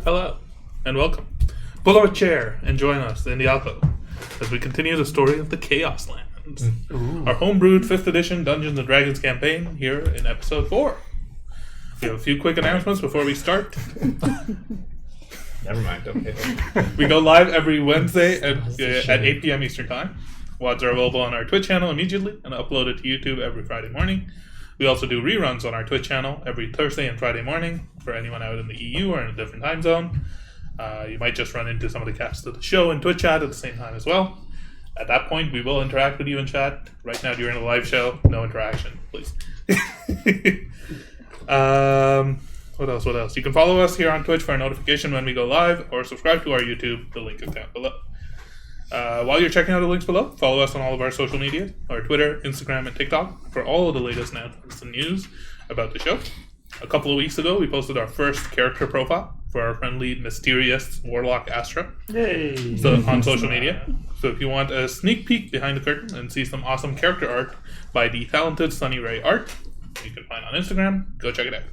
Hello, and welcome. Pull up a chair and join us in the alcove as we continue the story of the Chaoslands, our homebrewed 5th edition Dungeons & Dragons campaign here in episode 4. We have a few quick announcements before we start. Never mind, okay. We go live every Wednesday at 8 p.m. Eastern Time. WODs are available on our Twitch channel immediately and uploaded to YouTube every Friday morning. We also do reruns on our Twitch channel every Thursday and Friday morning for anyone out in the EU or in a different time zone. You might just run into some of the cast of the show in Twitch chat at the same time as well. At that point, we will interact with you in chat. Right now, during the live show, no interaction, please. What else? You can follow us here on Twitch for a notification when we go live, or subscribe to our YouTube, the link is down below. While you're checking out the links below, follow us on all of our social media, our Twitter, Instagram, and TikTok for all of the latest announcements and news about the show. A couple of weeks ago, we posted our first character profile for our friendly, mysterious Warlock Astra on social media. So if you want a sneak peek behind the curtain and see some awesome character art by the talented Sunny Ray Art, you can find on Instagram, go check it out.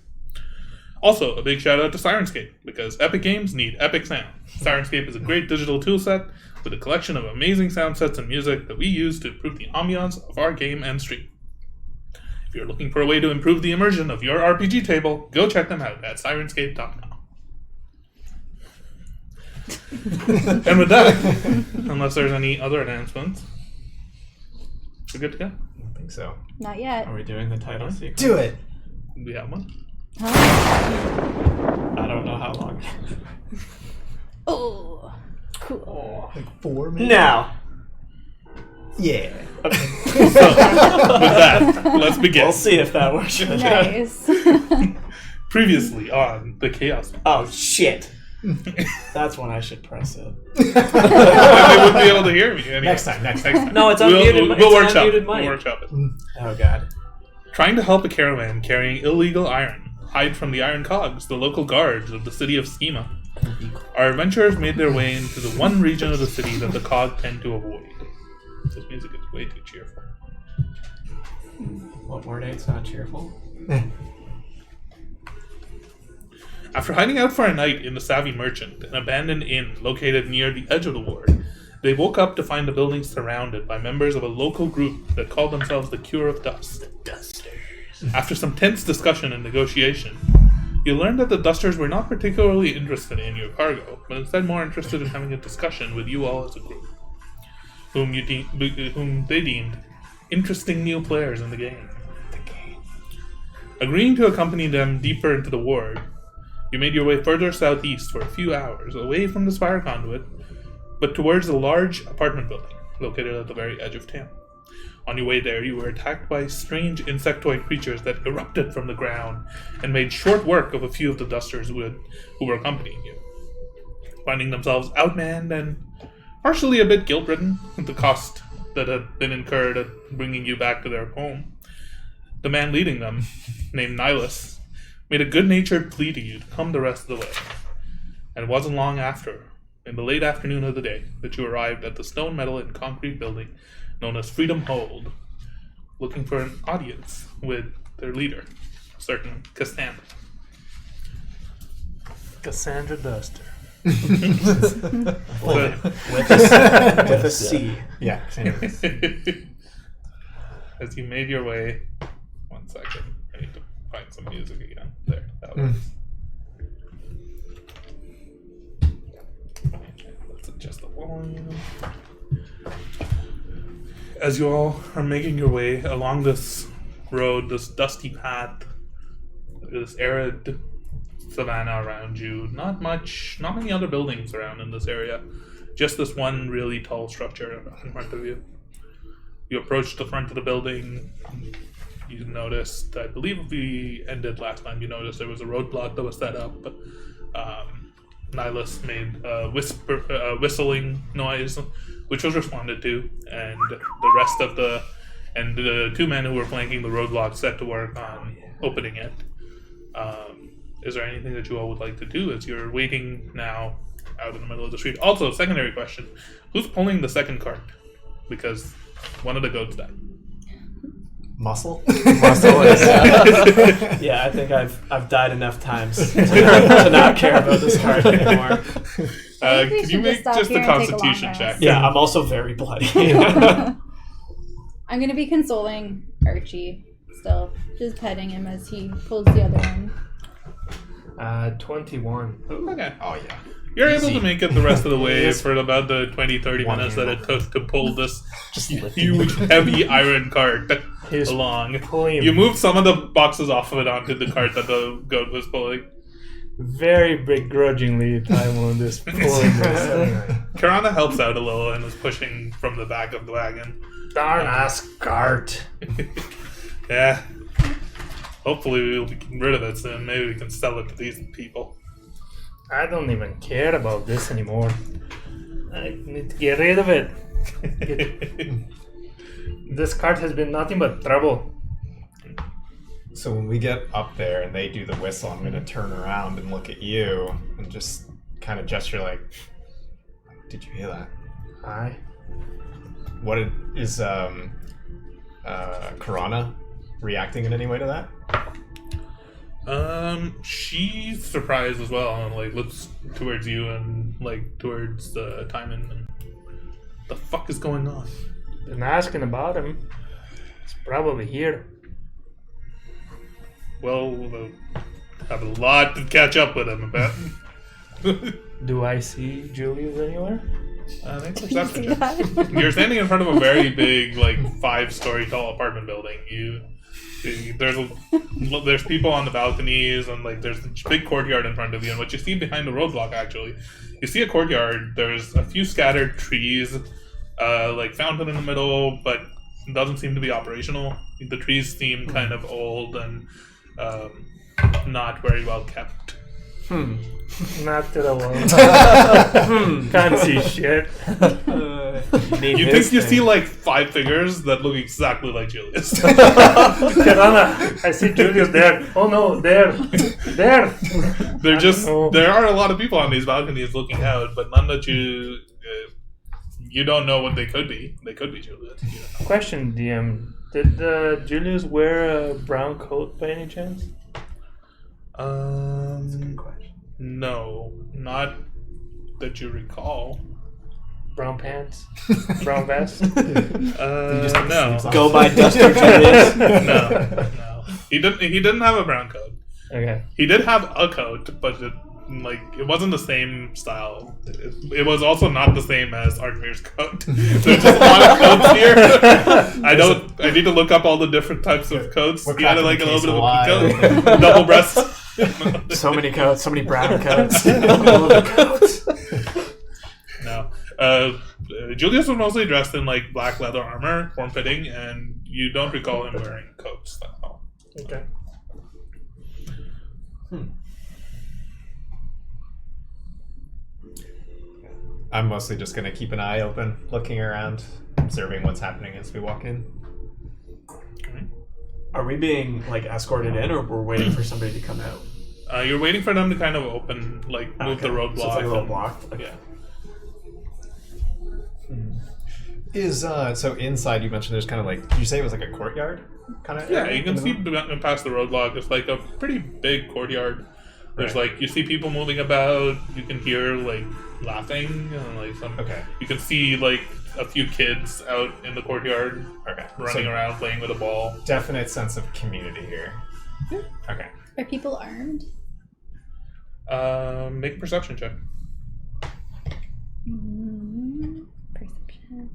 Also, a big shout out to Syrinscape, because epic games need epic sound. Syrinscape is a great digital toolset with a collection of amazing sound sets and music that we use to improve the ambiance of our game and stream. If you're looking for a way to improve the immersion of your RPG table, go check them out at Syrinscape.com. And with that, unless there's any other announcements, we're good to go. I don't think so. Not yet. Are we doing the title sequence? Do it! We have one. Huh? I don't know how long. Oh, cool. Like 4 minutes? Now! Yeah. So, with that, let's begin. We'll see if that works. Nice. Previously on the Chaos. Oh, shit. That's when I should press it. They wouldn't be able to hear me anyway. Next time. No, it's unmuted. We'll It's workshop unmuted it. mic. We'll workshop it. Oh, God. Trying to help a caravan carrying illegal iron hide from the iron cogs, the local guards of the city of Schema, our adventurers made their way into the one region of the city that the cogs tend to avoid. This music is way too cheerful. What word eight's not cheerful? After hiding out for a night in the Savvy Merchant, an abandoned inn located near the edge of the ward, they woke up to find the building surrounded by members of a local group that called themselves the Cure of Dust. The Dusters. After some tense discussion and negotiation, you learned that the Dusters were not particularly interested in your cargo, but instead more interested in having a discussion with you all as a group, whom they deemed interesting new players in the game. Agreeing to accompany them deeper into the ward, you made your way further southeast for a few hours, away from the Spire Conduit, but towards a large apartment building located at the very edge of town. On your way there, you were attacked by strange insectoid creatures that erupted from the ground and made short work of a few of the Dusters who were accompanying you. Finding themselves outmanned and partially a bit guilt-ridden at the cost that had been incurred at bringing you back to their home, the man leading them, named Nihilus, made a good-natured plea to you to come the rest of the way. And it wasn't long after, in the late afternoon of the day, that you arrived at the stone, metal, and concrete building known as Freedom Hold, looking for an audience with their leader, a certain Cassandra. Cassandra Duster. With a C. Yeah. As you made your way, 1 second, I need to find some music again. There, that was. Let's adjust the volume. As you all are making your way along this road, this dusty path, this arid savanna around you, not many other buildings around in this area, just this one really tall structure in front of you. You approach the front of the building. You noticed, I believe we ended last time, you noticed there was a roadblock that was set up. Nihilus made a whistling noise, which was responded to, and the two men who were flanking the roadblock set to work on opening it. Is there anything that you all would like to do as you're waiting now out in the middle of the street? Also, secondary question, who's pulling the second cart? Because one of the goats died. muscle. Muscle is. Yeah, I think I've died enough times to not care about this card anymore. I think we Can you should make stop just a here and take a long constitution rest. check? Yeah, I'm also very bloody. I'm gonna be consoling Archie still, just petting him as he pulls the other one. 21. Okay. Oh yeah. You're Easy. able to make it the rest of the way Yes. for about the 20-30 One minutes that it handle. took to pull this Just huge, heavy iron cart He's along. pulling You moved some of the boxes off of it onto the cart that the goat was pulling. very begrudgingly time on this pulling this. Karana helps out a little and is pushing from the back of the wagon. Darn ass cart. Yeah. Hopefully we'll be getting rid of it soon. Maybe we can sell it to these people. I don't even care about this anymore. I need to get rid of it. This cart has been nothing but trouble. So when we get up there and they do the whistle, I'm gonna turn around and look at you and just kind of gesture like, "Did you hear that? Aye. What is Karana reacting in any way to that?" She's surprised as well and like looks towards you and like towards Timon and the fuck is going on? Been asking about him. It's probably here. Well, we'll have a lot to catch up with him about. Do I see Julius anywhere? I think You perception see check. that? You're standing in front of a very big, like 5-story tall apartment building. There's people on the balconies and like there's a big courtyard in front of you. And what you see behind the roadblock, actually, you see a courtyard. There's a few scattered trees, like fountain in the middle, but it doesn't seem to be operational. The trees seem kind of old and not very well kept. Not that I want. Can't see shit. You think you see like 5 figures that look exactly like Julius. Karana, I see Julius there. Oh no, there. There. There are a lot of people on these balconies looking out, but none that you don't know what they could be. They could be Julius. You don't know. Question, DM. Did Julius wear a brown coat by any chance? No, not that you recall. Brown pants? Brown vest? No, Go by Duster Julius. no. He didn't have a brown coat. Okay. He did have a coat, but it wasn't the same style. It was also not the same as Artmir's coat. There's just a lot of coats here. I need to look up all the different types of coats. We're He had like a cracking little the bit of a case pea coat, double breast. So many coats, so many brown coats. All of the coats. No. Julius was mostly dressed in like black leather armor, form fitting, and you don't recall him wearing coats at all. Okay. I'm mostly just gonna keep an eye open, looking around, observing what's happening as we walk in. Are we being like escorted in, or we're waiting for somebody to come out? You're waiting for them to kind of open, like move the roadblock. So it's like a little and- block. Okay. Yeah. Is so inside you mentioned there's kind of like, did you say it was like a courtyard kind of? Yeah, you can see past the roadblock. It's like a pretty big courtyard. There's Right. like you see people moving about. You can hear like laughing and like some. Okay. You can see like a few kids out in the courtyard Okay. running So around playing with a ball. definite sense of community here. Okay. Are people armed? Make a perception check. Perception.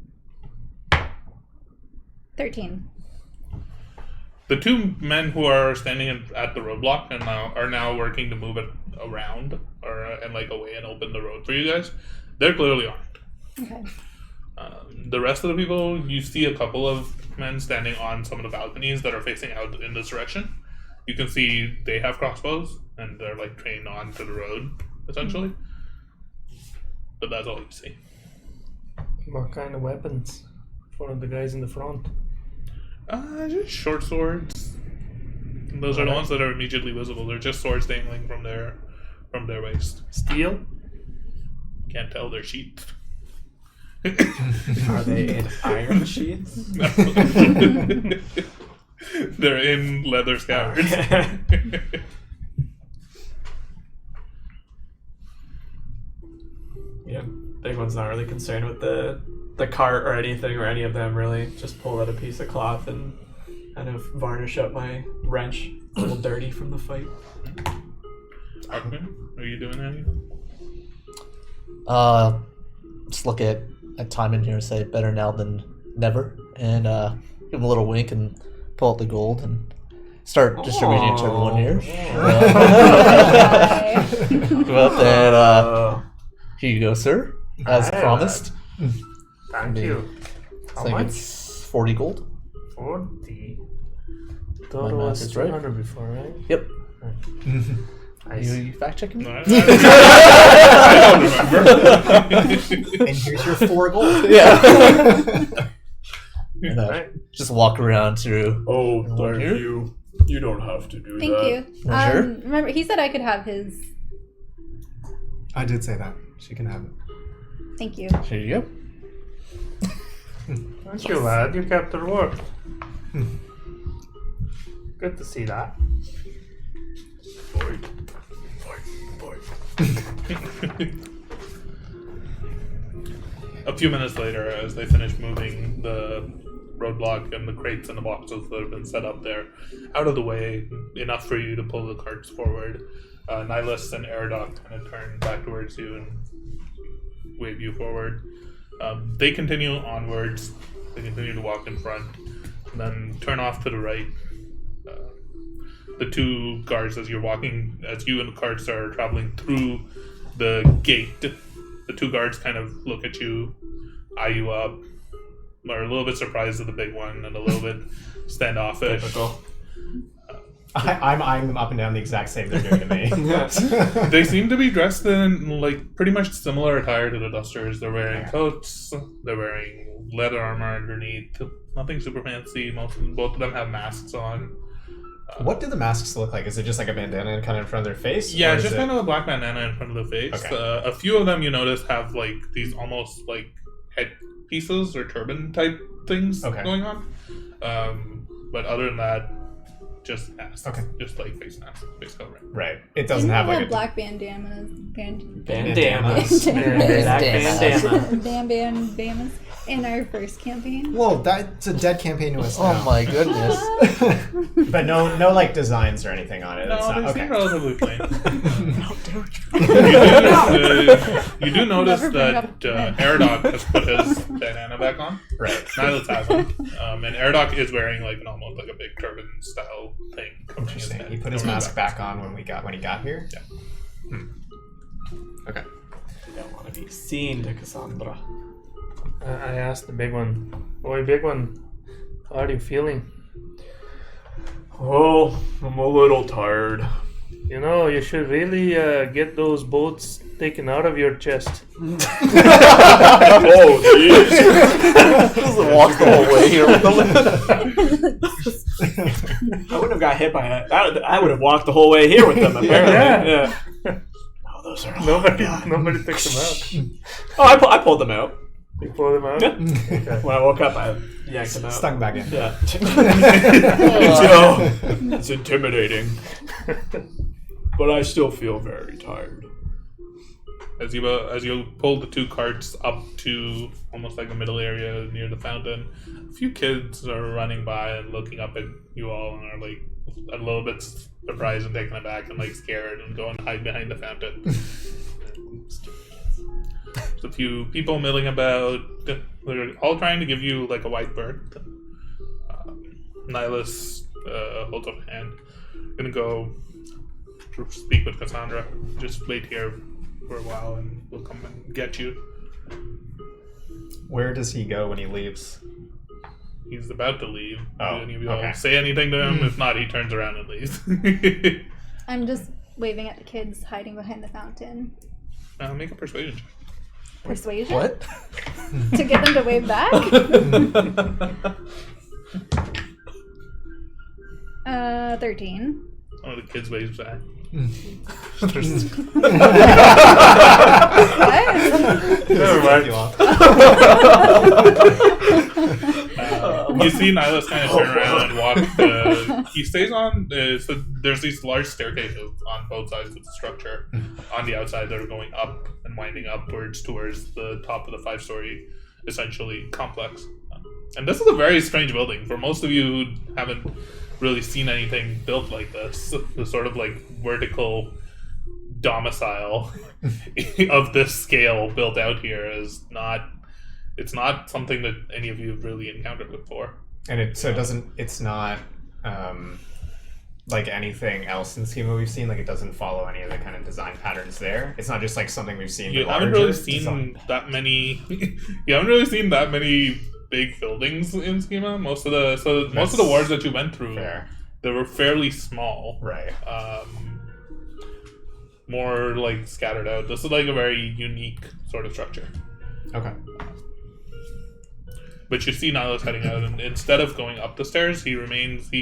13. The 2 men who are standing at the roadblock and are now working to move it around and like away and open the road for you guys. They're clearly armed. Okay. The rest of the people, you see a couple of men standing on some of the balconies that are facing out in this direction. You can see they have crossbows and they're like trained onto the road essentially. But that's all you see. What kind of weapons for the guys in the front? Just short swords. Those are the ones that are immediately visible. They're just swords dangling from their waist. Steel? Can't tell they're sheathed. Are they in iron sheaths? They're in leather scabbards. Yeah, big one's not really concerned with the cart or anything or any of them really. Just pull out a piece of cloth and kind of varnish up my wrench. A little dirty from the fight. Arkman, are you doing anything? Just look at time in here and say better now than never, and give him a little wink and pull out the gold and start distributing it to everyone here. But then, here you go, sir, as promised. Thank you. I How think much? it's 40 gold. 40. My Total math was is right. 200 before, right? Yep. Nice. You fact checking me? No, I don't remember. And here's your 4 gold. Yeah. And, Right. just walk around through. Oh, thank you. You don't have to do Thank you. Sure. Remember, he said I could have his. I did say that. She can have it. Thank you. Here you go. Thank you, lad. You kept your word. Good to see that. A few minutes later, as they finish moving the roadblock and the crates and the boxes that have been set up there out of the way, enough for you to pull the carts forward, Nihilus and Aerodoc kind of turn back towards you and wave you forward. They continue onwards. They continue to walk in front, and then turn off to the right. The two guards, as you're walking, as you and the carts are traveling through the gate, the two guards kind of look at you, eye you up, are a little bit surprised at the big one and a little bit standoffish. Typical. I'm eyeing them up and down the exact same they're doing to me. They seem to be dressed in like pretty much similar attire to the Dusters. They're wearing coats, they're wearing leather armor underneath. Nothing super fancy. Both of them have masks on. What do the masks look like? Is it just like a bandana kind of in front of their face? Yeah, or is just it... kind of a black bandana in front of the face. Okay. A few of them you notice have like these almost like head pieces or turban type things going on. But other than that, just masks. Okay. Just like face masks, face covering. Right. It doesn't Didn't have we like have a... black bandanas? Bandana. Bandanas. Bandanas in our first campaign. Whoa, that's a dead campaign to us now. Oh my goodness. But no like designs or anything on it. No, It's not, they okay. seem relatively plain. You do notice Never bring that up men. Aerodoc has put his bandana back on. Right. Nihilus hasn't. And Aerodoc is wearing like almost like a big turban style thing. covering his Interesting. head. He put his Covering mask back on when he got here? Yeah. Okay. You don't want to be seen to Cassandra. I asked the big one, "Boy, big one, how are you feeling?" Oh, I'm a little tired. You know, you should really get those boats taken out of your chest. Oh, jeez. Just walk the whole way here with the I wouldn't have got hit by that. I would have walked the whole way here with them, apparently. Yeah. Oh, those are Nobody picked them out. Oh, I pulled them out. You pull them out. Yeah. Okay. When I woke up, I yanked them out. Stuck back in. Yeah. It's intimidating. But I still feel very tired. As you pull the two carts up to almost like the middle area near the fountain, a few kids are running by and looking up at you all and are like a little bit surprised and taken aback and like scared and go and hide behind the fountain. There's a few people milling about. They're all trying to give you like a white bird. Nihilus holds up a hand. Gonna go speak with Cassandra. Just wait here for a while and we'll come and get you. Where does he go when he leaves? He's about to leave. Oh, Do any of you okay. all say anything to him? If not, he turns around and leaves. I'm just waving at the kids hiding behind the fountain. Make a persuasion check. Persuasion? What? To get them to wave back? 13. One of the kids waves back. What? Never mind. You see Nihilus kind of turn around and walk. He stays on. So there's these large staircases on both sides of the structure. On the outside, that are going up and winding upwards towards the top of the 5-story, essentially, complex. And this is a very strange building. For most of you who haven't really seen anything built like this, the sort of like vertical domicile of this scale built out here is not. It's not something that any of you have really encountered before. And it's not like anything else in Schema we've seen. Like it doesn't follow any of the kind of design patterns there. It's not just like something we've seen. You haven't really seen that many. You haven't really seen that many big buildings in Schema. Most of the wards that you went through, they were fairly small. Right. More like scattered out. This is like a very unique sort of structure. Okay. But you see Nihilus heading out, and instead of going up the stairs, he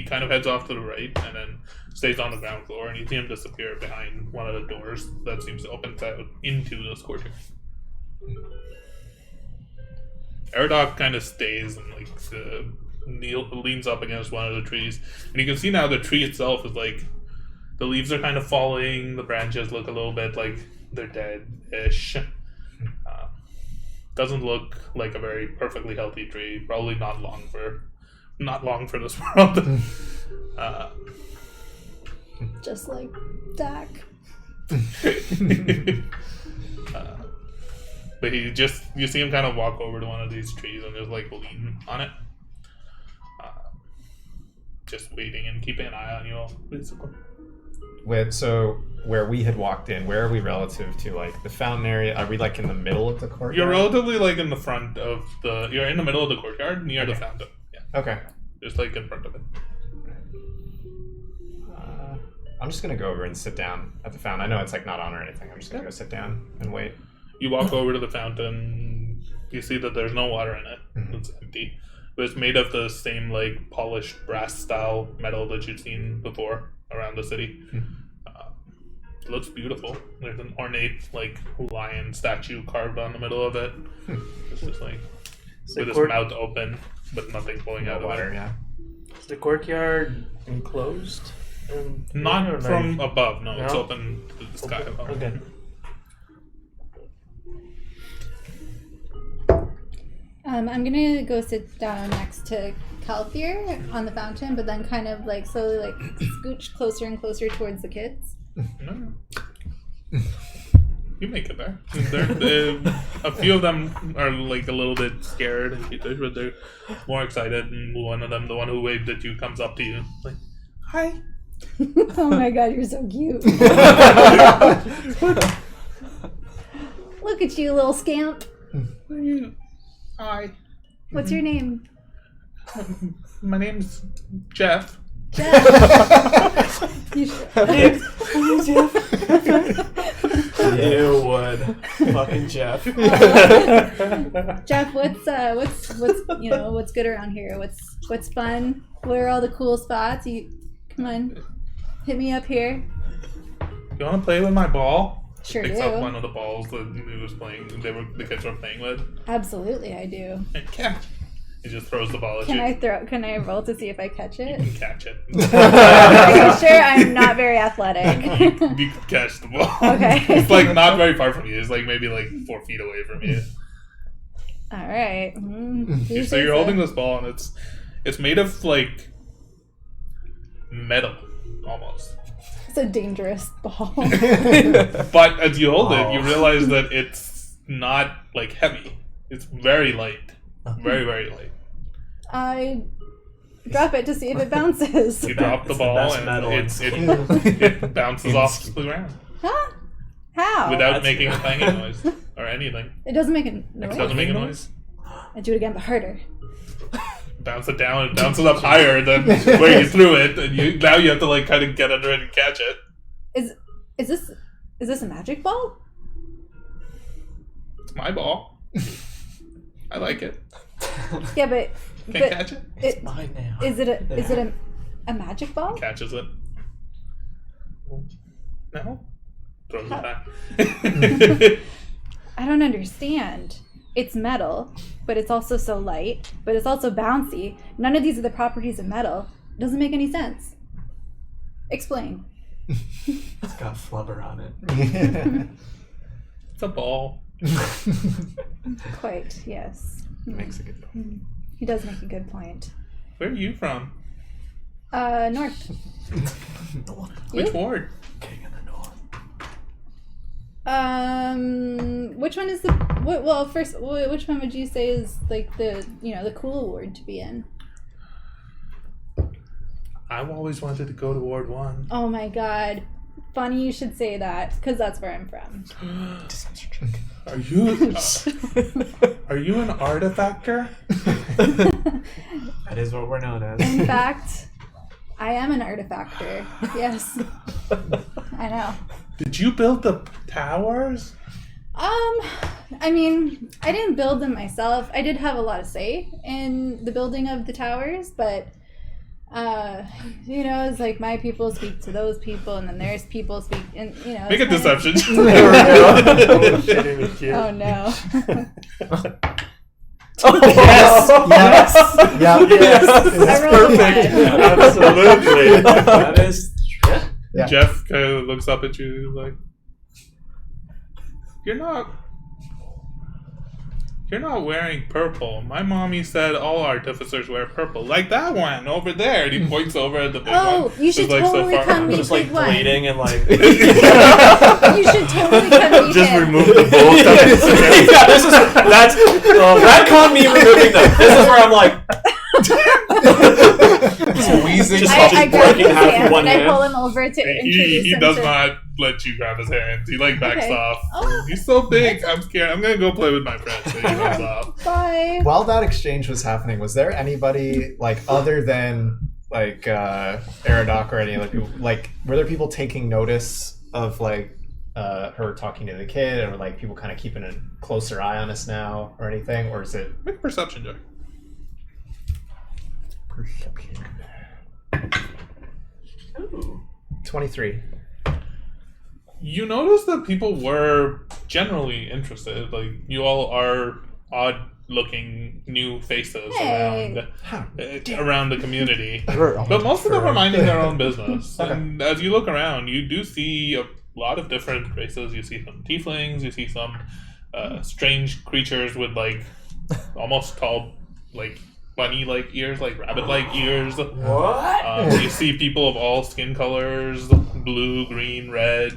kind of heads off to the right, and then stays on the ground floor, and you see him disappear behind one of the doors that seems to open out into this courtyard. Aradok kind of stays and like leans up against one of the trees, and you can see now the tree itself is like, the leaves are kind of falling, the branches look a little bit like they're dead-ish. Doesn't look like a very perfectly healthy tree. Probably not long for this world. Just like Dak. But you see him kind of walk over to one of these trees and just like lean on it. Just waiting and keeping an eye on you all, basically. So where we had walked in, where are we relative to like the fountain area? Are we like in the middle of the courtyard? You're relatively like in the front of you're in the middle of the courtyard near the fountain. Yeah. Okay. Just like in front of it. I'm just gonna go over and sit down at the fountain. I know it's like not on or anything. I'm just gonna go sit down and wait. You walk over to the fountain. You see that there's no water in it. Mm-hmm. It's empty. But it's made of the same like polished brass style metal that you've seen before around the city. Mm-hmm. It looks beautiful. There's an ornate like lion statue carved on the middle of it. It's just like with his mouth open, but nothing pulling out of water. it. Yeah. Is the courtyard enclosed? Not from above. No, it's open to the sky above. Okay. I'm gonna go sit down next to Calthier on the fountain, but then kind of like slowly like scooch closer and closer towards the kids. No. You make it there. A few of them are like a little bit scared, but they're more excited. And one of them, the one who waved at you, comes up to you like, "Hi." Oh my god, you're so cute. Look at you, little scamp. Hi. What's your name? My name's Jeff. Jeff. You sure? You would. Fucking Jeff. Jeff, what's good around here? What's fun? Where are all the cool spots? Come on, hit me up here. You want to play with my ball? Sure Picks do. up one of the balls that he was playing. The kids were playing with. Absolutely, I do. And catch. He just throws the ball at you. Can I roll to see if I catch it? You can catch it. Are you sure? I'm not very athletic. You can catch the ball. Okay. It's like not very far from you. It's like maybe like 4 feet away from you. All right. So you're holding this ball, and it's made of like metal almost. It's a dangerous ball. But as you hold it, you realize that it's not like heavy. It's very light. Very, very light. I drop it to see if it bounces. You drop the ball and it bounces off the ground. Huh? How? Without making a banging noise or anything. It doesn't make a noise. It doesn't make a noise. I do it again, but harder. Bounce it down. It bounces up higher than where you threw it, and now you have to like kind of get under it and catch it. Is this a magic ball? It's my ball. I like it. Yeah, but Can't catch it. It's mine now. Is it a magic ball? Catches it. No. Throws it back. I don't understand. It's metal. but it's also so light, but it's also bouncy. None of these are the properties of metal. It doesn't make any sense. Explain. It's got flubber on it. It's a ball. Quite, yes. Makes a good point. He does make a good point. Where are you from? North. Which ward? King in the north. Which one is the? Well, first, which one would you say is like the the cool ward to be in? I've always wanted to go to Ward 1. Oh my god. Funny you should say that, because that's where I'm from. Are you an artifactor? That is what we're known as. In fact, I am an artifactor. Yes. I know. Did you build the towers? I mean, I didn't build them myself. I did have a lot of say in the building of the towers, but it's like my people speak to those people, and then there's people speak, and Make a deception. Oh no. Yes. Yeah. Yes. I rolled a Perfect. one. Absolutely. That is. Yeah. Jeff kind of looks up at you like, You're not wearing purple. My mommy said all artificers wear purple. Like that one over there. And he points over at the big one. Oh, you should who's, totally come meet Just like Big One. bleeding and like. You should totally come meet Just him. remove the bolt. Yeah, that's retcon me removing them. This is where I'm like. Just wheezing, I grab breaking his half hand one and I hand. pull him over to introduce He him does to... not let you grab his hands. He backs Okay. off. Oh. He's so big. I'm scared. I'm gonna go play with my friends. So he runs off. Bye. While that exchange was happening, was there anybody other than Aradoc or any other people? Were there people taking notice of her talking to the kid, or people kind of keeping a closer eye on us now, or anything, or is it Make a perception check. perception? Ooh. 23. You notice that people were generally interested. Like, you all are odd-looking new faces Hey. around the community. Sure. But most of them are minding their own business. Okay. And as you look around, you do see a lot of different races. You see some tieflings. You see some strange creatures with almost tall, bunny-like ears, rabbit-like ears. What? You see people of all skin colors: blue, green, red.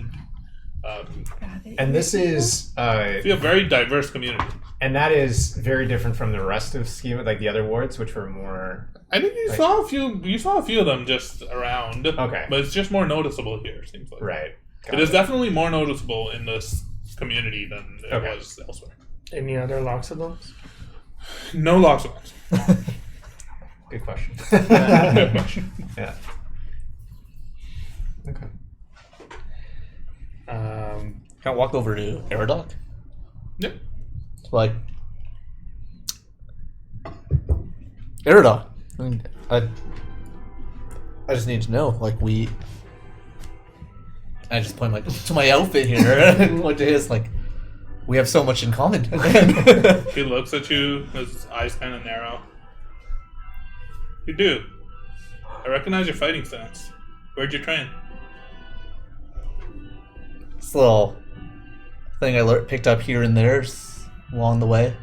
And this is See a very diverse community. and that is very different from the rest of Schema, the other wards, which were more. I think you saw a few. You saw a few of them just around. Okay. But it's just more noticeable here. It seems like. Right. It is definitely more noticeable in this community than it Okay. was elsewhere. Any other locks of those? No locks on. Good question. Good question. Yeah. Okay. Can I walk over to Aradoc? Yep. Aradoc. I just need to know. I just point to my outfit here and look to his. We have so much in common. He looks at you. His eyes kind of narrow. You do. I recognize your fighting stance. Where'd you train? This little thing I picked up here and there along the way.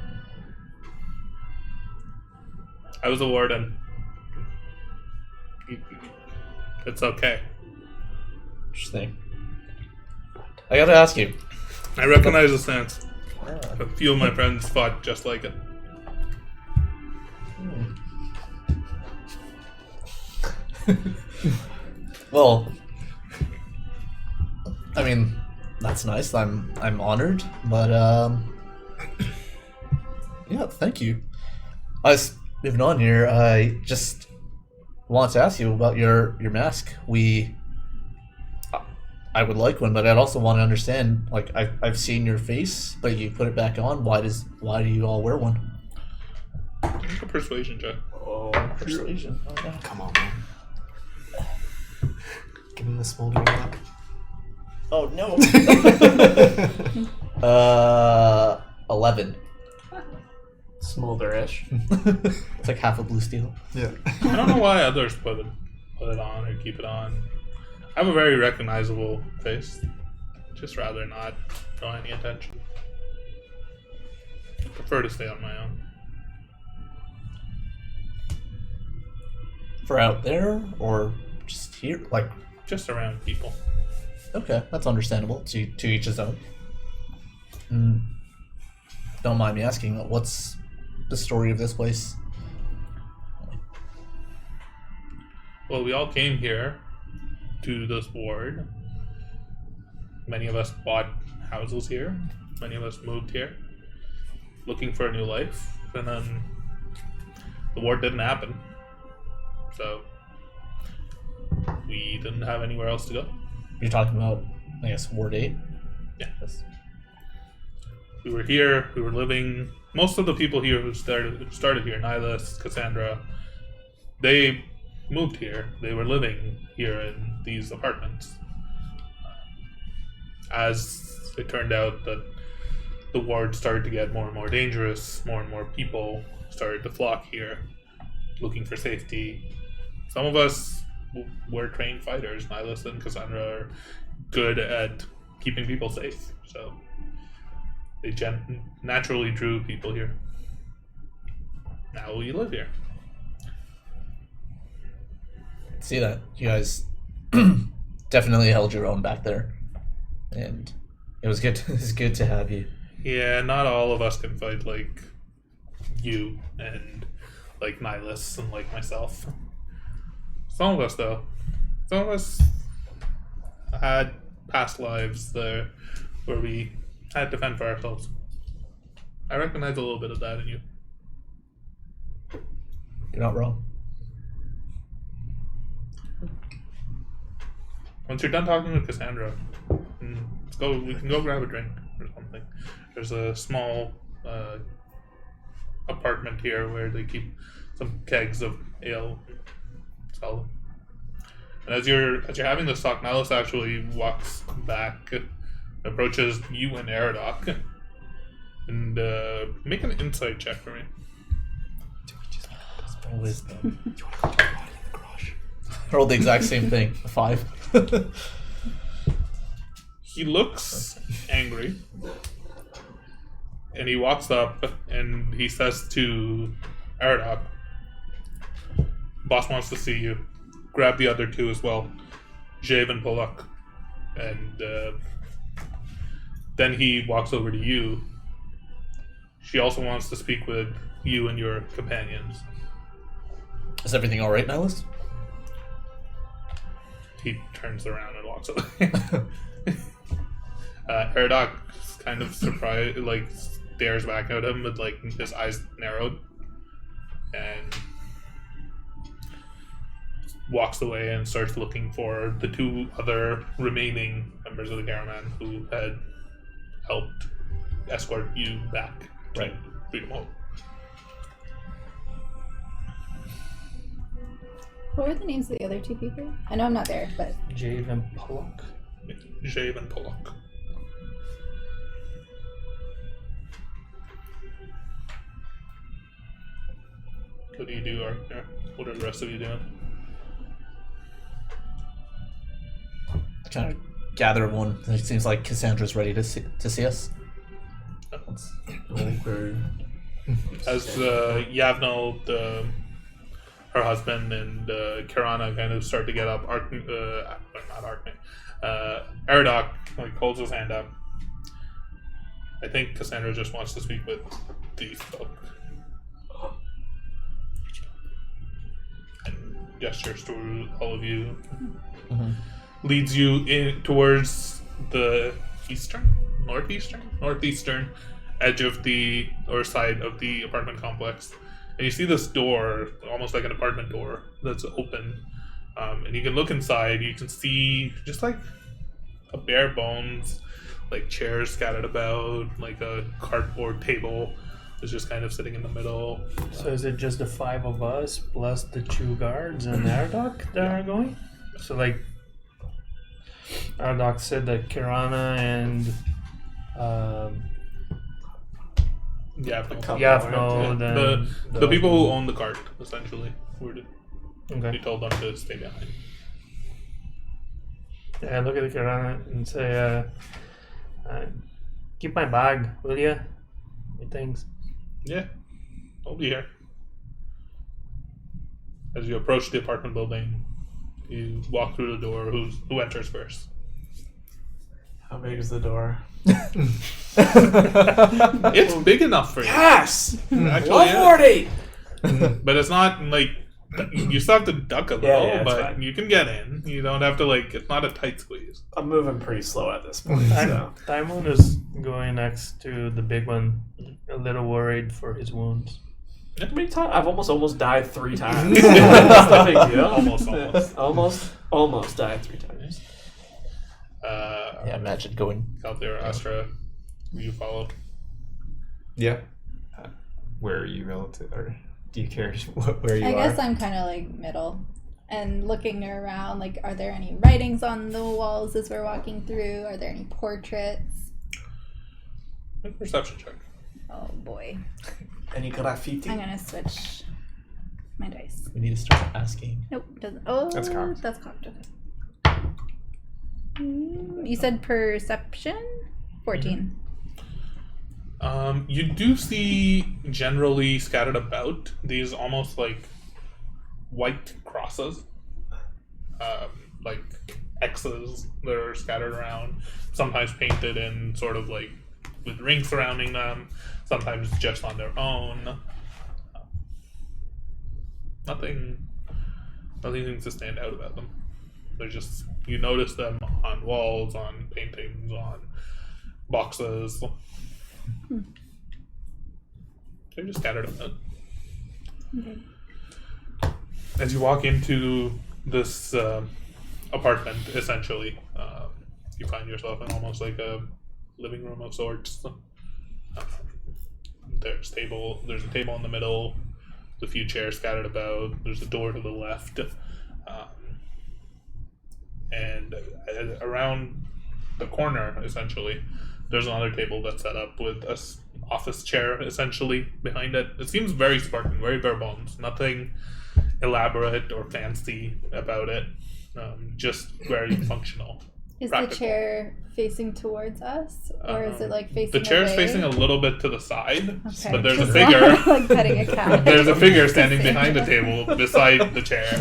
I was a warden. It's okay. Interesting. I gotta ask you. I recognize the stance. A few of my friends fought just like it. Well, I mean, that's nice. I'm honored, but yeah, thank you. As moving on here, I just want to ask you about your mask. I would like one, but I'd also want to understand. I've seen your face, but you put it back on. Why do you all wear one? Make a persuasion check. Oh, persuasion. Oh, yeah. Come on, man. Give him the smoldering look. Oh no. 11. smolderish. It's like half a blue steel. Yeah. I don't know why others put it on or keep it on. I have a very recognizable face. Just rather not draw any attention. Prefer to stay on my own. For out there or just here? Like, Just around people. okay, that's understandable. To each his own. Don't mind me asking, what's the story of this place? Well, we all came here to this ward. Many of us bought houses here. Many of us moved here looking for a new life. And then the ward didn't happen. So we didn't have anywhere else to go. You're talking about, I guess, Ward 8? Yeah. Yes. We were here, we were living. Most of the people here who started here, Nihilus, Cassandra, they moved here. They were living here in these apartments. As it turned out that the ward started to get more and more dangerous, more and more people started to flock here, looking for safety. Some of us were trained fighters. Nihilus and Cassandra are good at keeping people safe, so they naturally drew people here. Now we live here. See that? You guys definitely held your own back there. And it was good to have you. Yeah, not all of us can fight like you and like Nihilus and like myself. Some of us, though. Some of us had past lives there where we had to fend for ourselves. I recognize a little bit of that in you. You're not wrong. Once you're done talking with Cassandra, let's go. We can go grab a drink or something. There's a small apartment here where they keep some kegs of ale. Solid. And as you're having this talk, Nihilus actually walks back, approaches you and Aradoc, and make an insight check for me. Wisdom. I rolled the exact same thing. A 5. He looks angry, and he walks up and he says to Aradoc, "Boss wants to see you. Grab the other two as well, Jave and Polak." And then he walks over to you. She also wants to speak with you and your companions. Is everything alright, Nihilus? He turns around and walks away. Aradoc is kind of surprised, like stares back at him with like his eyes narrowed, and walks away and starts looking for the two other remaining members of the caravan who had helped escort you back to Freedom Home. What were the names of the other two people? I know I'm not there, but Jave and Pollock. Jave and Pollock. What do you do, Arthur? What are the rest of you doing? Kind of gather everyone. It seems like Cassandra's ready to see us. Okay. As Yavnel, her husband, and Kirana kind of start to get up, Aradoc like holds his hand up. I think Cassandra just wants to speak with these folk. And gestures to all of you. Mm-hmm. Leads you in towards the northeastern edge of side of the apartment complex, and you see this door, almost like an apartment door, that's open, and you can look inside. You can see just like a bare bones, like chairs scattered about, like a cardboard table is just kind of sitting in the middle. So is it just the 5 of us plus the 2 guards and Aradoc that are going? So like Aradoc said that Kirana and Yeah, Yavno, then the people who own the cart, essentially, were you Okay. told them to stay behind. Yeah, look at the Kirana and say, keep my bag, will ya? My things. Yeah, I'll be here. As you approach the apartment building, you walk through the door. Who enters first? How big is the door? It's big enough for you. Yes! Actually, yeah. 140! But it's not like you still have to duck a little, yeah, it's but fine. you can get in. You don't have to it's not a tight squeeze. I'm moving pretty slow at this point, so. Timon is going next to the big one, a little worried for his wounds. How many times? I've almost died 3 times. It's no big deal. Almost died 3 times. Yeah, imagine going. Calthea or Astra, you follow. Yeah. Where are you relative, or do you care where you I are? guess I'm kind of like middle and looking around. Like, are there any writings on the walls as we're walking through? Are there any portraits? Make a perception check. Oh boy. Any graffiti? I'm gonna switch my dice. We need to start asking. Nope, doesn't. Oh, That's cocked. That's cocked. Okay. You said perception? 14. You do see generally scattered about these almost like white crosses, like X's that are scattered around, sometimes painted in sort of like with rings surrounding them, sometimes just on their own. Nothing seems to stand out about them. They're just, you notice them on walls, on paintings, on boxes. They're just scattered about. Okay. As you walk into this apartment, essentially, you find yourself in almost like a living room of sorts. There's a table in the middle, a few chairs scattered about. There's a door to the left, and around the corner, essentially, there's another table that's set up with a office chair, essentially, behind it. It seems very Spartan, very bare bones. Nothing elaborate or fancy about it. Just very functional. Is Practical. the chair facing towards us, or is it like facing? The chair's away? facing a little bit to the side, Okay. but there's a 'Cause figure. I'm, like petting a cat. There's a figure standing behind the table, beside the chair,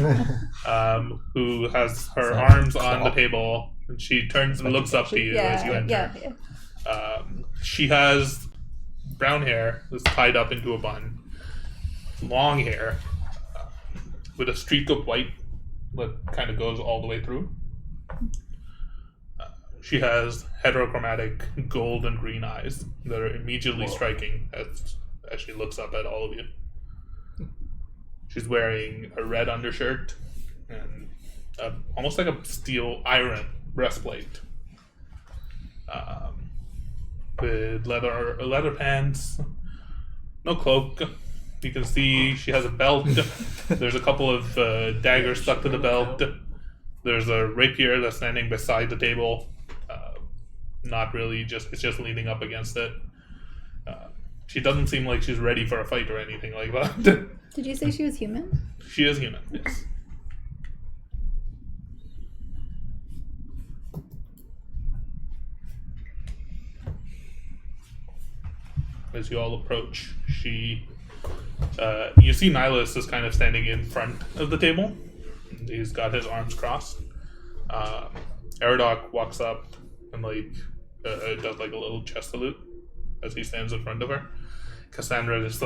who has her arms on the table, and she turns and looks up to you as you enter. Yeah. She has brown hair that's tied up into a bun, long hair, with a streak of white that kind of goes all the way through. She has heterochromatic gold and green eyes that are immediately striking as she looks up at all of you. She's wearing a red undershirt and almost like a steel iron breastplate. With leather pants, no cloak. You can see she has a belt. There's a couple of daggers stuck to the belt. There's a rapier that's standing beside the table. Not really, it's just leaning up against it. She doesn't seem like she's ready for a fight or anything like that. Did you say she was human? She is human, yes. As you all approach, you see Nihilus is kind of standing in front of the table. He's got his arms crossed. Eridoc walks up and does like a little chest salute as he stands in front of her. Cassandra just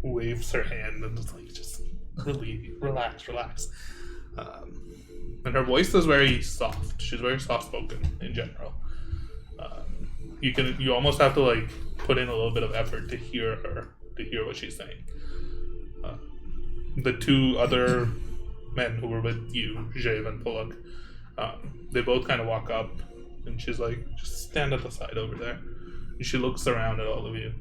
waves her hand and just relax. And her voice is very soft. She's very soft spoken in general. You almost have to put in a little bit of effort to hear her, to hear what she's saying. The two other men who were with you, Jave and Pulak, they both kind of walk up, and she's like, just stand at the side over there. And she looks around at all of you.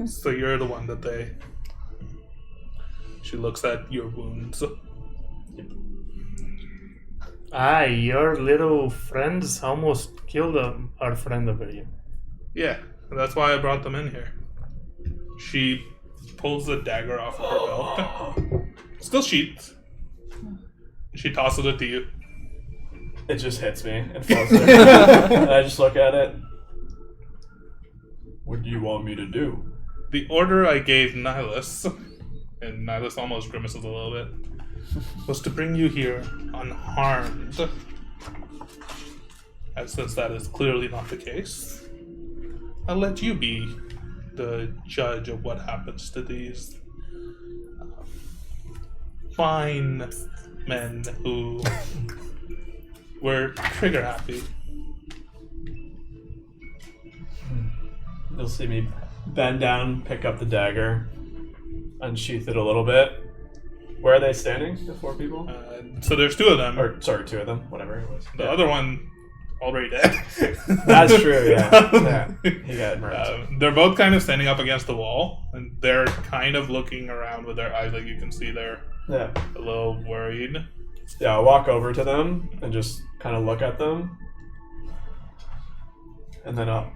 So you're the one that she looks at your wounds. Your little friends almost killed our friend over here. Yeah, that's why I brought them in here. She pulls the dagger off of her belt. Still sheathed. She tosses it to you. It just hits me and falls there. And I just look at it. What do you want me to do? The order I gave Nihilus, and Nihilus almost grimaces a little bit, was to bring you here unharmed. And since that is clearly not the case, I'll let you be the judge of what happens to these fine men who were trigger happy. You'll see me bend down, pick up the dagger, unsheath it a little bit. Where are they standing? The 4 people? So there's 2 of them. Or, sorry, 2 of them. Whatever it was. The other one already dead. That's true, yeah. He got murdered. They're both kind of standing up against the wall, and they're kind of looking around with their eyes, like you can see they're Yeah. a little worried. Yeah, I'll walk over to them and just kind of look at them. And then I'll...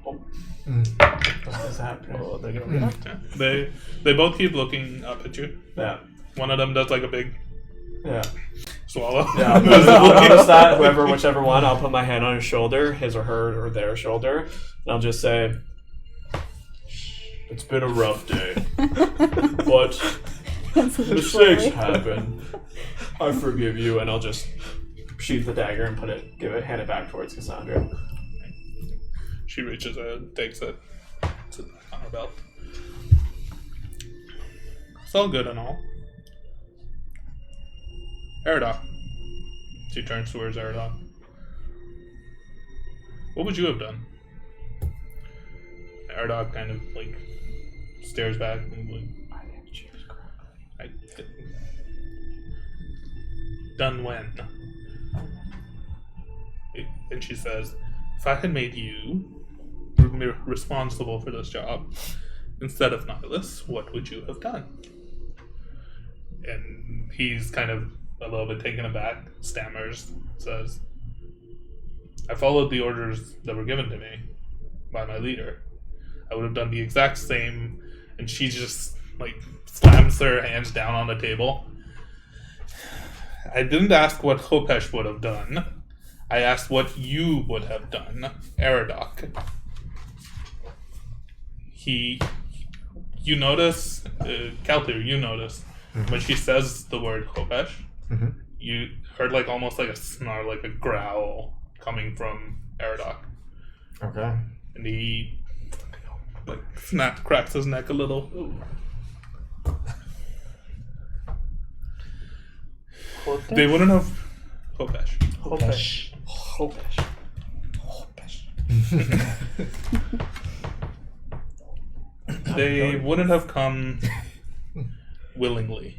What is happening? Oh, they're gonna react. They both keep looking up at you. Yeah. One of them does like a big Yeah. swallow. Yeah, I'll notice that, whichever one, I'll put my hand on his shoulder, his or her or their shoulder, and I'll just say, it's been a rough day, but mistakes happen. I forgive you, and I'll just sheath the dagger and hand it back towards Cassandra. She reaches out, takes it, puts it on her belt. It's all good and all. Eridoc. She turns towards Eridoc. What would you have done? Eridoc kind of like stares back and like, I done when? And she says, if I had made you responsible for this job instead of Nihilus, what would you have done? And he's kind of a little bit taken aback, stammers, says, I followed the orders that were given to me by my leader. I would have done the exact same. And she just like slams her hands down on the table. I didn't ask what Hopesh would have done. I asked what you would have done, Eridoc. You notice, Kalthir, you notice, when she says the word Hopesh, you heard like almost like a snarl, like a growl coming from Eridoc. Okay. And he like cracks his neck a little. They wouldn't have Hopesh. Hopesh. They wouldn't have come willingly.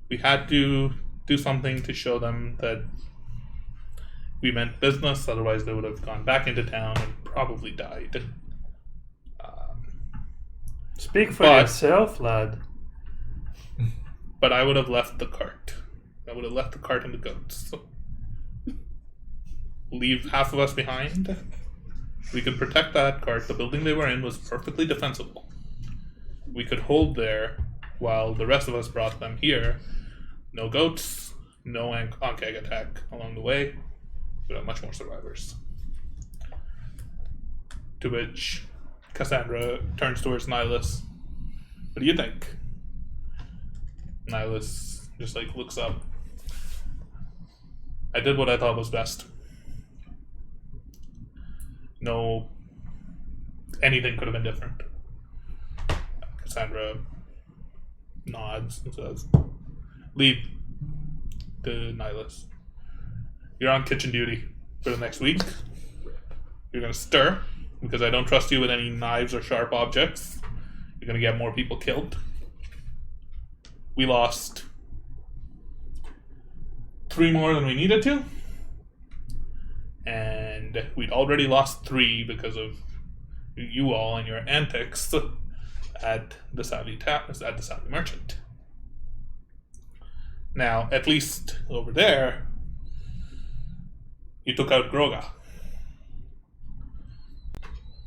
We had to do something to show them that we meant business, otherwise they would have gone back into town and probably died. Speak for yourself, lad. But I would have left the cart. I would have left the cart and the goats. Leave half of us behind. We could protect that cart. The building they were in was perfectly defensible. We could hold there while the rest of us brought them here. No goats, no Ankeg attack along the way. We'd have much more survivors. To which Cassandra turns towards Nihilus. What do you think? Nihilus just like looks up. I did what I thought was best. No, anything could have been different. Cassandra nods and says, leave the Nihilus. You're on kitchen duty for the next week. You're going to stir, because I don't trust you with any knives or sharp objects. You're going to get more people killed. We lost 3 more than we needed to. And we'd already lost 3 because of you all and your antics at the Savvy Merchant. Now, at least over there, you took out Groga.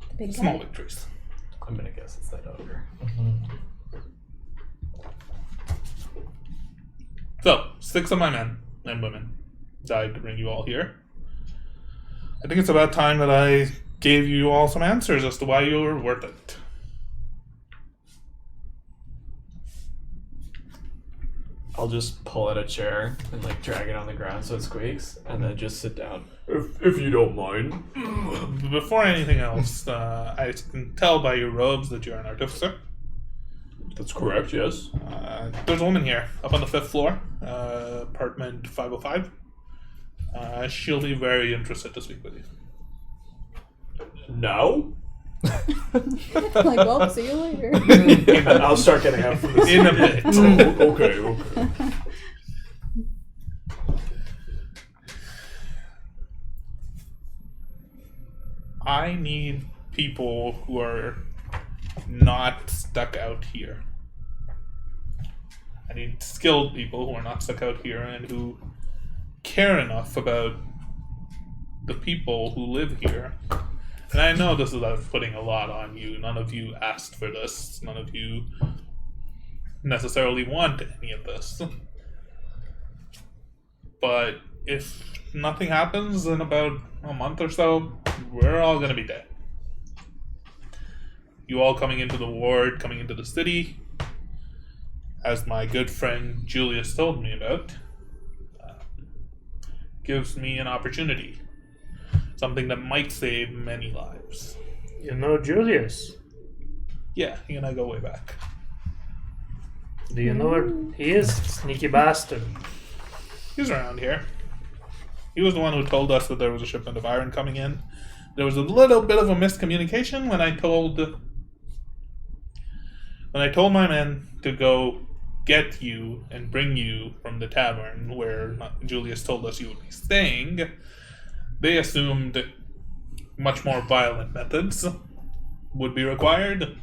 The big Small guy. victories. I'm gonna guess it's that ogre. So, 6 of my men and women died to bring you all here. I think it's about time that I gave you all some answers as to why you were worth it. I'll just pull out a chair and like drag it on the ground so it squeaks, and then just sit down. If you don't mind. Before anything else, I can tell by your robes that you're an artificer. That's correct, yes. There's a woman here, up on the 5th floor, apartment 505. She'll be very interested to speak with you. No? Like, well, see you later. I'll start getting out from this. In a bit. Oh, okay. I need people who are not stuck out here. I need skilled people who are not stuck out here and who care enough about the people who live here. And I know this is putting a lot on you. None of you asked for this. None of you necessarily want any of this. But if nothing happens in about a month or so, we're all going to be dead. You all coming into the ward, coming into the city, as my good friend Julius told me about, gives me an opportunity. Something that might save many lives. You know Julius? Yeah, he and I go way back. Do you know where he is? Sneaky bastard. He's around here. He was the one who told us that there was a shipment of iron coming in. There was a little bit of a miscommunication when I told my men to go get you and bring you from the tavern where Julius told us you would be staying. They assumed much more violent methods would be required,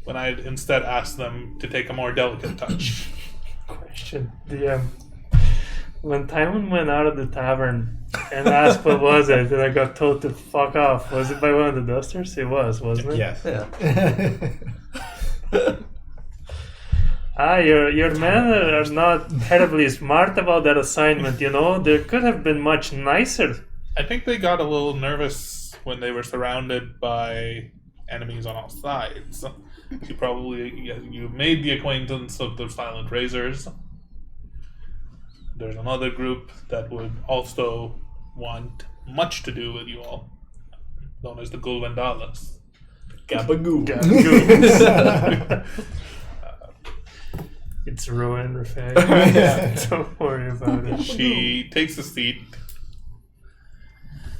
when I instead asked them to take a more delicate touch. Question. When Tywin went out of the tavern and asked what was it, and I got told to fuck off, was it by one of the dusters? It was, wasn't it? Yes. Yeah. Your men are not terribly smart about that assignment, you know? There could have been much nicer. I think they got a little nervous when they were surrounded by enemies on all sides. You made the acquaintance of the Silent Razors. There's another group that would also want much to do with you all, known as the Gulvendalas. Gabagoo. It's ruined, Rafay. Yeah. Don't worry about it. She takes a seat.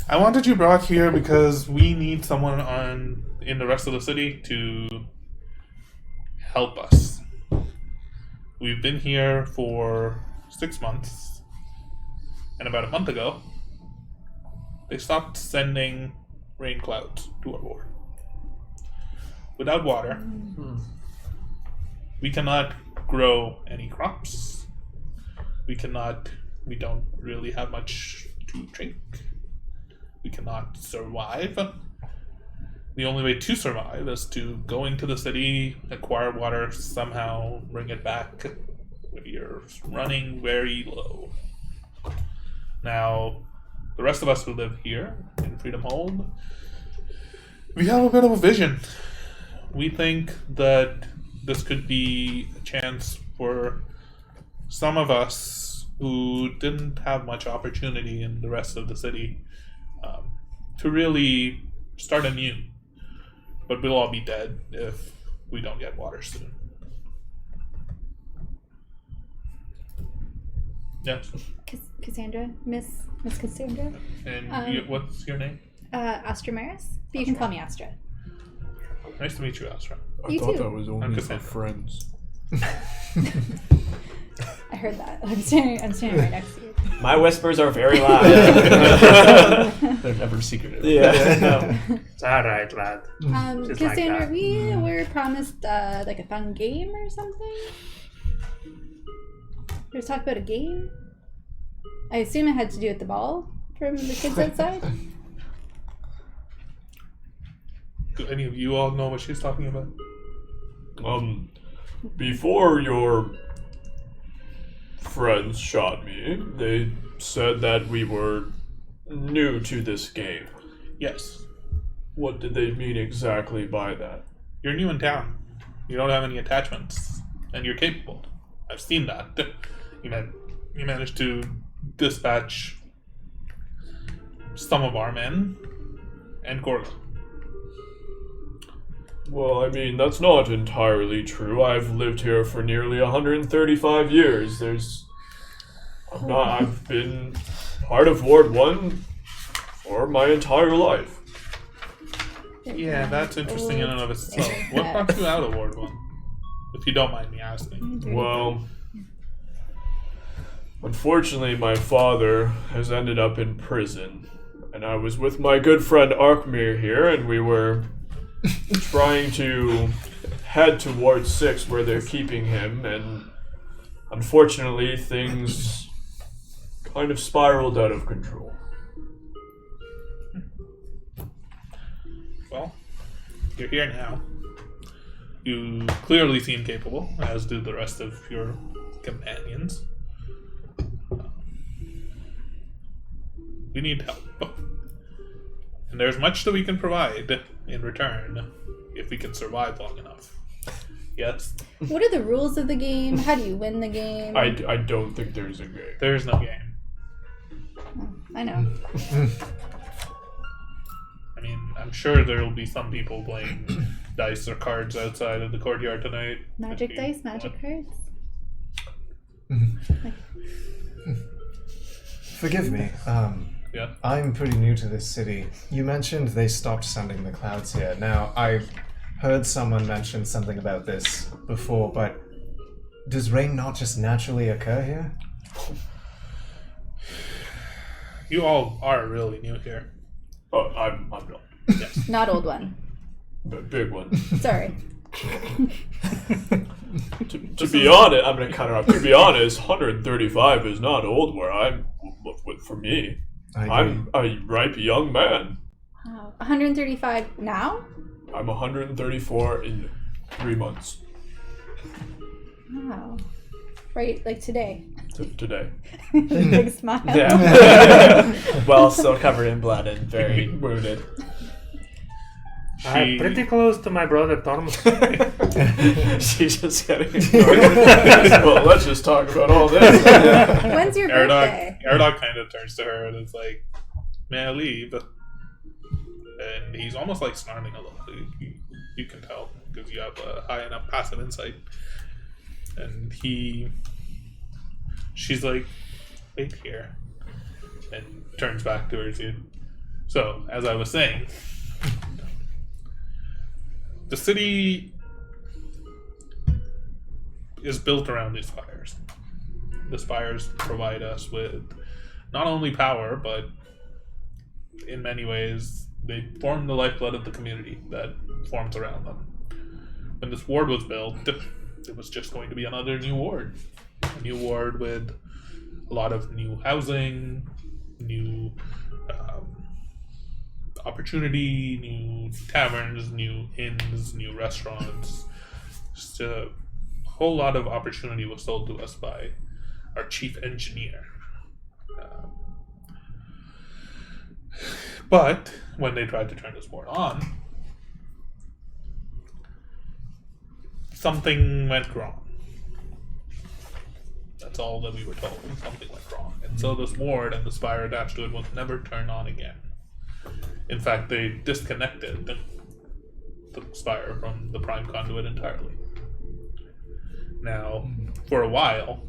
I wanted you brought here because we need someone in the rest of the city to help us. We've been here for 6 months, and about a month ago, they stopped sending rain clouds to our ward. Without water, we cannot grow any crops. We don't really have much to drink. We cannot survive. The only way to survive is to go into the city, acquire water, somehow bring it back. You're running very low. Now, the rest of us who live here in Freedom Hold, we have a bit of a vision. We think that this could be a chance for some of us who didn't have much opportunity in the rest of the city to really start anew. But we'll all be dead if we don't get water soon. Yes. Cassandra, Miss Cassandra. And what's your name? Astra Maris. But you can call me Astra. Nice to meet you, Astra. You too. was I'm for Cassandra. friends. I heard that. I'm standing right next to you. My whispers are very loud. They're never secretive. Yeah. No. It's alright, lad. Just like Cassandra, that. we were promised like a fun game or something. There's talk about a game. I assume it had to do with the ball from the kids outside. Do any of you all know what she's talking about? Before your friends shot me, they said that we were new to this game. Yes. What did they mean exactly by that? You're new in town. You don't have any attachments, and you're capable. I've seen that. You managed to dispatch some of our men and Gorga. Well, I mean, that's not entirely true. I've lived here for nearly 135 years. I've been part of Ward 1 for my entire life. Yeah, that's interesting in and of itself. What brought you out of Ward 1? If you don't mind me asking. Well, unfortunately, my father has ended up in prison. And I was with my good friend Arkmir here, and we were trying to head to Ward 6 where they're keeping him, and unfortunately things kind of spiraled out of control. Well, you're here now. You clearly seem capable, as do the rest of your companions. We need help. And there's much that we can provide in return if we can survive long enough. Yes? What are the rules of the game? How do you win the game? I don't think there's a game. There's no game. Oh, I know. I mean, I'm sure there will be some people playing dice or cards outside of the courtyard tonight. Magic dice, magic cards. Forgive me. Yeah. I'm pretty new to this city. You mentioned they stopped sending the clouds here. Now, I've heard someone mention something about this before, but does rain not just naturally occur here? You all are really new here. Oh, I'm not. Yes. Not old one. Big one. Sorry. To be honest, I'm gonna cut her off. To be honest, 135 is not old where I'm. For me, I'm a ripe young man. Wow. 135 now? I'm 134 in 3 months. Wow. Right, like today. Today. Big smile. Yeah. Well, still covered in blood and very wounded. I'm pretty close to my brother Thomas. She's just getting ignored. Well, let's just talk about all this. When's your birthday? Aradog kind of turns to her and is like, "May I leave?" And he's almost like snarling a little. You can tell because you have a high enough passive insight. And she's like, "Wait here," and turns back towards you. So, as I was saying, the city is built around these spires. The spires provide us with not only power, but in many ways, they form the lifeblood of the community that forms around them. When this ward was built, it was just going to be another new ward. A new ward with a lot of new housing, new opportunity, new taverns, new inns, new restaurants. Just a whole lot of opportunity was sold to us by our chief engineer. But when they tried to turn this board on, something went wrong. That's all that we were told. Something went wrong. And so this ward and the spire attached to it will never turn on again. In fact, they disconnected the spire from the prime conduit entirely. Now, for a while,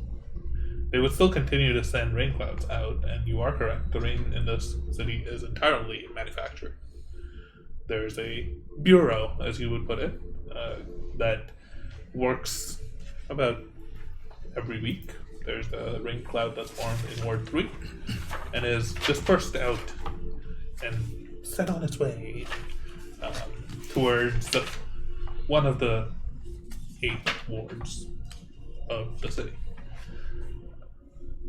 they would still continue to send rain clouds out, and you are correct, the rain in this city is entirely manufactured. There's a bureau, as you would put it, that works about every week. There's a rain cloud that's formed in Ward 3 and is dispersed out and set on its way towards one of the 8 wards of the city.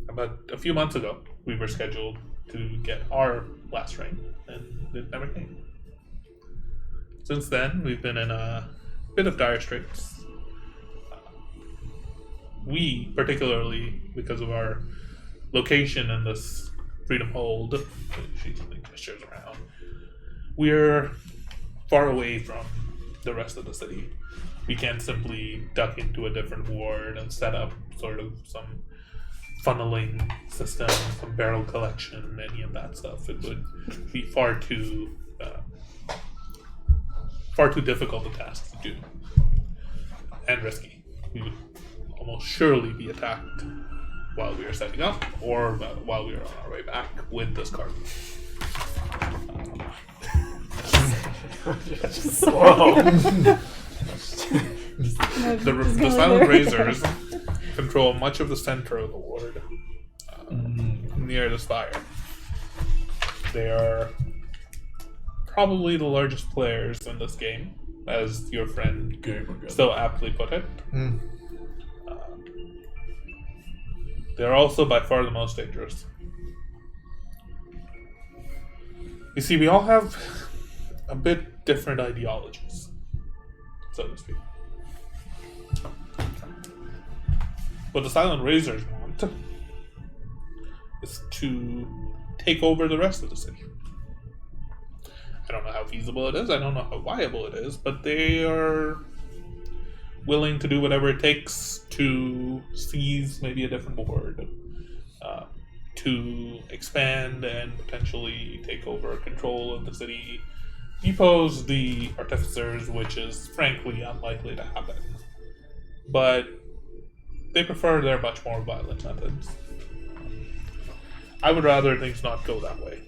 about a few months ago, we were scheduled to get our last rain, and it never came. Since then, we've been in a bit of dire straits. We, particularly because of our location in this Freedom Hold, she gestures around, we're far away from the rest of the city. We can't simply duck into a different ward and set up sort of some funneling system, some barrel collection, any of that stuff. It would be far too difficult a task to do and risky. We would almost surely be attacked while we are setting up or while we are on our way back with this cart. Whoa. The Silent Razors control much of the center of the ward, near the spire. They are probably the largest players in this game, as your friend so aptly put it. They're also by far the most dangerous. You see, we all have a bit different ideologies, so to speak. What the Silent Razors want is to take over the rest of the city. I don't know how feasible it is, I don't know how viable it is, but they are willing to do whatever it takes to seize maybe a different board, to expand and potentially take over control of the city, depose the artificers, which is frankly unlikely to happen. But they prefer their much more violent methods. I would rather things not go that way.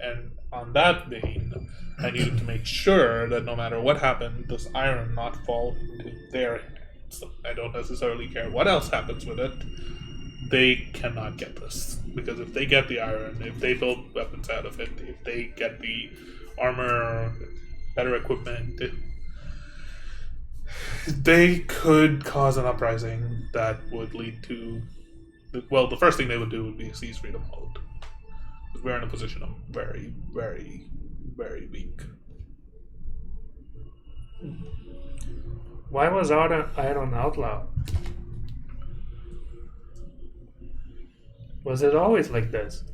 And on that vein, I needed to make sure that no matter what happened, this iron not fall into their hands. I don't necessarily care what else happens with it. They cannot get this. Because if they get the iron, if they build weapons out of it, if they get the armor, better equipment, they could cause an uprising that would lead to... Well, the first thing they would do would be seize Freedom Hold. Because we're in a position of very, very, very weak. Why was Iron outlaw? Was it always like this?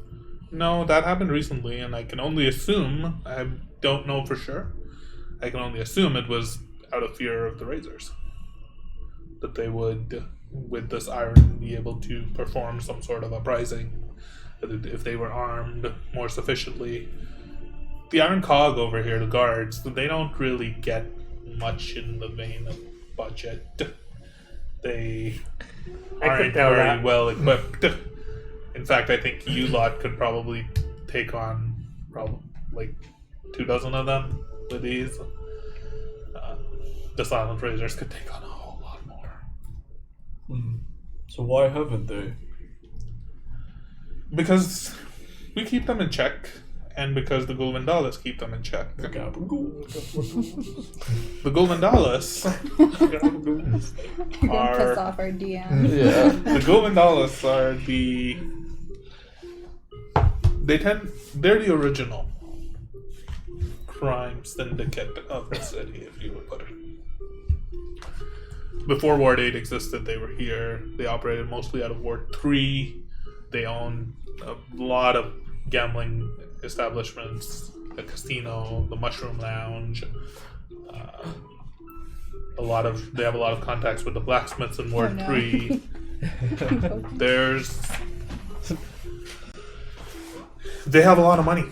No, that happened recently, and I can only assume, I don't know for sure, I can only assume it was out of fear of the Razors. That they would, with this iron, be able to perform some sort of uprising. If they were armed more sufficiently. The Iron Cog over here, the guards, they don't really get much in the vein of budget. They aren't very well equipped. In fact, I think you lot could probably take on like 24 of them with these. The Silent Razors could take on a whole lot more. So why haven't they? Because we keep them in check, and because the Gulvendalis keep them in check. The Gulvendalis Gonna piss off our DM. Yeah. the Gulvendalis are they're the original crime syndicate of the city, if you would put it. Before Ward 8 existed, they were here. They operated mostly out of Ward 3. They owned a lot of gambling establishments, the casino, the Mushroom Lounge. They have a lot of contacts with the blacksmiths in Ward 3. They have a lot of money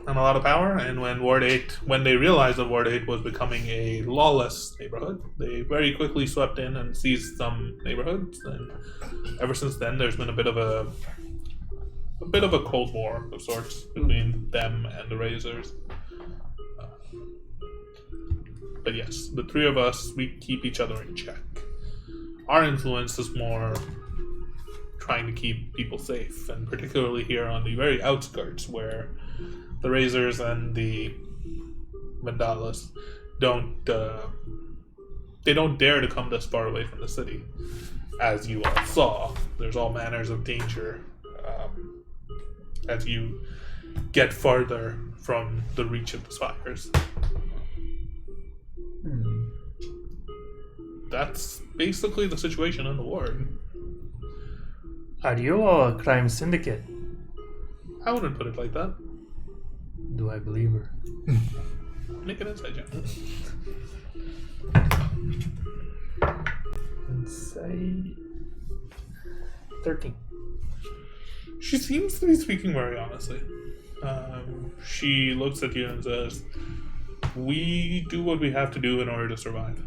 and a lot of power, and when they realized that Ward 8 was becoming a lawless neighborhood, they very quickly swept in and seized some neighborhoods, and ever since then there's been a bit of a cold war of sorts between them and the Razors. But yes, the three of us, we keep each other in check. Our influence is more trying to keep people safe, and particularly here on the very outskirts where the Razors and the Vandalis don't dare to come this far away from the city. as you all saw, there's all manners of danger as you get farther from the reach of the spires. That's basically the situation in the ward. Are you a crime syndicate? I wouldn't put it like that. Do I believe her? Make an insight check. Insight 13. She seems to be speaking very honestly. She looks at you and says, "We do what we have to do in order to survive.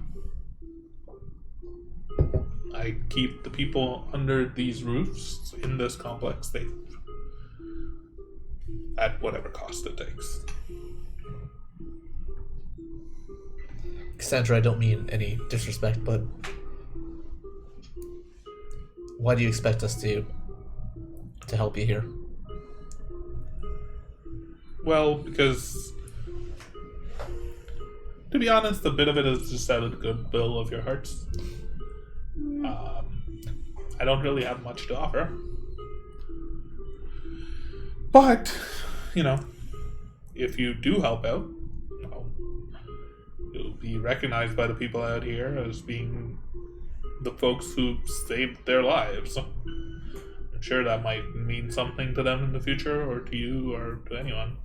I keep the people under these roofs in this complex safe. At whatever cost it takes." Cassandra, I don't mean any disrespect, but why do you expect us to help you here? Well, because to be honest, a bit of it is just out of the goodwill of your hearts. I don't really have much to offer. But, if you do help out, you'll be recognized by the people out here as being the folks who saved their lives. I'm sure that might mean something to them in the future, or to you, or to anyone.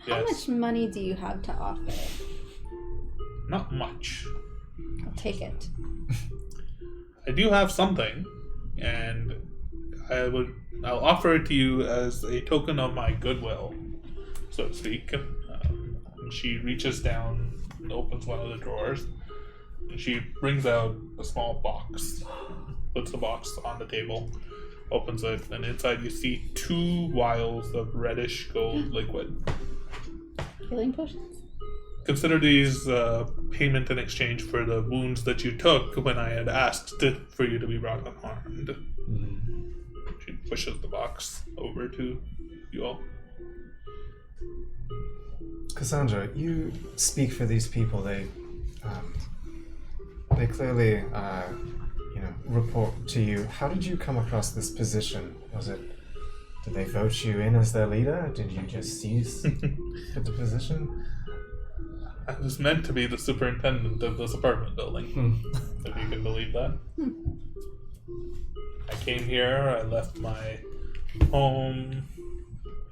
How much money do you have to offer? Not much. I'll take it. I do have something, and I'll offer it to you as a token of my goodwill, so to speak. And she reaches down and opens one of the drawers, and she brings out a small box, puts the box on the table, opens it, and inside you see 2 vials of reddish gold liquid. Healing potions? Consider these payment in exchange for the wounds that you took when I had asked for you to be brought unharmed. She pushes the box over to you all. Cassandra, you speak for these people. They clearly, report to you. How did you come across this position? Did they vote you in as their leader? Did you just seize the position? I was meant to be the superintendent of this apartment building, if you can believe that. I came here, I left my home,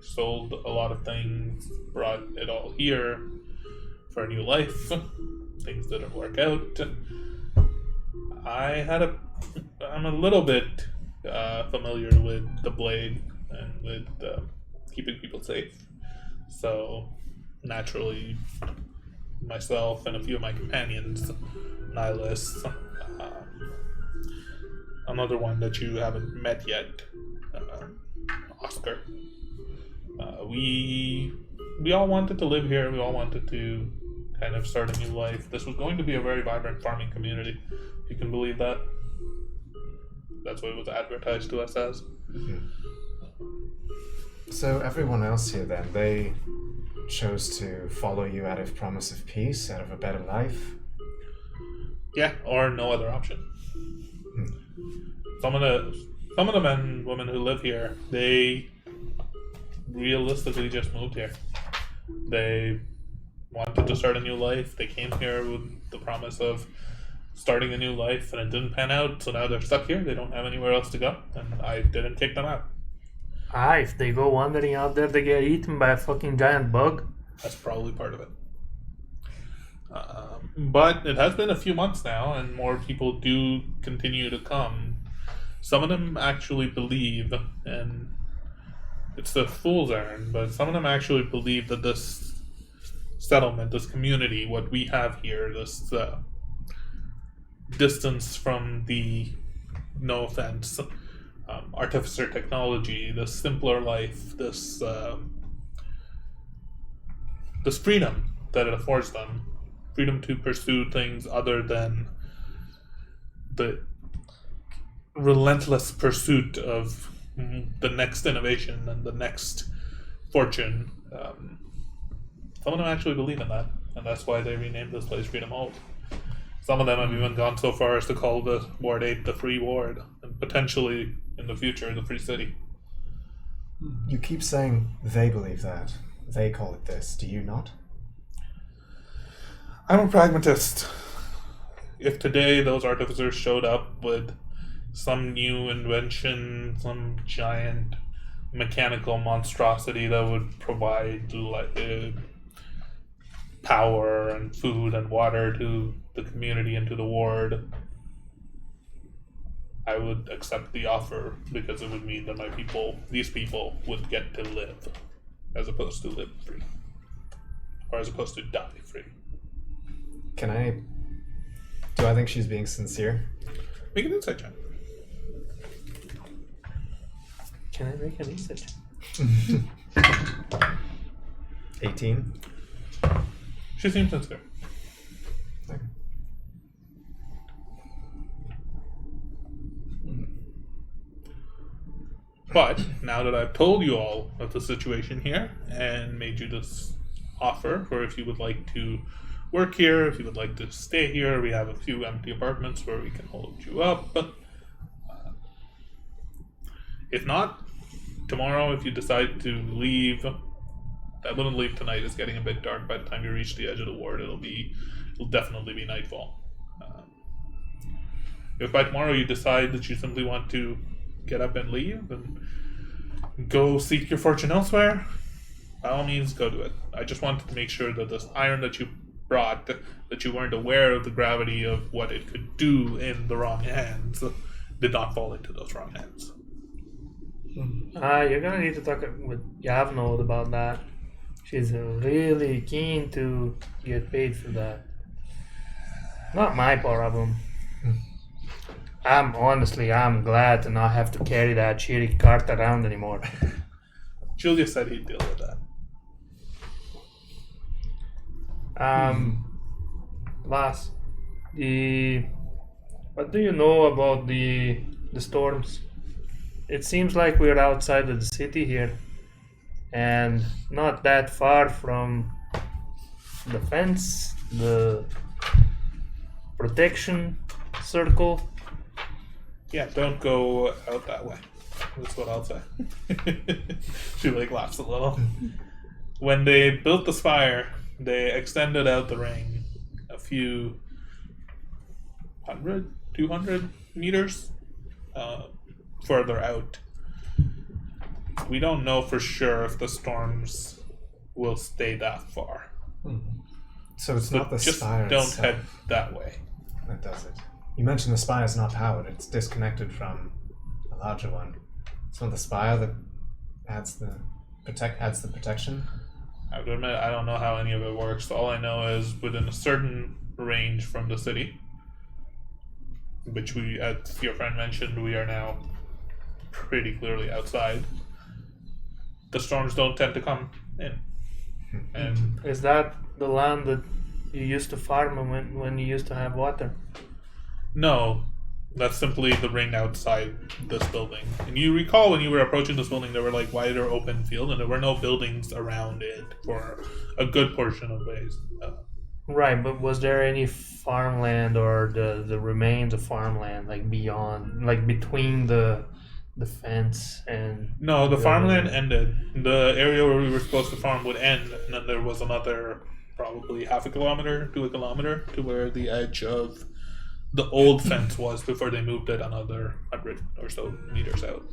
sold a lot of things, brought it all here for a new life. Things didn't work out. I'm a little bit familiar with the blade and with keeping people safe. So, naturally, myself and a few of my companions, Nihilus, another one that you haven't met yet, Oscar. We all wanted to live here. We all wanted to kind of start a new life. This was going to be a very vibrant farming community. You can believe that. That's what it was advertised to us as. So everyone else here then, they chose to follow you out of promise of peace, out of a better life? Yeah, or no other option. Some of the men and women who live here, they realistically just moved here. They wanted to start a new life. They came here with the promise of starting a new life, and it didn't pan out, so now they're stuck here. They don't have anywhere else to go, and I didn't kick them out. If they go wandering out there, they get eaten by a fucking giant bug. That's probably part of it. But it has been a few months now, and more people do continue to come. Some of them actually believe, and it's the fool's errand, but some of them actually believe that this settlement, this community, what we have here, this distance from the, no offense, artificer technology, this simpler life, this freedom that it affords them, freedom to pursue things other than the relentless pursuit of the next innovation and the next fortune. Some of them actually believe in that, and that's why they renamed this place Freedom Hold. Some of them have even gone so far as to call the Ward 8 the Free Ward, and potentially, in the future, the Free City. You keep saying they believe that. They call it this. Do you not? I'm a pragmatist. If today those artificers showed up with some new invention, some giant mechanical monstrosity that would provide power and food and water to the community and to the ward, I would accept the offer because it would mean that these people, would get to live as opposed to live free. Or as opposed to die free. Do I think she's being sincere? Make an insight check. Can I make an insight? 18. She seems sincere. But now that I've told you all of the situation here and made you this offer for if you would like to work here, if you would like to stay here, we have a few empty apartments where we can hold you up. But if not, tomorrow if you decide to leave, I wouldn't leave tonight. It's getting a bit dark. By the time you reach the edge of the ward, it'll definitely be nightfall. If by tomorrow you decide that you simply want to get up and leave and go seek your fortune elsewhere, by all means go do it. I just wanted to make sure that this iron that you brought, that you weren't aware of the gravity of what it could do in the wrong hands, did not fall into those wrong hands. You're gonna need to talk with Yavnod about that. She's really keen to get paid for that. Not my problem. I'm glad to not have to carry that shitty cart around anymore. Julius said he'd deal with that. Lass, what do you know about the storms? It seems like we're outside of the city here, and not that far from the fence, the protection circle. Yeah, don't go out that way. That's what I'll say. She laughs a little. When they built the spire, they extended out the ring a few 200 meters further out. We don't know for sure if the storms will stay that far. So it's not the just spire don't itself head that way. that does it. You mentioned the spire is not powered. It's disconnected from the larger one. It's not the spire that adds the protection. I have to admit, I don't know how any of it works. All I know is within a certain range from the city, which we, as your friend mentioned, we are now pretty clearly outside. The storms don't tend to come in. And Is that the land that you used to farm when you used to have water? no, that's simply the ring outside this building. And you recall when you were approaching this building, there were wider open field, and there were no buildings around it for a good portion of ways. Right, but was there any farmland or the remains of farmland beyond, between the fence and? No, the farmland ended. The area where we were supposed to farm would end, and then there was another probably half a kilometer to a kilometer to where the edge of the old fence was before they moved it another 100 or so meters out.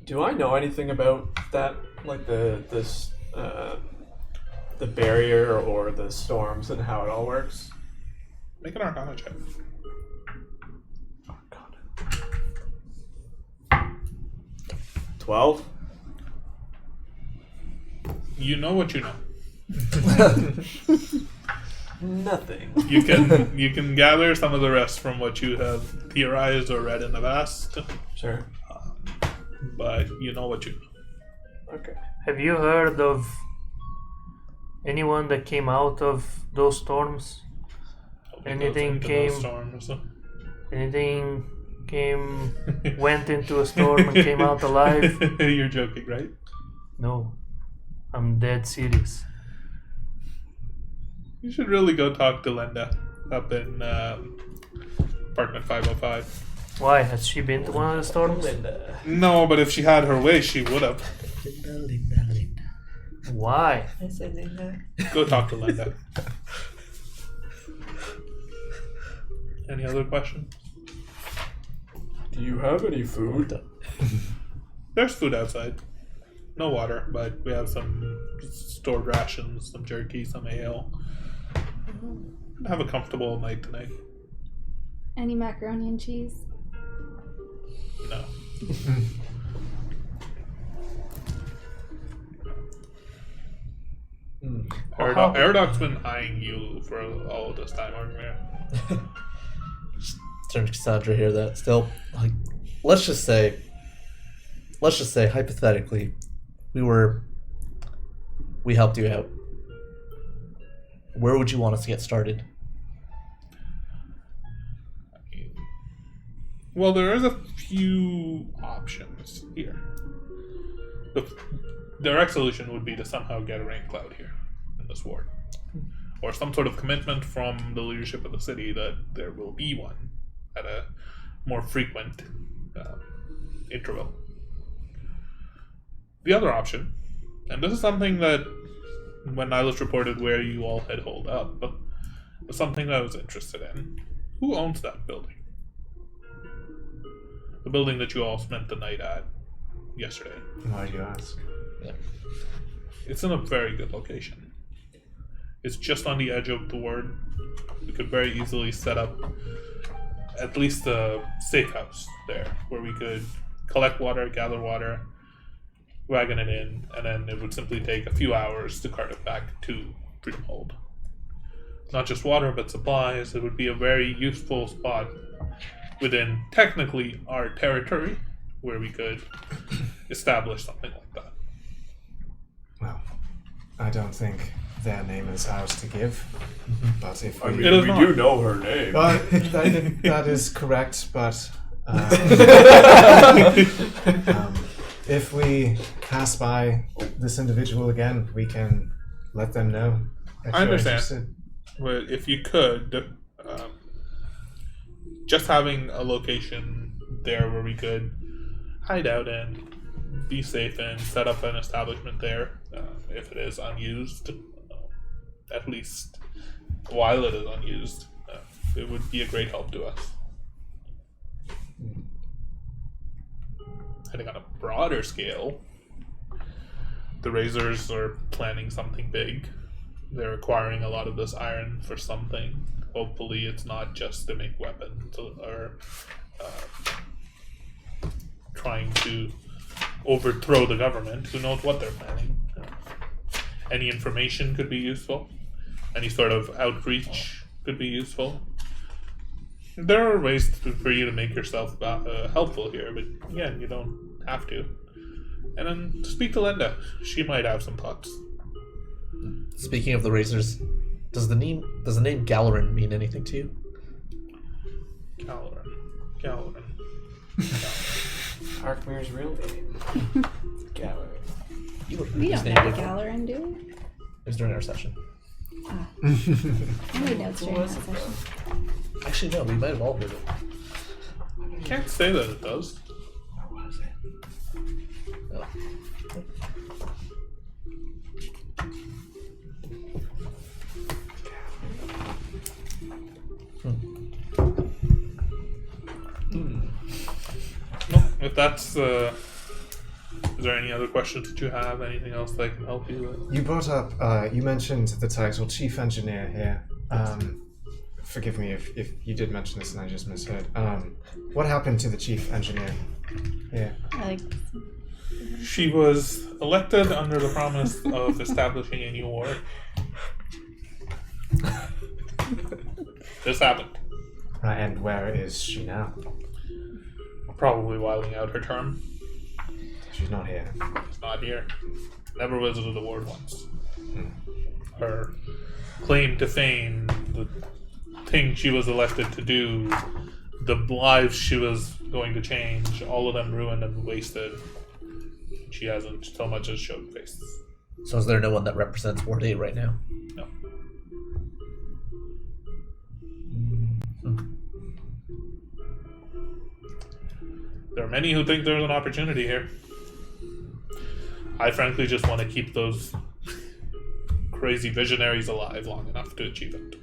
Do I know anything about that, the barrier or the storms and how it all works? Make an Arcana check. Oh God. 12. You know what you know. Nothing. You can gather some of the rest from what you have theorized or read in the past, Sure. but you know what you know. Okay. Have you heard of anyone that came out of those storms? Anything came? Anything came? Went into a storm and came out alive? You're joking, right? No, I'm dead serious. You should really go talk to Linda. up in apartment 505. Why? Has she been to one of the storms? Linda. No, but if she had her way, she would have. Why? Go talk to Linda. Any other questions? Do you have any food? There's food outside. No water, but we have some stored rations, some jerky, some ale. Have a comfortable night tonight. Any macaroni and cheese? No. Aerodoc's been eyeing you for all this time, aren't you? Turn to Cassandra here. That still, like, let's just say hypothetically, we helped you out. Where would you want us to get started? Well, there is a few options here. The direct solution would be to somehow get a rain cloud here in this ward. Or some sort of commitment from the leadership of the city that there will be one at a more frequent interval. The other option, and this is something that when Nihilus reported where you all had holed up, was something that I was interested in. Who owns that building? The building that you all spent the night at yesterday. Why do you ask? Yeah. It's in a very good location. It's just on the edge of the ward. We could very easily set up at least a safe house there where we could collect water, gather water, wagon it in, and then it would simply take a few hours to cart it back to Freedomhold. Not just water, but supplies. It would be a very useful spot within technically our territory where we could establish something like that. Well, I don't think their name is ours to give, but if I we... mean, we do know her name. that is correct, but if we pass by this individual again, we can let them know that I you're understand. interested. But if you could, just having a location there where we could hide out and be safe and set up an establishment there, if it is unused, at least while it is unused, it would be a great help to us. I think on a broader scale, the Razors are planning something big. They're acquiring a lot of this iron for something. Hopefully it's not just to make weapons or trying to overthrow the government. Who knows what they're planning. Any information could be useful. Any sort of outreach could be useful. There are ways for you to make yourself helpful here, but again, you don't have to. And then speak to Linda. She might have some thoughts. Speaking of the Razors, does the name Galarin mean anything to you? Galarin. Arkmir's real name. Gallery. You would We his don't name know before. Galarin, do we? It was during our session. I made notes during that session. Actually, no, we might have all heard it. Can't say that it does. What was it? Oh. No, if that's... is there any other questions that you have? Anything else that I can help you with? You brought up, you mentioned the title Chief Engineer here. Forgive me if you did mention this and I just misheard. What happened to the Chief Engineer here? She was elected under the promise of establishing a new ward. This happened. And where is she now? Probably whiling out her term. She's not here. She's not here. Never visited the ward once. Her claim to fame, the thing she was elected to do, the lives she was going to change, all of them ruined and wasted. She hasn't so much as showed face. So is there no one that represents Ward 8 right now? No. There are many who think there's an opportunity here. I frankly just want to keep those crazy visionaries alive long enough to achieve it.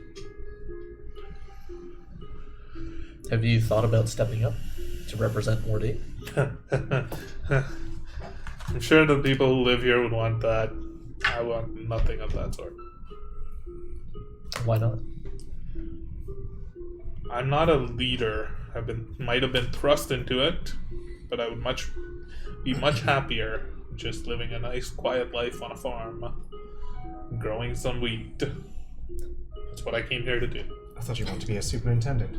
Have you thought about stepping up to represent Morty? I'm sure the people who live here would want that. I want nothing of that sort. Why not? I'm not a leader. Might have been thrust into it, but I would be much happier just living a nice, quiet life on a farm, growing some wheat. That's what I came here to do. I thought you wanted to be a superintendent.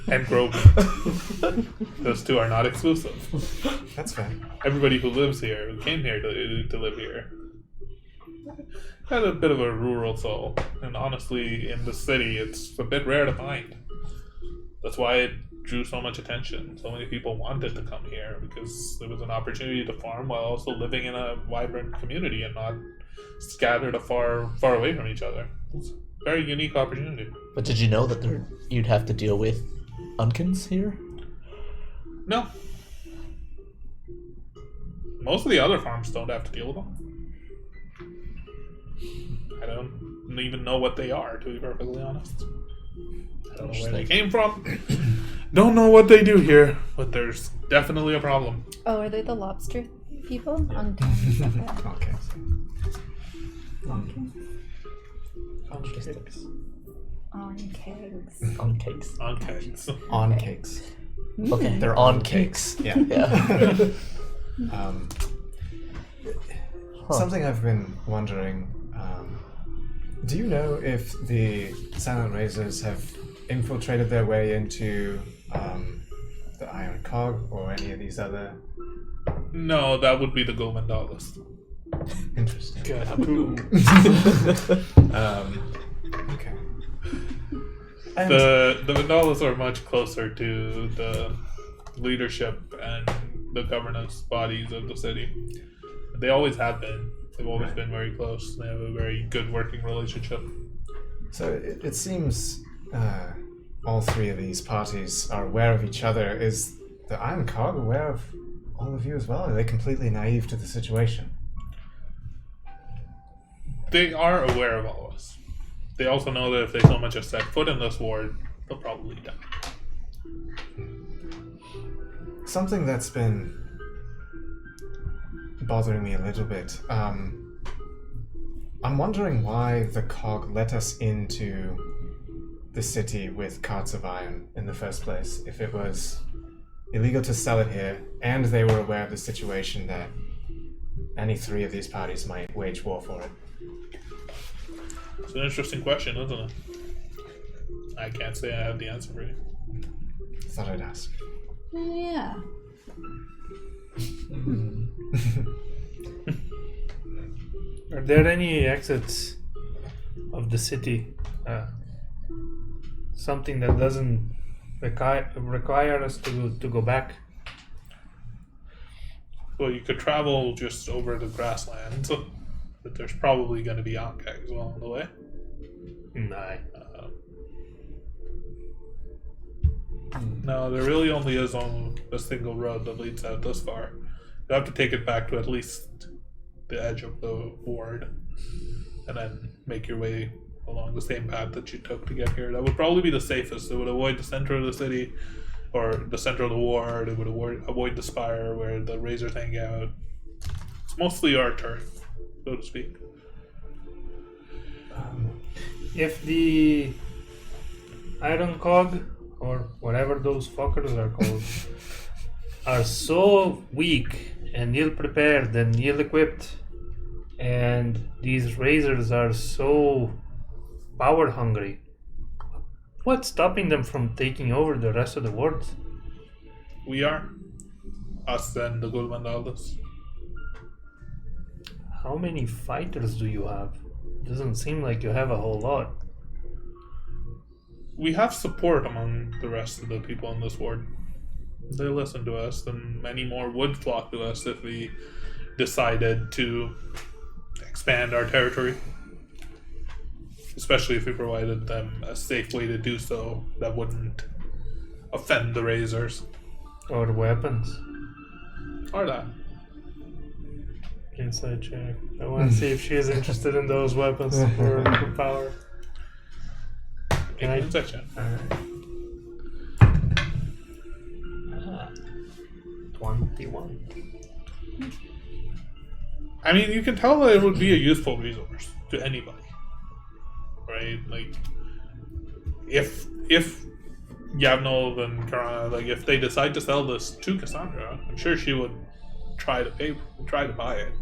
And grow wheat. Those two are not exclusive. That's fair. Everybody who lives here, who came here to live here, had a bit of a rural soul. And honestly, in the city, it's a bit rare to find. That's why it drew so much attention. So many people wanted to come here because there was an opportunity to farm while also living in a vibrant community and not scattered far away from each other. It's a very unique opportunity. But did you know that you'd have to deal with Unkins here? No. Most of the other farms don't have to deal with them. I don't even know what they are, to be perfectly honest. I don't know where they came from. Don't know what they do here, but there's definitely a problem. Oh, are they the lobster people? Okay. Okay. On kegs. On kegs. On cakes. On kegs. On cakes. Okay, they're on cakes. Yeah. Yeah. Something I've been wondering. Do you know if the Silent Razors have infiltrated their way into the Iron Cog or any of these other? No, that would be the Gomandalis. Interesting. Okay. And The Vandalas are much closer to the leadership and the governance bodies of the city. They always have been. They've always been very close. They have a very good working relationship. so it seems all three of these parties are aware of each other. Is the Iron Cog aware of all of you as well? Or are they completely naive to the situation? They are aware of all of us. They also know that if they so much as set foot in this ward, they'll probably die. Something that's been bothering me a little bit. I'm wondering why the Cog let us into the city with carts of iron in the first place. If it was illegal to sell it here, and they were aware of the situation that any three of these parties might wage war for it. It's an interesting question, isn't it? I can't say I have the answer for you. Thought I'd ask. Yeah. Are there any exits of the city? Something that doesn't require us to go back? Well, you could travel just over the grasslands, but there's probably going to be outcasts along the way. Nah. No, there really only is on a single road that leads out this far. You have to take it back to at least the edge of the ward, and then make your way along the same path that you took to get here. That would probably be the safest. It would avoid the center of the city, or the center of the ward. It would avoid the spire where the razors hang out. It's mostly our turf, so to speak. If the Iron Cog, or whatever those fuckers are called, are so weak and ill-prepared and ill-equipped, and these razors are so power-hungry, what's stopping them from taking over the rest of the world? We are. Us and the Gulmandalis. How many fighters do you have? Doesn't seem like you have a whole lot. We have support among the rest of the people in this ward. They listen to us, and many more would flock to us if we decided to expand our territory. Especially if we provided them a safe way to do so that wouldn't offend the razors. Or weapons. Or that. Inside check. I want to see if she is interested in those weapons for power. Make an insight check. Alright. 21. I mean, you can tell that it would be a useful resource to anybody, right? Like, if Yavnov and Karana, like, if they decide to sell this to Cassandra, I'm sure she would try to buy it.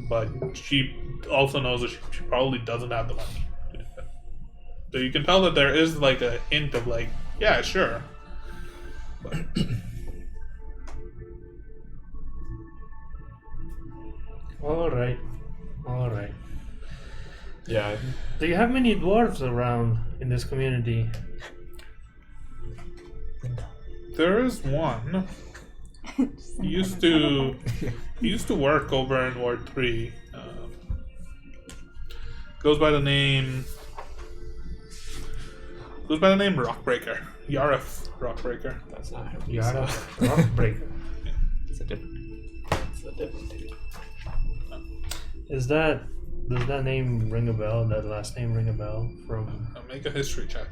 But she also knows that she probably doesn't have the money. So you can tell that there is like a hint of like, yeah, sure. But All right. Yeah. Do you have many dwarves around in this community? there is one. He used to work over in Ward 3. Goes by the name Rockbreaker. Yarif Rockbreaker. That's not him. Yara Rockbreaker. It's a different. It's a different dude. Does that name ring a bell? That last name ring a bell from? Make a history check.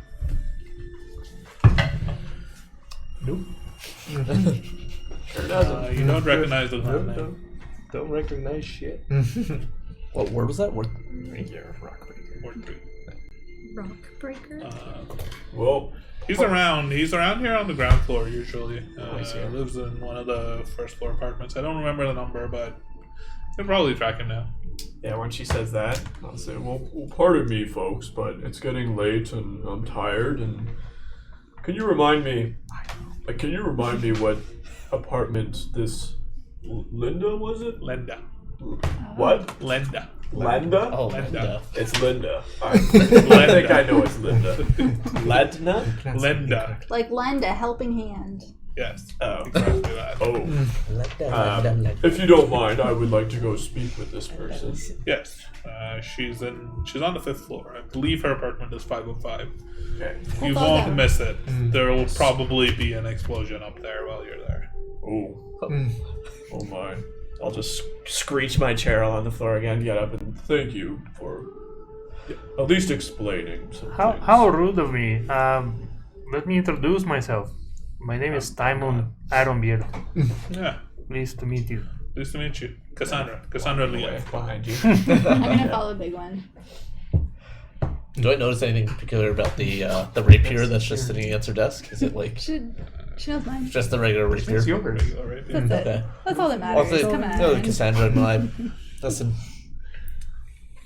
Nope. Sure doesn't. You don't recognize the name. Don't recognize shit. What word was that? Word? Regular Rockbreaker. Ward 3. Rock breaker. Well, He's around here on the ground floor usually. I see. Lives in one of the first floor apartments. I don't remember the number, but you can probably track him now. yeah, when she says that, I'll say, well, pardon me, folks, but it's getting late and I'm tired. And can you remind me what apartment this Linda was it? Lenda. What? Lenda. Linda? Oh, Linda. Linda. It's Linda. I think I know it's Linda. Ledna? Lenda. Like lend a helping hand. Yes. Oh. Exactly that. Oh. If you don't mind, I would like to go speak with this person. Yes. She's on the 5th floor. I believe her apartment is 505. Okay. You thought won't that- miss it. There will probably be an explosion up there while you're there. Oh. Oh my. I'll just screech my chair on the floor again, get up, and thank you for at least explaining some things. How rude of me. Let me introduce myself. My name is Timon Ironbeard. Yeah. Pleased to meet you. Nice to meet you. Cassandra Leah. Away behind you. I'm gonna follow Big One. Do I notice anything particular about the rapier that's just sitting against her desk? Is it like She knows mine. just the regular rapier? It's yours. All right. That's it. Okay. That's all that matters. Also, Come no, on. Cassandra and I. Listen,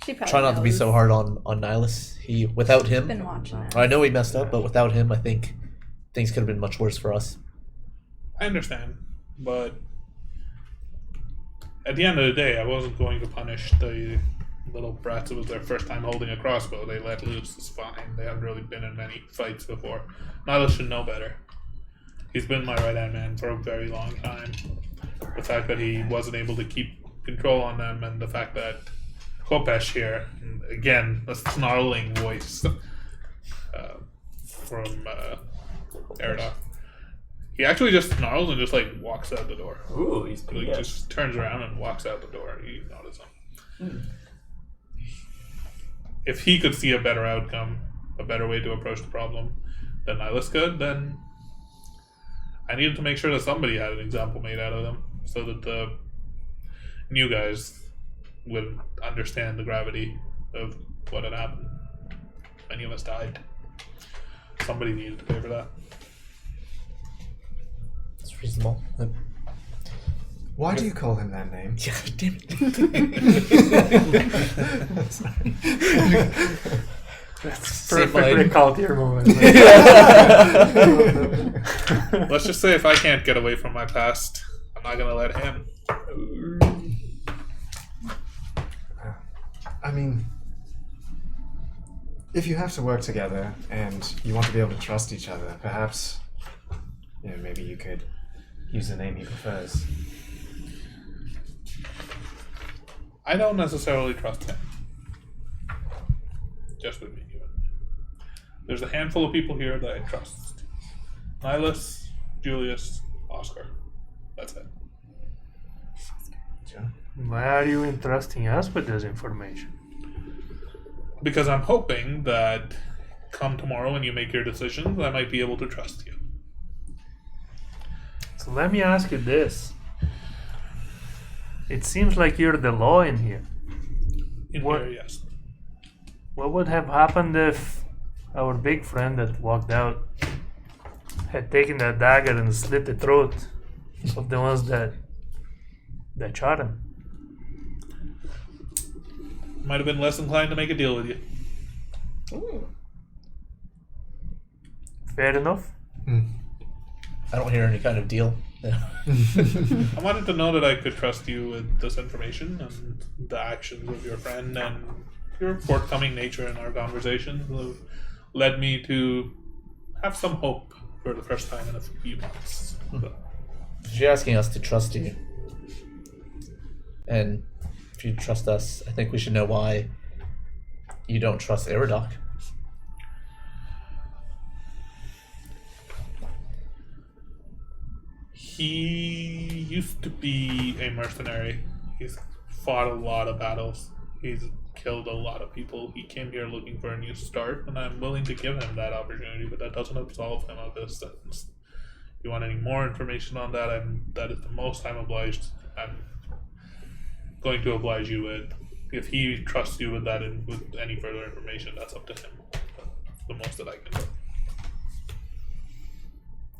She probably try not to be knows. so hard on Nihilus. Without him, Been watching it. I know he messed up, but without him, I think things could have been much worse for us. I understand, but at the end of the day, I wasn't going to punish the little brats. It was their first time holding a crossbow. They let loose. It's fine. They haven't really been in many fights before. Nihilus should know better. He's been my right-hand man for a very long time. The fact that he wasn't able to keep control on them, and the fact that Kopesh here, and again, a snarling voice from Eridok. He actually just snarls and just like walks out the door. Ooh, he's He good. just turns around and walks out the door. You notice him. If he could see a better outcome, a better way to approach the problem than Nihilus could, then I needed to make sure that somebody had an example made out of them so that the new guys would understand the gravity of what had happened. Many of us died. Somebody needed to pay for that. It's reasonable. Why do you call him that name? Yeah, damn it. Save Perfect my- recall to your moment. Let's just say if I can't get away from my past, I'm not gonna let him. I mean, if you have to work together and you want to be able to trust each other, perhaps, maybe you could use the name he prefers. I don't necessarily trust him. Just with me. There's a handful of people here that I trust. Nihilus, Julius, Oscar. That's it. Why are you entrusting us with this information? Because I'm hoping that come tomorrow when you make your decisions, I might be able to trust you. So let me ask you this. It seems like you're the law in here. In What- here, yes. What would have happened if our big friend that walked out had taken that dagger and slit the throat of the ones that shot him? Might have been less inclined to make a deal with you. Fair enough. I don't hear any kind of deal. I wanted to know that I could trust you with this information and the actions of your friend and your forthcoming nature in our conversations have led me to have some hope for the first time in a few months. But If you're asking us to trust you, and if you trust us, I think we should know why you don't trust Aerodoc. he used to be a mercenary. He's fought a lot of battles. He's killed a lot of people. He came here looking for a new start, and I'm willing to give him that opportunity, but that doesn't absolve him of this sentence. If you want any more information on that, that is the most I'm obliged. I'm going to oblige you with. If he trusts you with that and with any further information, that's up to him. That's the most that I can do.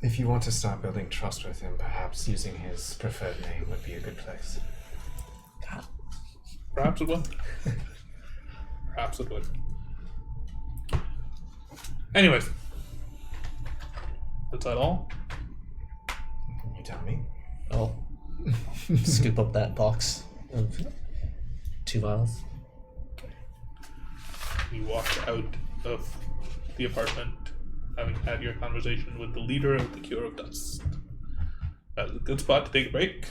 If you want to start building trust with him, perhaps using his preferred name would be a good place. Perhaps it would. Perhaps it would. Anyways, that's that all. You tell me. I'll scoop up that box of 2 vials. You walk out of the apartment, having had your conversation with the leader of the Cure of Dust. That's a good spot to take a break.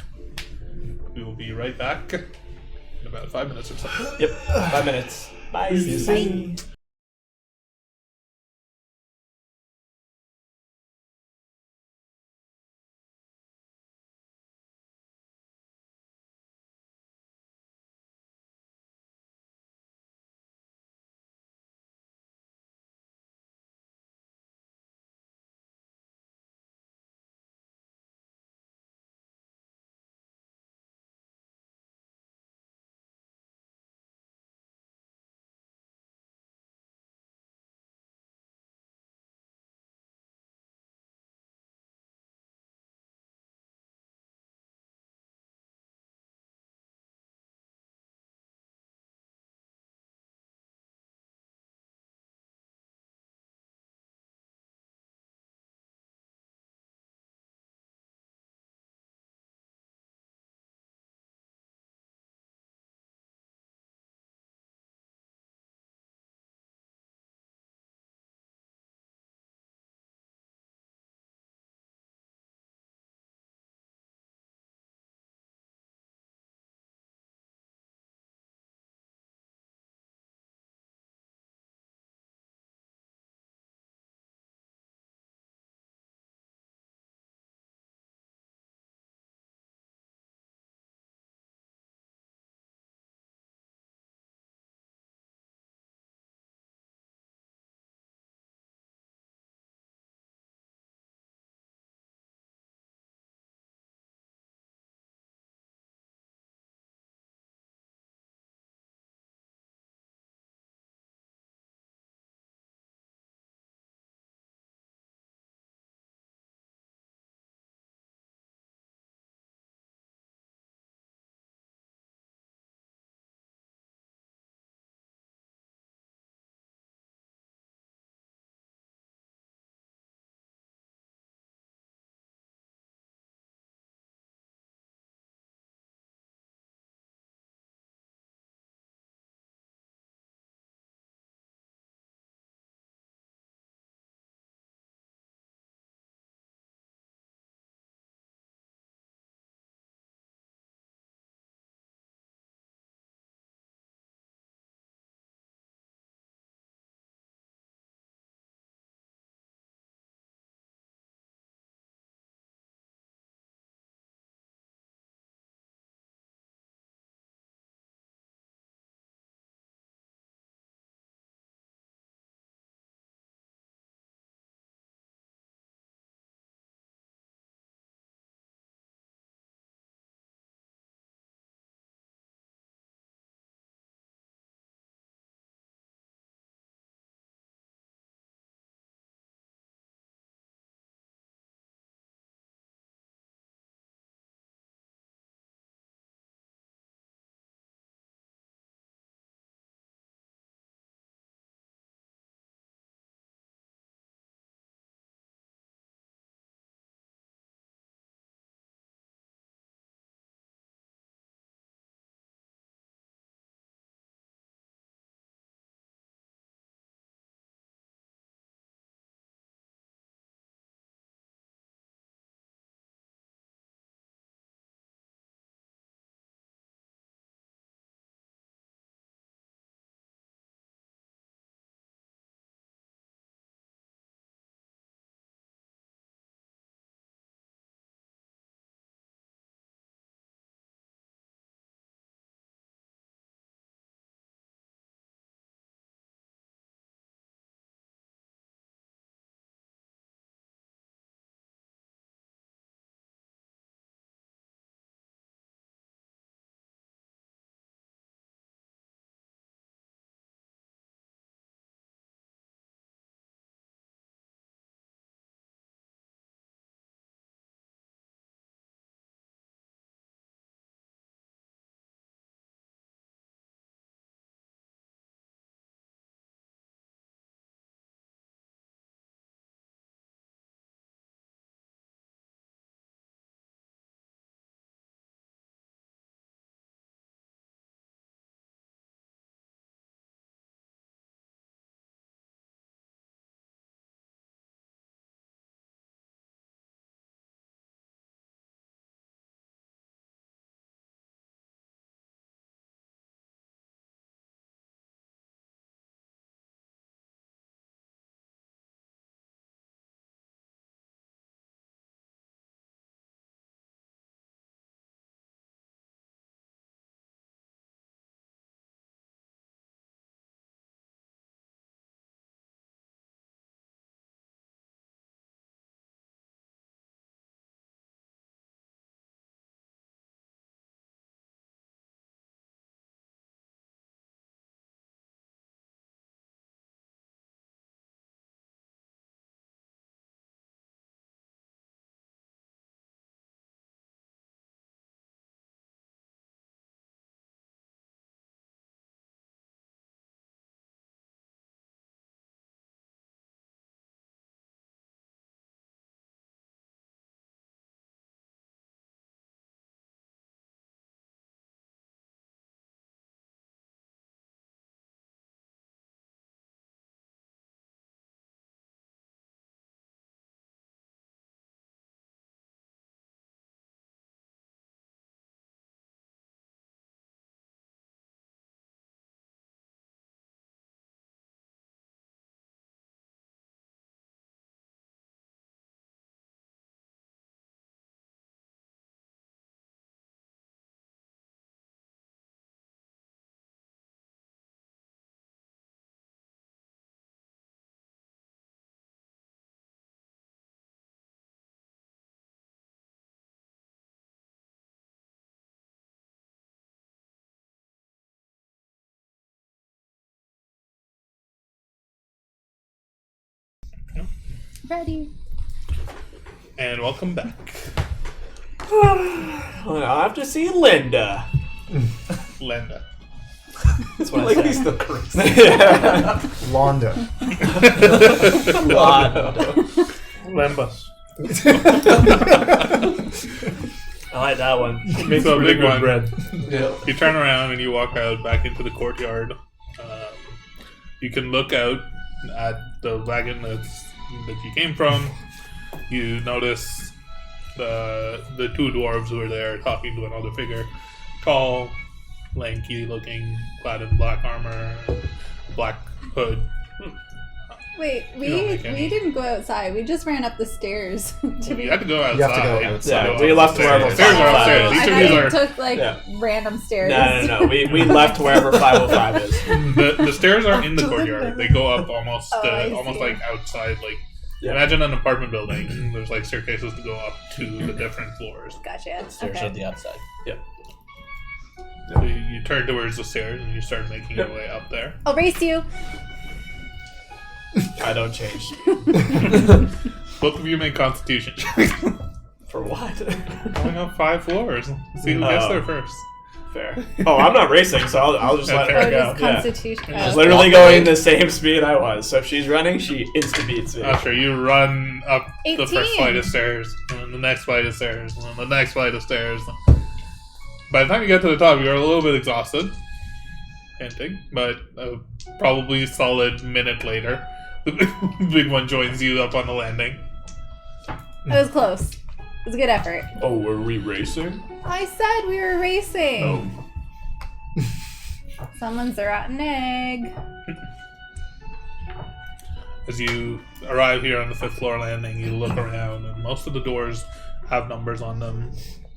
We will be right back in about 5 minutes or so. Yep, 5 minutes. Bye. See you soon. Ready. And welcome back. Well, I'll have to see Linda. Lenda. That's what Like I he's said. the Chris. Yeah. Londo. Lembas. I like that one. Makes So a really big good one. bread. Yeah. You turn around and you walk out back into the courtyard. You can look out at the wagon that you came from. You notice the two dwarves who are there talking to another figure. Tall, lanky looking, clad in black armor, black hood. Wait, You don't make any- we didn't go outside. We just ran up the stairs to be. You have to go outside. You have to go outside. Yeah, we left Upstairs. wherever The stairs are Oh, upstairs. I These thought are you these are took like Yeah. random stairs. No. We left wherever 505 is. the stairs are in the courtyard. They go up almost Oh, I almost see. like outside. Like Yeah. imagine an apartment building. There's like staircases to go up to the different floors. Gotcha. Stairs Okay. on the outside. So you turn towards the stairs and you start making your way up there. I'll race you. I don't change. Both of you make Constitution. For what? Going up 5 floors. See who gets Oh. there first. Fair. Oh, I'm not racing, so I'll just let Okay. her Oh, go. just Yeah. Constitution. Just Oh. She's literally going the same speed I was. So if she's running, she insta beats me. After you run up the 18. first flight of stairs, and then the next flight of stairs, and then the next flight of stairs. By the time you get to the top, you're a little bit exhausted, panting, but probably solid minute later, the big one joins you up on the landing. It was close. It was a good effort. Oh, were we racing? I said we were racing. Oh. Someone's a rotten egg. As you arrive here on the 5th floor landing, you look around, and most of the doors have numbers on them.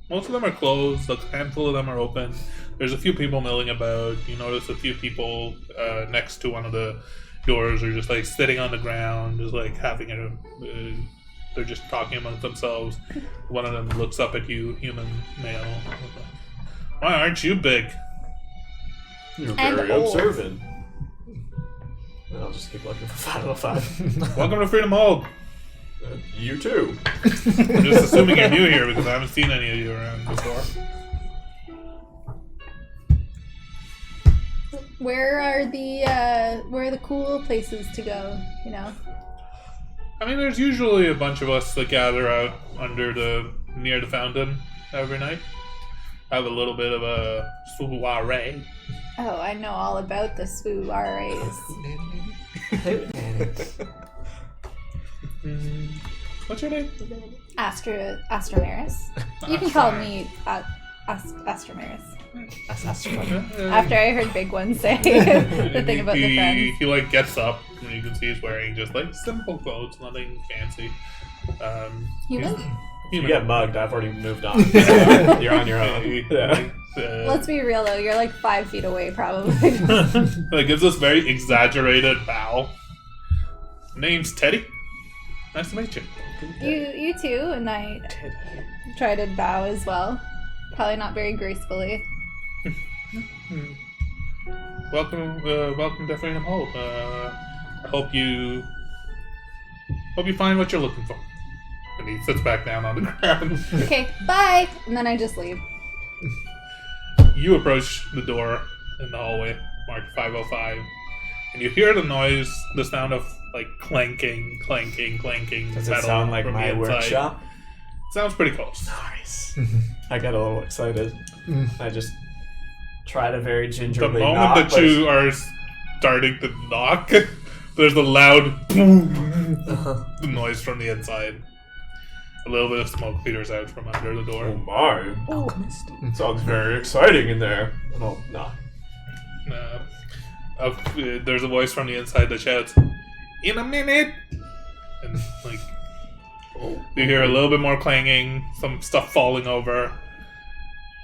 Most of them are closed. A handful of them are open. There's a few people milling about. You notice a few people next to one of the doors are just like sitting on the ground, just like having a. They're just talking amongst themselves. One of them looks up at you, human male. Why aren't you big? You're And very old. observant. I'll just keep looking for 505. Welcome to Freedom Hold. You too. I'm just assuming you're new here because I haven't seen any of you around before. Where are the cool places to go? You know. I mean, there's usually a bunch of us that gather out near the fountain every night. Have a little bit of a soiree. Oh, I know all about the soirees. What's your name? Astromaris. You can call me Astromaris. Uh, After I heard Big One say the thing about the friends. He like gets up and you can see he's wearing just like simple clothes, nothing fancy. Human? If you get mugged, I've already moved on. So you're on your own. Yeah. Let's be real though, you're like 5 feet away probably. Like gives this very exaggerated bow. Name's Teddy. Nice to meet you. you too, and I try to bow as well. Probably not very gracefully. Welcome to Freedom Hope. I hope you find what you're looking for. And he sits back down on the ground. Okay, bye! And then I just leave. You approach the door in the hallway, marked 505, and you hear the sound of like clanking. Does it metal sound like from my the inside. workshop? Sounds pretty close. Nice. I got a little excited. I just tried a very The gingerly moment knock, that but you are starting to knock, there's a loud boom noise from the inside. A little bit of smoke clears out from under the Oh door. my. Sounds very exciting in there. well, no. There's a voice from the inside that shouts, "In a minute!" And like you hear a little bit more clanging, some stuff falling over,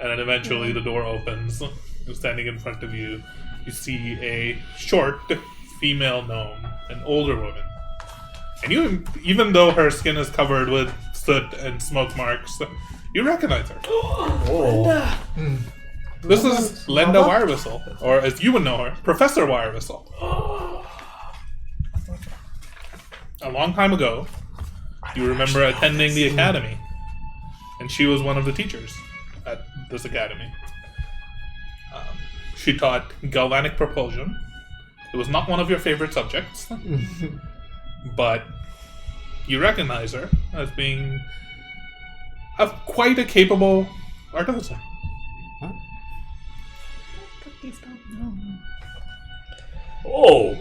and then eventually the door opens. And standing in front of you, you see a short female gnome, an older woman. And you, even though her skin is covered with soot and smoke marks, you recognize her. This is Lenda Wirewhistle, or as you would know her, Professor Wirewhistle. A long time ago, You remember attending the academy, and she was one of the teachers at this academy. She taught galvanic propulsion. It was not one of your favorite subjects, but you recognize her as being quite a capable artificer. Oh,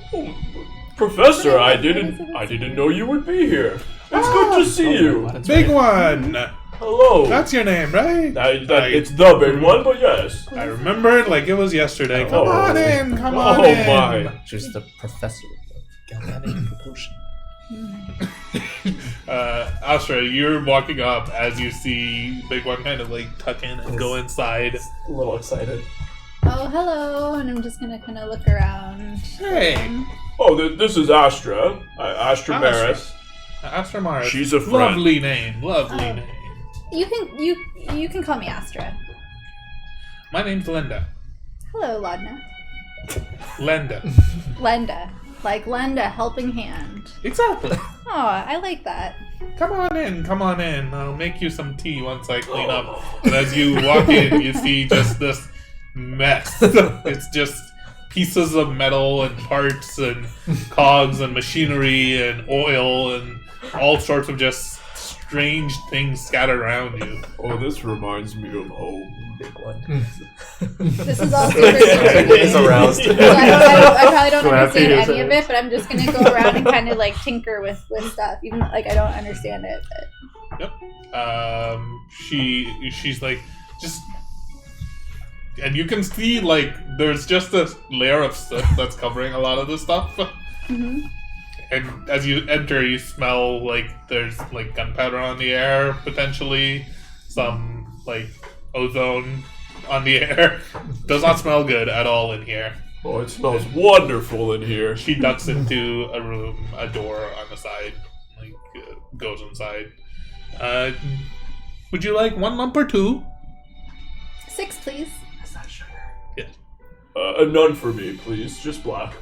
Professor, I didn't know you would be here. It's good to see you. Big one! Hello. That's your name, right? It's the big one, but yes. I remember it like it was yesterday. Come on in, come on Oh in. my. She's the professor of galvanic propulsion. Astra, you're walking up as you see Big One kind of like tuck in and go inside. A little excited. Oh, hello, and I'm just gonna kind of look around. Hey, Oh, this is Astra. Astra Astra. Maris. Astra Mars. She's a friend. Lovely name, lovely Oh. name. You can call me Astra. My name's Linda. Hello, Laudna. Linda. Lenda, like lend a helping hand. Exactly. Oh, I like that. Come on in, come on in. I'll make you some tea once I clean up. And as you walk in, you see just this mess. It's just pieces of metal and parts and cogs and machinery and oil and all sorts of just strange things scattered around you. Oh, this reminds me of home. Big one. This is all super He's new. aroused. So I probably don't Go after understand yourself. any of it, but I'm just gonna go around and kind of like tinker with stuff, even like I don't understand it. But She's like just, and you can see like there's just this layer of soot that's covering a lot of this stuff. Mhm. And as you enter, you smell like there's like gunpowder on the air, potentially some like ozone on the air. Does not smell good at all in here. Oh, it smells wonderful in here. She ducks into a room, a door on the side, like goes inside. Would you like 1 lump or 2? 6, please. Yes. None for me, please. Just black.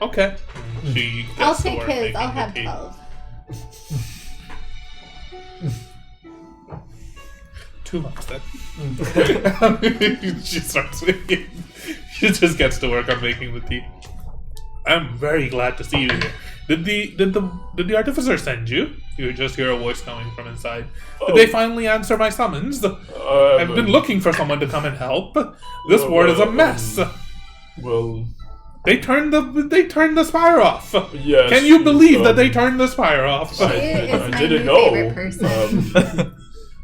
Okay. She gets I'll to take work his. making I'll the have tea. 12. 2 lumps then. She starts making. She just gets to work on making the tea. I'm very glad to see you here. Did the artificer send you? You just hear a voice coming from inside. Did they finally answer my summons? I've been looking for someone to come and help. This ward is a mess. Well, They turned the spire off. yes. Can you believe that they turned the spire off? She is I my didn't new know. favorite person.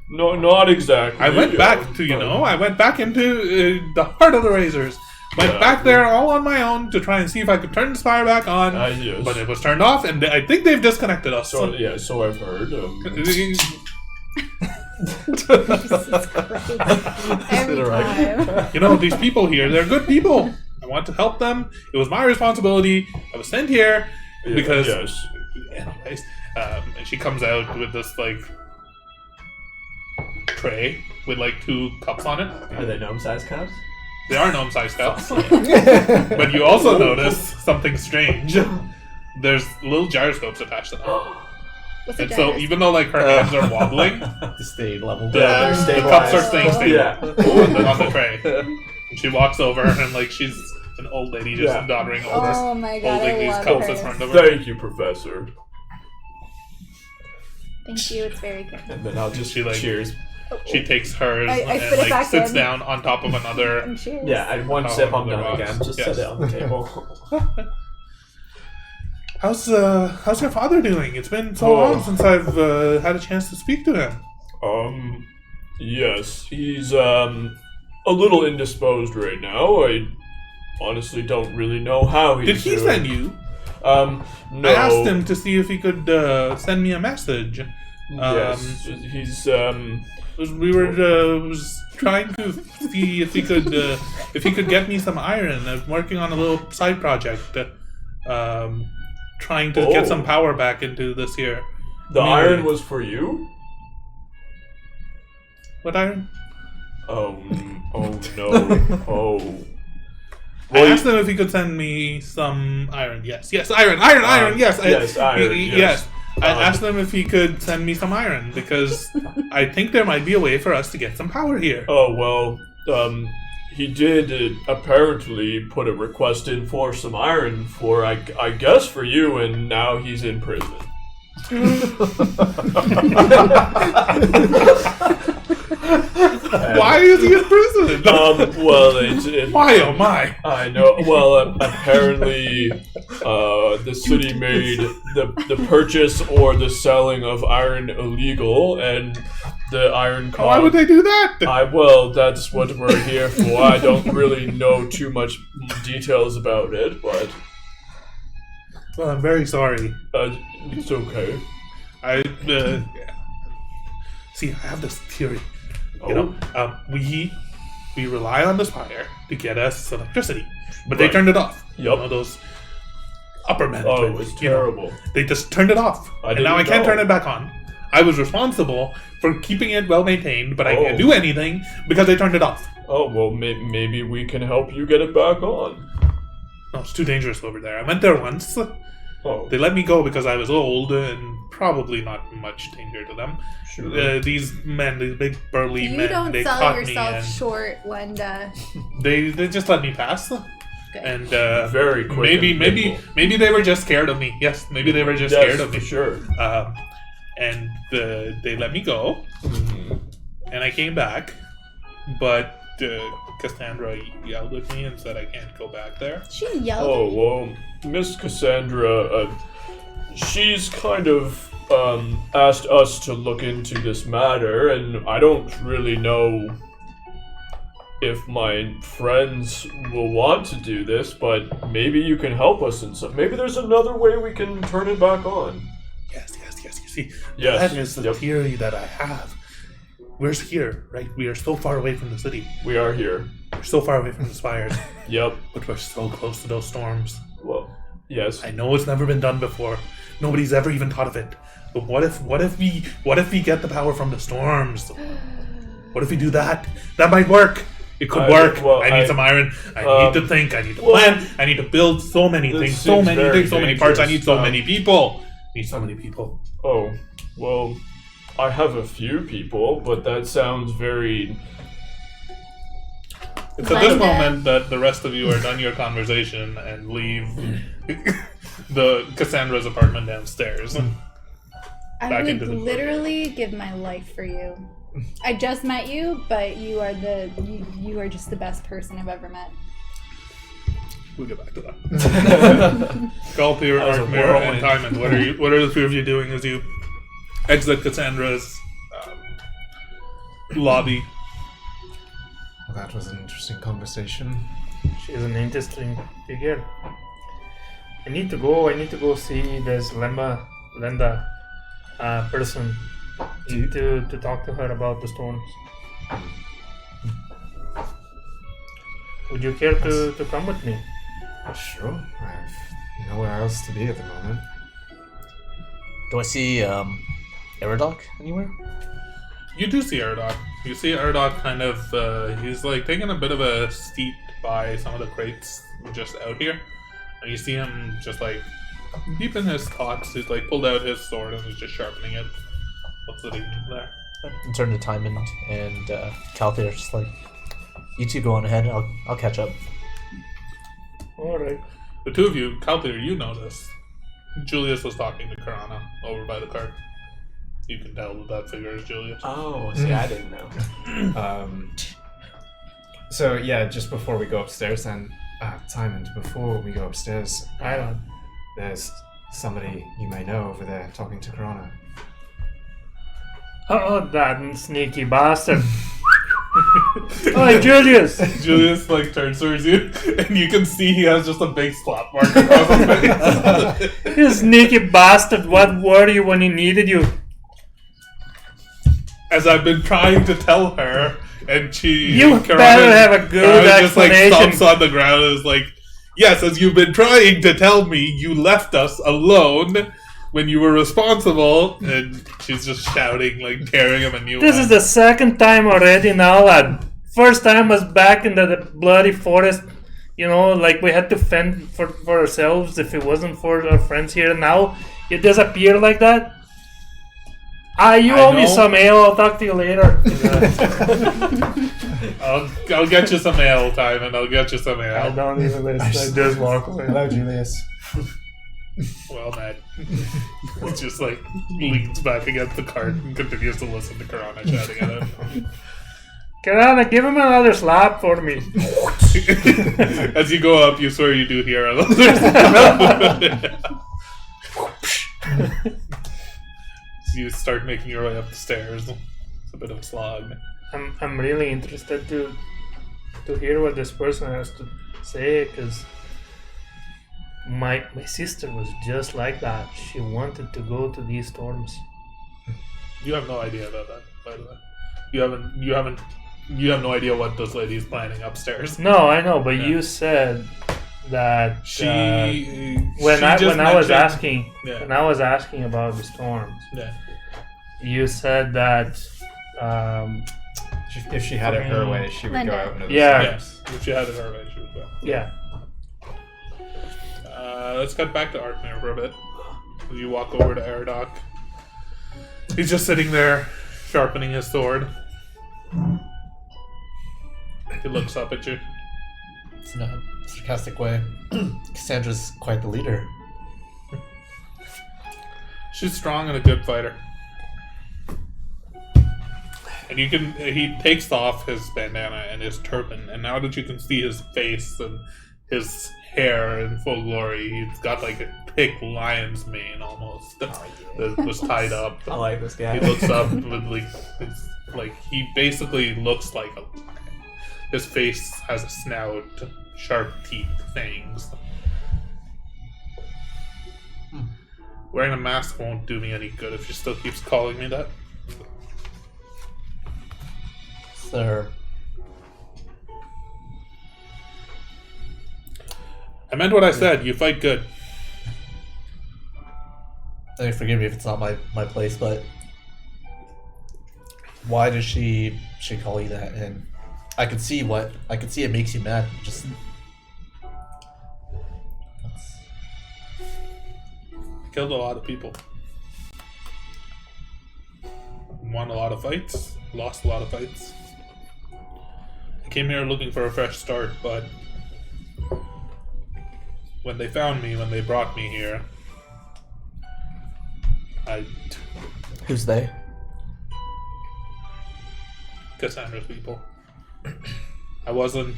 No, not exactly. I went back to, I went back into the heart of the Razors. Went Yeah. back there all on my own to try and see if I could turn the spire back on. Yes. But it was turned off, and I think they've disconnected us. So I've heard. Every time. These people here, they're good people. I want to help them. It was my responsibility. I was sent here because... Yes. Anyways, and she comes out with this, like, tray with, like, 2 cups on it. Are they gnome-sized cups? They are gnome-sized cups. But you also notice something strange. There's little gyroscopes attached to them. What's a And so gyroscope? even though, like, her hands are wobbling, To stay level. they're the cups are stabilized. staying stable Yeah. on the tray. And she walks over and, like, she's an old lady just Yeah. doddering over, Oh my god, holding I these love cups her. in front of her. Thank you, Professor. Thank you, it's very good. And then I'll just She, like, cheers. She takes hers I and, spit it like, back sits in. down on top of another. And cheers. Yeah, and one Oh, sip, I'm another done box. again. Just Yes. set it on the table. How's your father doing? It's been so long since I've had a chance to speak to him. Yes, he's a little indisposed right now. I honestly don't really know how he's Did he doing. send you? No. I asked him to see if he could send me a message. Yes, he's We were was trying to see if he could get me some iron. I was working on a little side project, trying to get some power back into this here. the community. iron was for you. What iron? Oh no. Oh. I asked him if he could send me some iron. Yes, iron. Yes, Yes, iron, yes. I asked him if he could send me some iron because I think there might be a way for us to get some power here. Oh, well, he did apparently put a request in for some iron for, I guess, for you, and now he's in prison. Why is he in prison? Well, it's Why, oh my. I know. Well, apparently, the city made the purchase or the selling of iron illegal, and the iron. Why would they do that? Well, that's what we're here for. I don't really know too much details about it, but. Well, I'm very sorry. It's okay. See, I have this theory. You know, we rely on the Spire to get us electricity, but they Right. turned it off. Yep. You know, those upper management. Oh, it was you know, terrible. they just turned it off, and now I didn't can't know. turn it back on. I was responsible for keeping it well maintained, but I can't do anything because they turned it off. Oh, well, maybe we can help you get it back on. No, it's too dangerous over there. I went there once. Oh, They let me go because I was old and probably not much danger to them. sure. These men, these big burly You men, don't they sell caught me yourself and short, Wenda. they just let me pass. And Very quick. and nimble. maybe they were just scared of me. Yes, maybe they were just Yes, scared of me. for sure. And they let me go, Mm-hmm. and I came back, but Cassandra yelled at me and said I can't go back there. She yelled. Oh, well, Miss Cassandra, she's kind of asked us to look into this matter, and I don't really know if my friends will want to do this, but maybe you can help us in some. Maybe there's another way we can turn it back on. Yes. You see, Yes, that is the yep. theory that I have. We're here, right? We are so far away from the city. We are here. We're so far away from the spires, Yep. but we're so close to those storms. Well, yes. I know it's never been done before. Nobody's ever even thought of it. But what if we get the power from the storms? What if we do that? That might work. It could work. I need some iron. I need to think. I need to plan. I need to build so many this things. So seems many very things. So many parts. I need so dangerous. many people. I need so many people. Oh, well, I have a few people, but that sounds very. It's at this Kinda. moment that the rest of you are done your conversation and leave the Cassandra's apartment downstairs. I back would into the literally give my life for you. I just met you, but you are you are just the best person I've ever met. We'll get back to that. Galtier, That was a Arkmir, whirlwind. and Timon, what are the three of you doing as you exit Cassandra's lobby? Well, that was an interesting conversation. She's an interesting figure. I need to go see this Lenda person. Need to talk to her about the storms. Would you care to come with me? Sure. I have nowhere else to be at the moment. Do I see Aerodoc anywhere? You do see Erdok. You see Erdok kind of, he's like taking a bit of a seat by some of the crates just out here. And you see him just like deep in his thoughts. He's like pulled out his sword and is just sharpening it. What's sitting there? And turn to Timon and Calthair, just like, you two go on ahead. I'll catch up. All right. The two of you, Calthair, you notice Julius was talking to Karana over by the cart. You can tell that figure is Julius. Oh, see, I didn't know. So yeah, just before we go upstairs, then, Timon, before we go upstairs, I don't. there's somebody you may know over there talking to Corona. Oh, that sneaky bastard! Oh, Julius! Julius like turns towards you, and you can see he has just a big slap mark across his face. You sneaky bastard! What were you when he needed you? As I've been trying to tell her, and she You Karana- better have a good Karana just like explanation. stomps on the ground and is like, yes, as you've been trying to tell me, you left us alone when you were responsible. And she's just shouting, like tearing him a new This one. is the second time already now, lad. First time was back in the bloody forest. You know, like we had to fend for ourselves if it wasn't for our friends here. Now it disappeared like that. You I owe me know. some ale. I'll talk to you later. I'll get you some ale, Timon. I'll get you some I ale. don't even listen. I just walk away. Hello, Julius. Well, Ned. He just like leans back against the cart and continues to listen to Karana shouting at him. Karana, give him another slap for me. As you go up, you swear you do hear a little. You start making your way up the stairs. It's a bit of a slog. I'm really interested to hear what this person has to say, because my sister was just like that. She wanted to go to these storms. You have no idea about that, by the way. You have no idea what this lady is planning upstairs. No, I know, but Yeah. you said that when she I just was mentioned- asking Yeah. when I was asking about the storms, Yeah. you said that If she had it her way, she would go Linda. out into the Yeah. Yes. If she had it her way, she would go. yeah. Let's cut back to Arkmir for a bit. You walk over to Aradok. He's just sitting there, sharpening his sword. He looks up at you. It's in a sarcastic way. Cassandra's quite the leader. She's strong and a good fighter. And he takes off his bandana and his turban, and now that you can see his face and his hair in full glory, he's got like a thick lion's mane almost that was tied up. I like this guy. He looks up with like he basically looks like a lion. His face has a snout, sharp teeth, fangs. Wearing a mask won't do me any good if she still keeps calling me that. There. I meant what I said. You fight good. Forgive me if it's not my place, but why does she call you that? And I can see it makes you mad. Just Killed a lot of people. Won a lot of fights. Lost a lot of fights. I came here looking for a fresh start, but when they found me, when they brought me here, who's they? Cassandra's people. I wasn't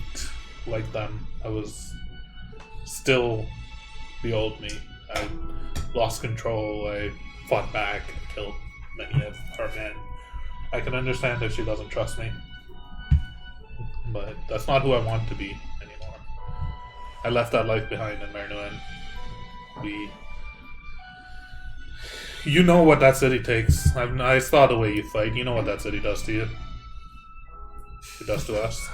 like them. I was still the old me. I lost control. I fought back, killed many of her men. I can understand if she doesn't trust me, but that's not who I want to be anymore. I left that life behind in Mernuen. You know what that city takes. I saw the way you fight. You know what that city does to you. It does to us.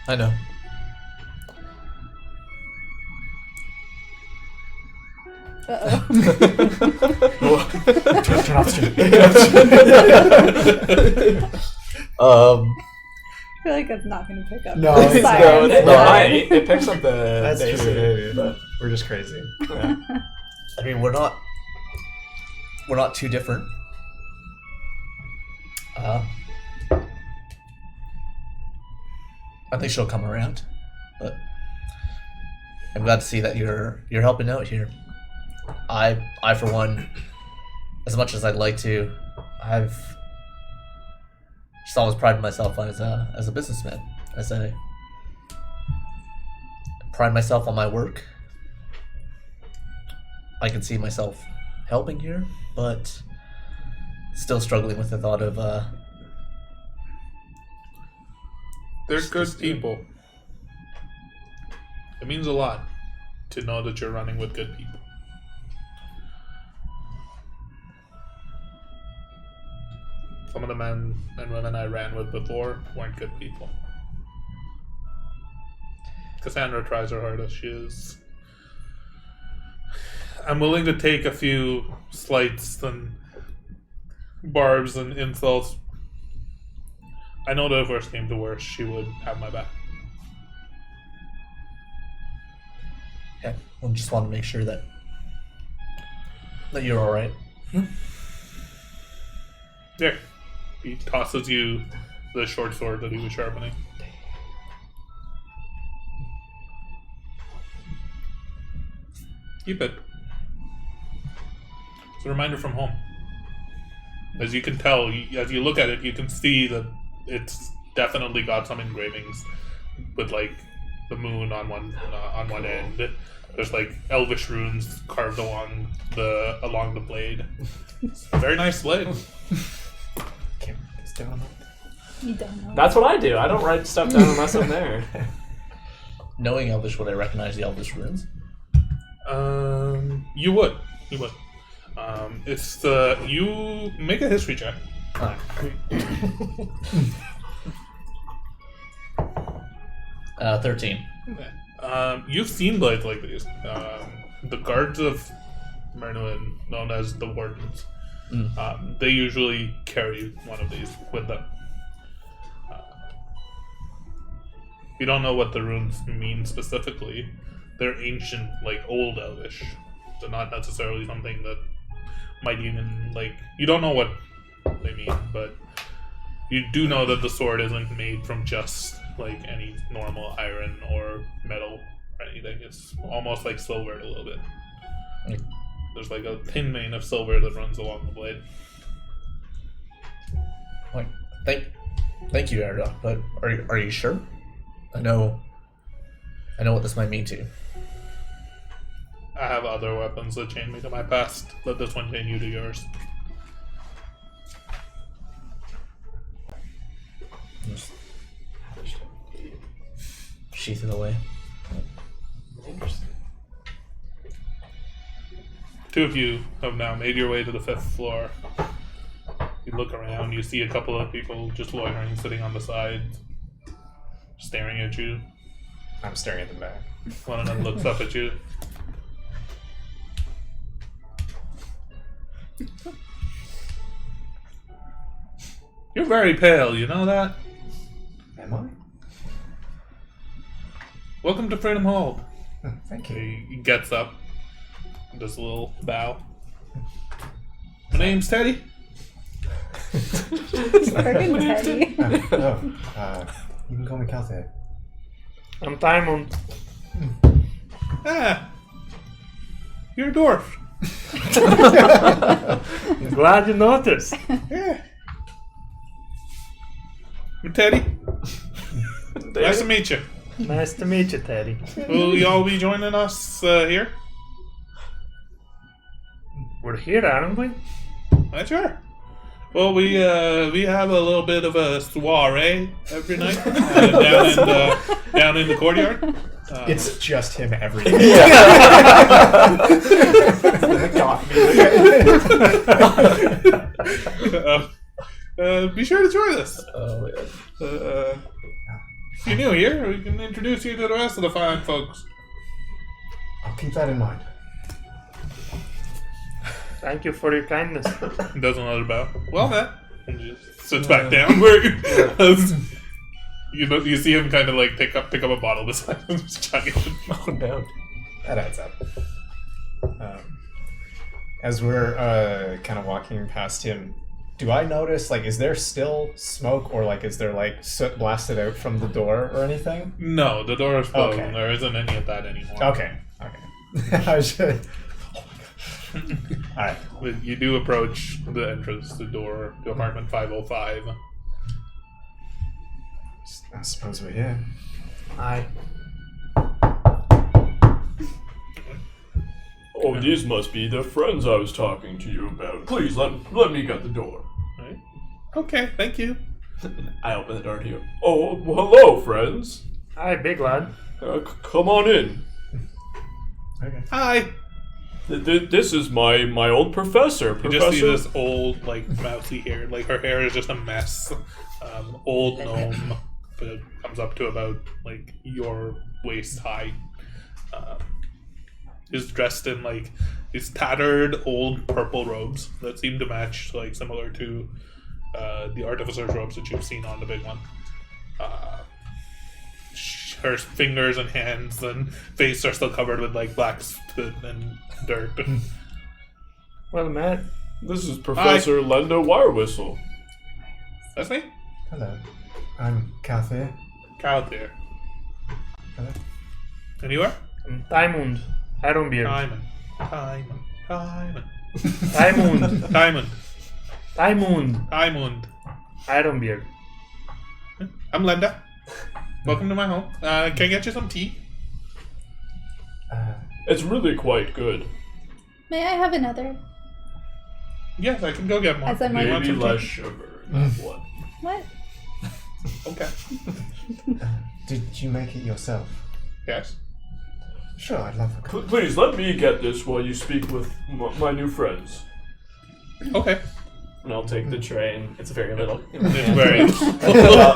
I know. Turn off stream. I feel like I'm not going to pick up. No, the it's- siren. It might. It picks up the That's bass true. maybe, But we're just crazy. yeah. I mean, we're not too different. I think she'll come around, but I'm glad to see that you're helping out here. I for one, as much as I'd like to, I've just always prided myself as a businessman. I pride myself on my work. I can see myself helping here, but still struggling with the thought of They're good people. It means a lot to know that you're running with good people. Some of the men and women I ran with before weren't good people. Cassandra tries her hardest. She is. I'm willing to take a few slights and barbs and insults. I know that if worst came to worst, she would have my back. Okay. I just want to make sure that you're all right. There. He tosses you the short sword that he was sharpening. Keep it. It's a reminder from home. As you can tell, as you look at it, you can see that it's definitely got some engravings with like the moon on one end. There's like elvish runes carved along the blade. It's a very nice blade. Can't write this down. You don't know. That's what I do. I don't write stuff down unless I'm there. Knowing Elvish, would I recognize the Elvish runes? You would. It's the you make a history check. Alright. 13. You've seen blades like these. The guards of Mernuin, known as the Wardens, they usually carry one of these with them. You don't know what the runes mean specifically. They're ancient, like old Elvish. They're not necessarily something that might even, like, you don't know what they mean, but you do know that the sword isn't made from just like any normal iron or metal or anything. It's almost like silver a little bit. There's like a thin vein of silver that runs along the blade. Like, thank you, Erdoc, but are you sure? I know what this might mean to you. I have other weapons that chain me to my past. Let this one chain you to yours. Just sheath it away. Interesting. Two of you have now made your way to the 5th floor. You look around, you see a couple of people just loitering, sitting on the side, staring at you. I'm staring at the back. One of them looks up at you. You're very pale, you know that? Am I? Welcome to Freedom Hall. Oh, thank you. He gets up, does a little bow. My name's Teddy. Friggin' Teddy. You can call me Calthe. I'm Diamond. Ah, you're a dwarf. I'm glad you noticed. Yeah. I'm Teddy. Nice to meet you. Nice to meet you, Teddy. Will you all be joining us here? We're here, aren't we? Sure. Well, we have a little bit of a soiree every night down in the courtyard. It's just him every day. Be sure to join us. Oh, yeah. If you're new here, we can introduce you to the rest of the fine folks. I'll keep that in mind. Thank you for your kindness. He does another bow. Well met. And just sits back down where you see him kind of like pick up a bottle beside him and just chug it. Oh no. That adds up. As we're kind of walking past him, do I notice, like, is there still smoke, or like, is there like soot blasted out from the door or anything? No, the door is closed. Okay. There isn't any of that anymore. Okay. I should. Alright. But you do approach the entrance, the door to apartment 505. I suppose we're here. Aye. Oh, these must be the friends I was talking to you about. Please, let me get the door. Right? Okay, thank you. I open the door to you. Oh, hello, friends. Aye, big lad. Come on in. Okay. Hi. This is my old professor. You just see this old, like, mousy hair. Like, her hair is just a mess. Old gnome. But it comes up to about, like, your waist high. Is dressed in, like, these tattered old purple robes that seem to match, like, similar to the artificer's robes that you've seen on the big one. her fingers and hands and face are still covered with like black spit and dirt. Well, Matt, This is Professor Lenda Wirewhistle. That's me, Hello. I'm Kathy. Calthier. Hello. And you are? Diamond, Ironbeard. Diamond. Diamond, Diamond. Diamond, Diamond. Ironbeard. I'm Lenda. Welcome to my home. Can I get you some tea? It's really quite good. May I have another? Yes, I can go get more. As I'm Do you want Maybe some less tea? sugar in that one. What? Okay. Did you make it yourself? Yes. Sure, I'd love a cup. Please let me get this while you speak with my new friends. Okay. And I'll take the tray, and it's very little. It's very.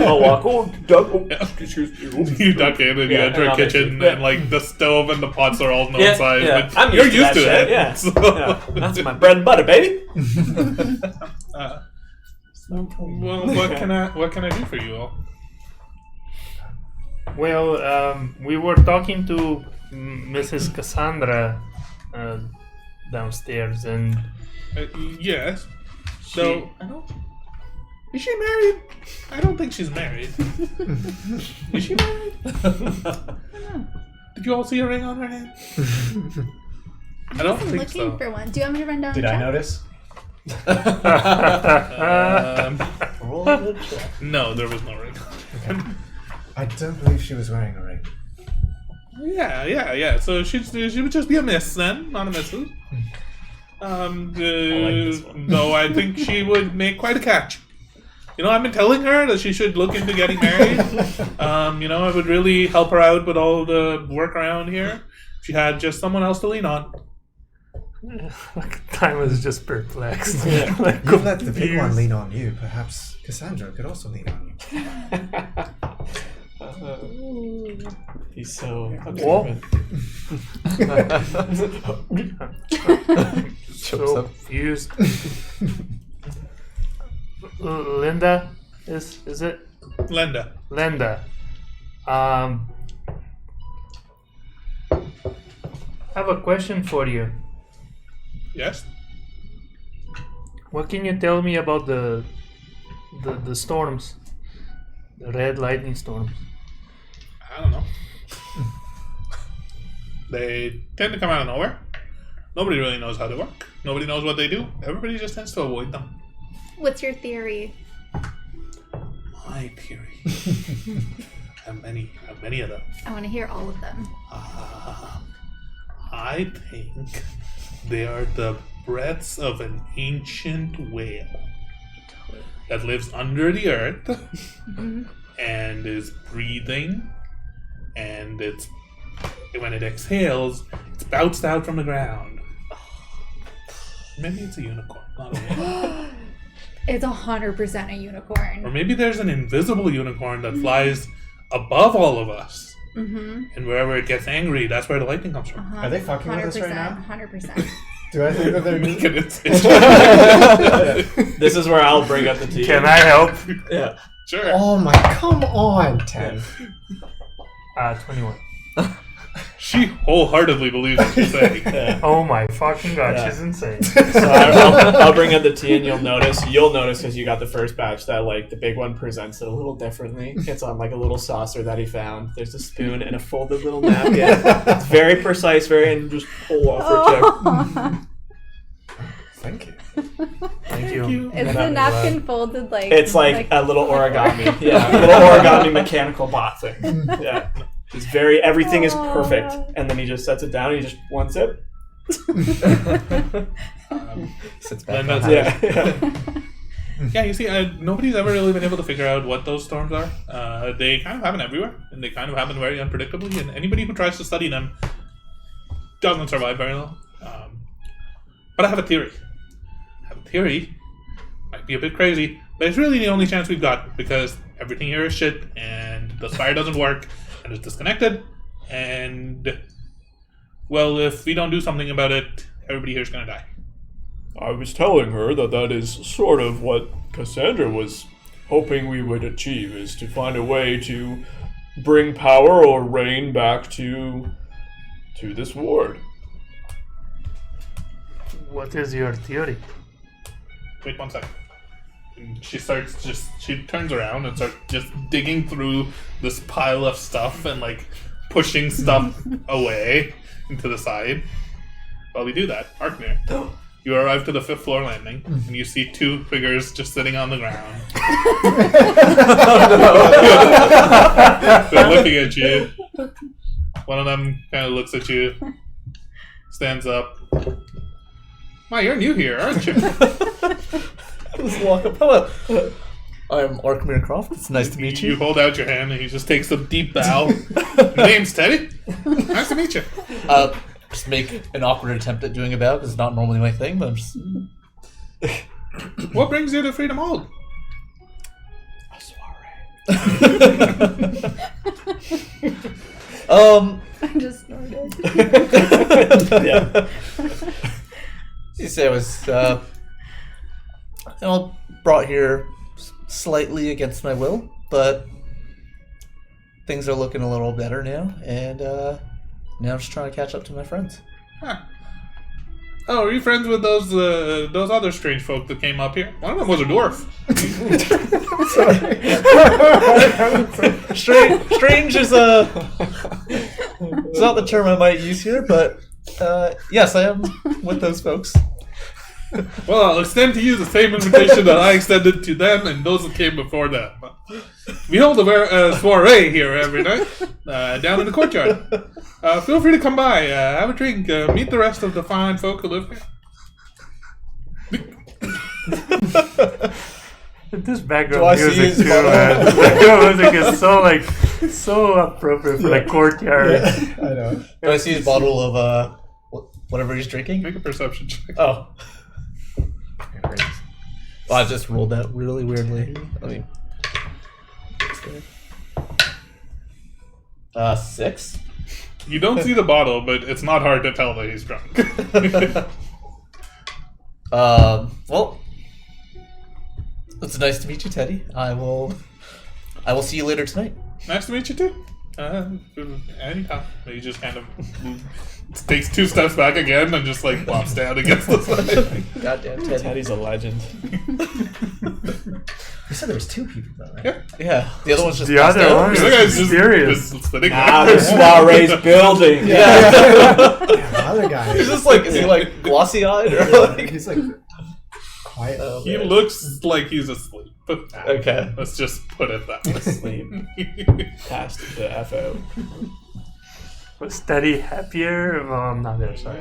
I'll walk. Oh, Doug. Oh, excuse me. You duck in and you Yeah, enter and a I'll make kitchen you- and like the stove and the pots are all known Yeah, size. yeah. But I'm you're used used to to that it. shit, yeah. So, Yeah, that's my bread and butter, baby. well, what can I do for you all? Well, we were talking to Mrs. Cassandra downstairs, and Yes. So I don't. Is she married? I don't think she's married. Is she married? Did you all see a ring on her hand? I don't I'm think looking so. for one. Do you want me to run down Did and I check? notice? Roll the check. No, there was no ring. I don't believe she was wearing a ring. Yeah. So she would just be a miss then, not a missus. this one. Though I think she would make quite a catch. You know, I've been telling her that she should look into getting married. You know, it would really help her out with all the work around here. She had just someone else to lean on. Time was just perplexed. Like, you let the big one lean on you. Perhaps Cassandra could also lean on you. He's so Whoa. observant. So confused. Linda, is it Lenda. Linda? I have a question for you. Yes? What can you tell me about the storms, the red lightning storms? I don't know. They tend to come out of nowhere. Nobody really knows how they work. Nobody knows what they do. Everybody just tends to avoid them. What's your theory? My theory. I have many of them. I want to hear all of them. I think they are the breaths of an ancient whale that lives under the earth and is breathing, and when it exhales, it's bounced out from the ground. Maybe it's a unicorn, not a whale. It's 100% a unicorn. Or maybe there's an invisible unicorn that flies above all of us. Mm-hmm. And wherever it gets angry, that's where the lightning comes from. Are they fucking with us right now? 100%. Do I think that they're Make an This is where I'll bring up the tea. Can I help? Yeah. Sure. Oh my, come on, 10. 21. She wholeheartedly believes what she's saying. Yeah. Oh my fucking god, Yeah. she's insane. So I'll bring up the tea, and you'll notice because you got the first batch that like the big one presents it a little differently. It's on like a little saucer that he found. There's a spoon and a folded little napkin. It's very precise, and just pull off her tip. Thank you. Thank you. Is the napkin folded like... It's like a little origami. Yeah, a little origami mechanical bot thing. Yeah. It's everything is perfect. And then he just sets it down and he just one sip. Sits back. Linda's- Yeah. Yeah, you see, nobody's ever really been able to figure out what those storms are. They kind of happen everywhere, and they kind of happen very unpredictably, and anybody who tries to study them doesn't survive very long. But I have a theory. Might be a bit crazy, but it's really the only chance we've got, because everything here is shit, and the spire doesn't work, and it's disconnected, and, well, if we don't do something about it, everybody here's gonna die. I was telling her that is sort of what Cassandra was hoping we would achieve, is to find a way to bring power or rain back to this ward. What is your theory? Wait 1 second. And she turns around and starts just digging through this pile of stuff and like pushing stuff away into the side. While we do that, Arkmir, you arrive to the 5th floor landing and you see 2 figures just sitting on the ground. They're looking at you. One of them kind of looks at you, stands up. My, you're new here, aren't you? Let's walk up. Hello. I'm Arkmir Croft. It's nice to meet You you. hold out your hand and he just takes a deep bow. Name's Teddy. Nice to meet you. Just make an awkward attempt at doing a bow because it's not normally my thing, but I'm just. What brings you to Freedom Hold? I just snorted. Yeah. You say I was, brought here slightly against my will, but things are looking a little better now, and now I'm just trying to catch up to my friends. Huh. Oh, are you friends with those other strange folk that came up here? One of them was a dwarf. Strange is it's not the term I might use here, but yes, I am with those folks. Well, I'll extend to you the same invitation that I extended to them and those that came before them. We hold a soiree here every night, down in the courtyard. Feel free to come by, have a drink, meet the rest of the fine folk who live here. This Do I background see music his too, man. The background music is so appropriate for the courtyard. I know. Do I see his bottle of whatever he's drinking? Make a perception check. Oh. Well, I just rolled that really weirdly. I mean, 6. You don't see the bottle, but it's not hard to tell that he's drunk. Well, it's nice to meet you, Teddy. I will see you later tonight. Nice to meet you too. Anytime. He just kind of takes 2 steps back again and just like flops down against the side. Goddamn Teddy. Teddy's a legend. You said there was 2 people though, right? Yeah, the other one's just The passed other out. one The other guy's is serious. just sitting Ah, there. the soiree's building. Yeah. The other guy. He's just like, is he like glossy eyed or like? He's like quiet. He looks like he's asleep. Okay. Let's just put it that way. Sleep. Past the FO. Was Teddy happier? Well, I'm not there. Sorry.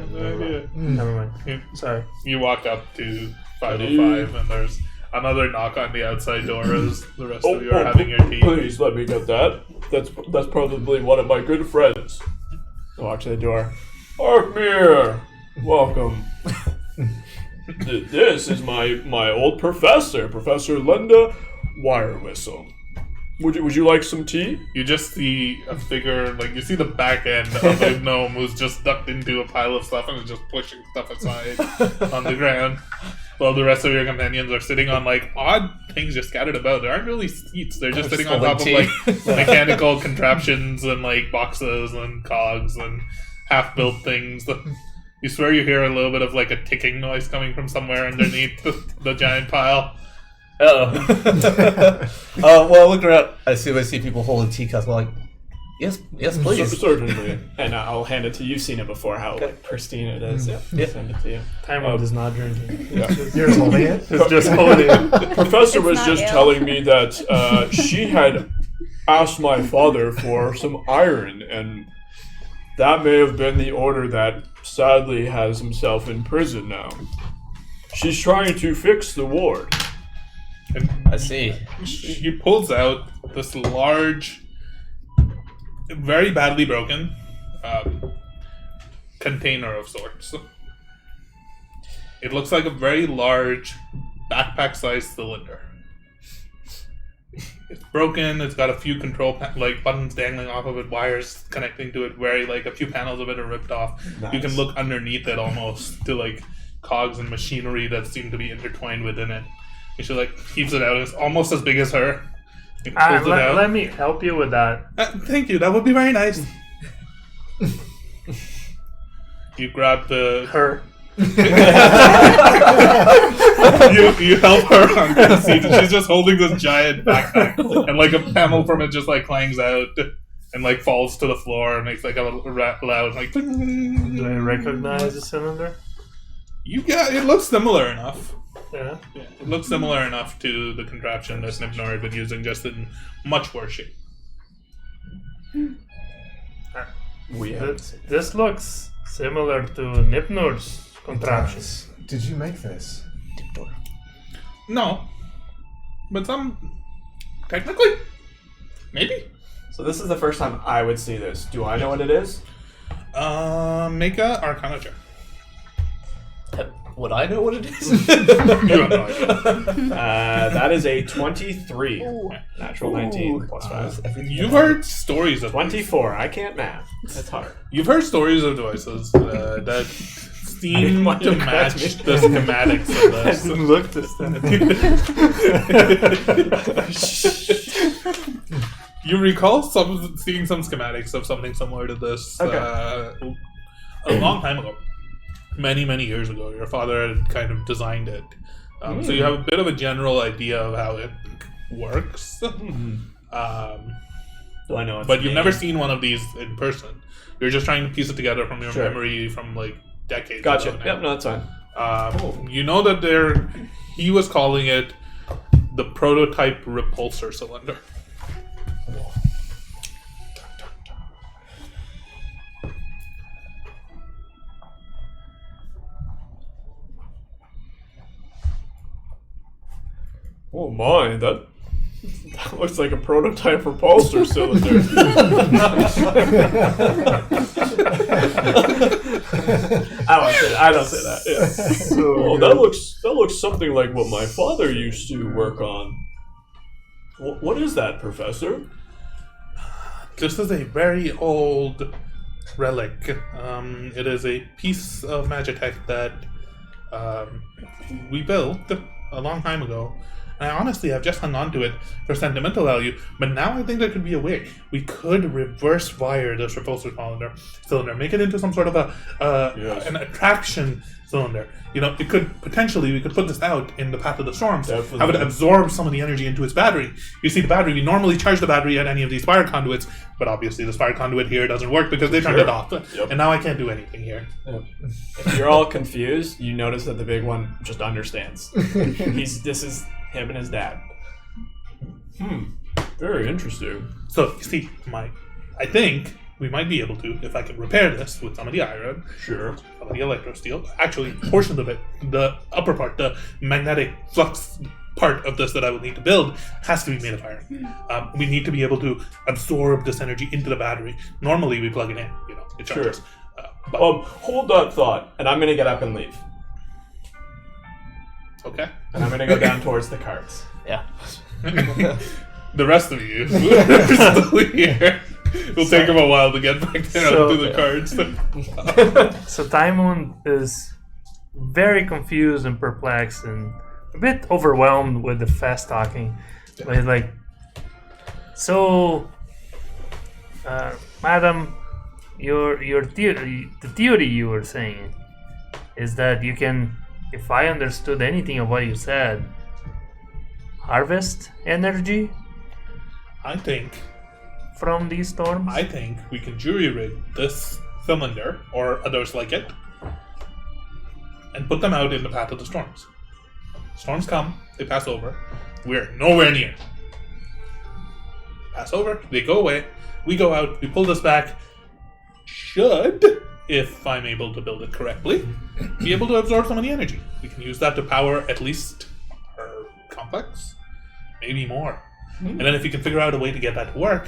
Never mind. Sorry. You walk up to 505 and there's another knock on the outside door as the rest of you are having your tea. Please let me get that. That's probably one of my good friends. I walk to the door. Arkmir, welcome. This is my old professor, Professor Linda Wirewhistle. Would you like some tea? You just see a figure, like you see the back end of a gnome who's just ducked into a pile of stuff and is just pushing stuff aside on the ground. While the rest of your companions are sitting on like odd things just scattered about. There aren't really seats. They're just sitting on top of like mechanical contraptions and like boxes and cogs and half-built things. You swear you hear a little bit of like a ticking noise coming from somewhere underneath the giant pile. Well, look around. I see people holding teacups. Like, yes, please. Certainly. And I'll hand it to you. You've seen it before, how like pristine it is. Yeah. Send it to you. Time does not drinking. You're just holding it? It's just holding it. Professor It's was not just ill. telling me that she had asked my father for some iron, and that may have been the order that sadly has himself in prison now. She's trying to fix the ward. And I see. he pulls out this large, very badly broken container of sorts. It looks like a very large backpack-sized cylinder. It's broken. It's got a few control buttons dangling off of it, wires connecting to it. Very like a few panels of it are ripped off. Nice. You can look underneath it almost to like cogs and machinery that seem to be intertwined within it. And she like keeps it out. It's almost as big as her. He pulls it out. Let me help you with that. Thank you. That would be very nice. You grab the Her. you help her on the seat. She's just holding this giant backpack, and like a panel from it just like clangs out and like falls to the floor and makes like a little loud like. Do I recognize the cylinder? It looks similar enough. Yeah. Yeah, it looks similar enough to the contraption that Nipnor had been using, just in much worse shape. This looks similar to Nipnor's contraption. Did you make this? No, but technically, maybe. So this is the first time I would see this. Do I know what it is? Make a Arcana check. Would I know what it is? You have no idea. That is a 23. Natural 19 plus 5. You've heard stories of 24. I can't math. That's hard. You've heard stories of devices that seem want to to match correct me. the schematics of this. didn't look this time. You recall seeing some schematics of something similar to this a long time ago. Many, many years ago. Your father had kind of designed it. So you have a bit of a general idea of how it works. Do I know? But you've never seen one of these in person. You're just trying to piece it together from your memory from like decades Gotcha. ago now. Yep, no, that's fine. You know that he was calling it the prototype repulsor cylinder. Oh my, that looks like a prototype repulsor cylinder. I don't say that. Yeah. Oh, that looks something like what my father used to work on. What is that, Professor? This is a very old relic. It is a piece of Magitech that we built a long time ago. And I honestly have just hung on to it for sentimental value, but now I think there could be a way. We could reverse wire this repulsor cylinder, make it into some sort of an attraction cylinder. You know, we could put this out in the path of the storms, Definitely. have it absorb some of the energy into its battery. You see, the battery, we normally charge the battery at any of these fire conduits, but obviously this fire conduit here doesn't work because they turned it off. Yep. And now I can't do anything here. If you're all confused, you notice that the big one just understands. This is him and his dad. Very interesting. So, you see, I think we might be able to, if I can repair this with some of the iron, Sure. some of the electro steel, actually, portions of it, the upper part, the magnetic flux part of this that I would need to build has to be made of iron. We need to be able to absorb this energy into the battery. Normally, we plug it in, it charges. Sure. But, Hold that thought. And I'm going to get up and leave. okay. And I'm going to go down towards the carts. Yeah. The rest of you who are still here. It'll take him a while to get back down to the cards. So Taimon is very confused and perplexed and a bit overwhelmed with the fast talking. But he's like, so, madam, your theory, the theory you were saying is that you can, if I understood anything of what you said, harvest energy I think from these storms? I think we can jury rig this cylinder, or others like it, and put them out in the path of the storms. Storms come, they pass over. We're nowhere near. Pass over, they go away. We go out, we pull this back. Should, if I'm able to build it correctly, be able to absorb some of the energy. We can use that to power at least our complex, maybe more. And then if you can figure out a way to get that to work,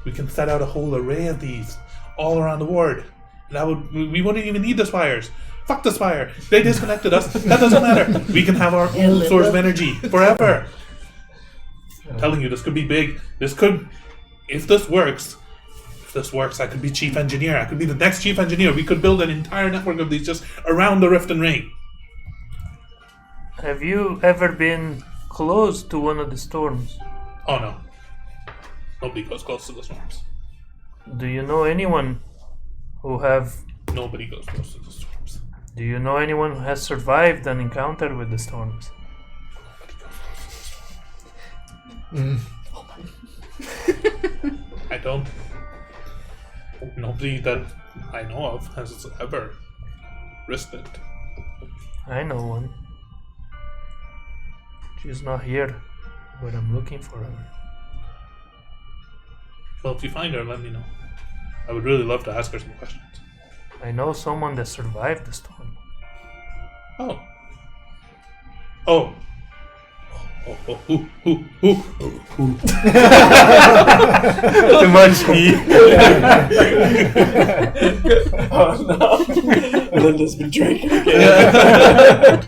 we can set out a whole array of these all around the ward. We wouldn't even need the spires. Fuck the spire. They disconnected us. That doesn't matter. We can have our own source of energy forever. I'm telling you, this could be big. If this works, I could be chief engineer. I could be the next chief engineer. We could build an entire network of these just around the Rift and Ring. Have you ever been close to one of the storms? Oh no. Nobody goes close to the storms. Do you know anyone who have? Nobody goes close to the storms. Do you know anyone who has survived an encounter with the storms? I don't. Nobody that I know of has ever risked it. I know one. She's not here, but I'm looking for her. Well, if you find her, let me know. I would really love to ask her some questions. I know someone that survived the storm. Oh. Oh. Who? Too much heat. Oh no. Linda's been drinking again.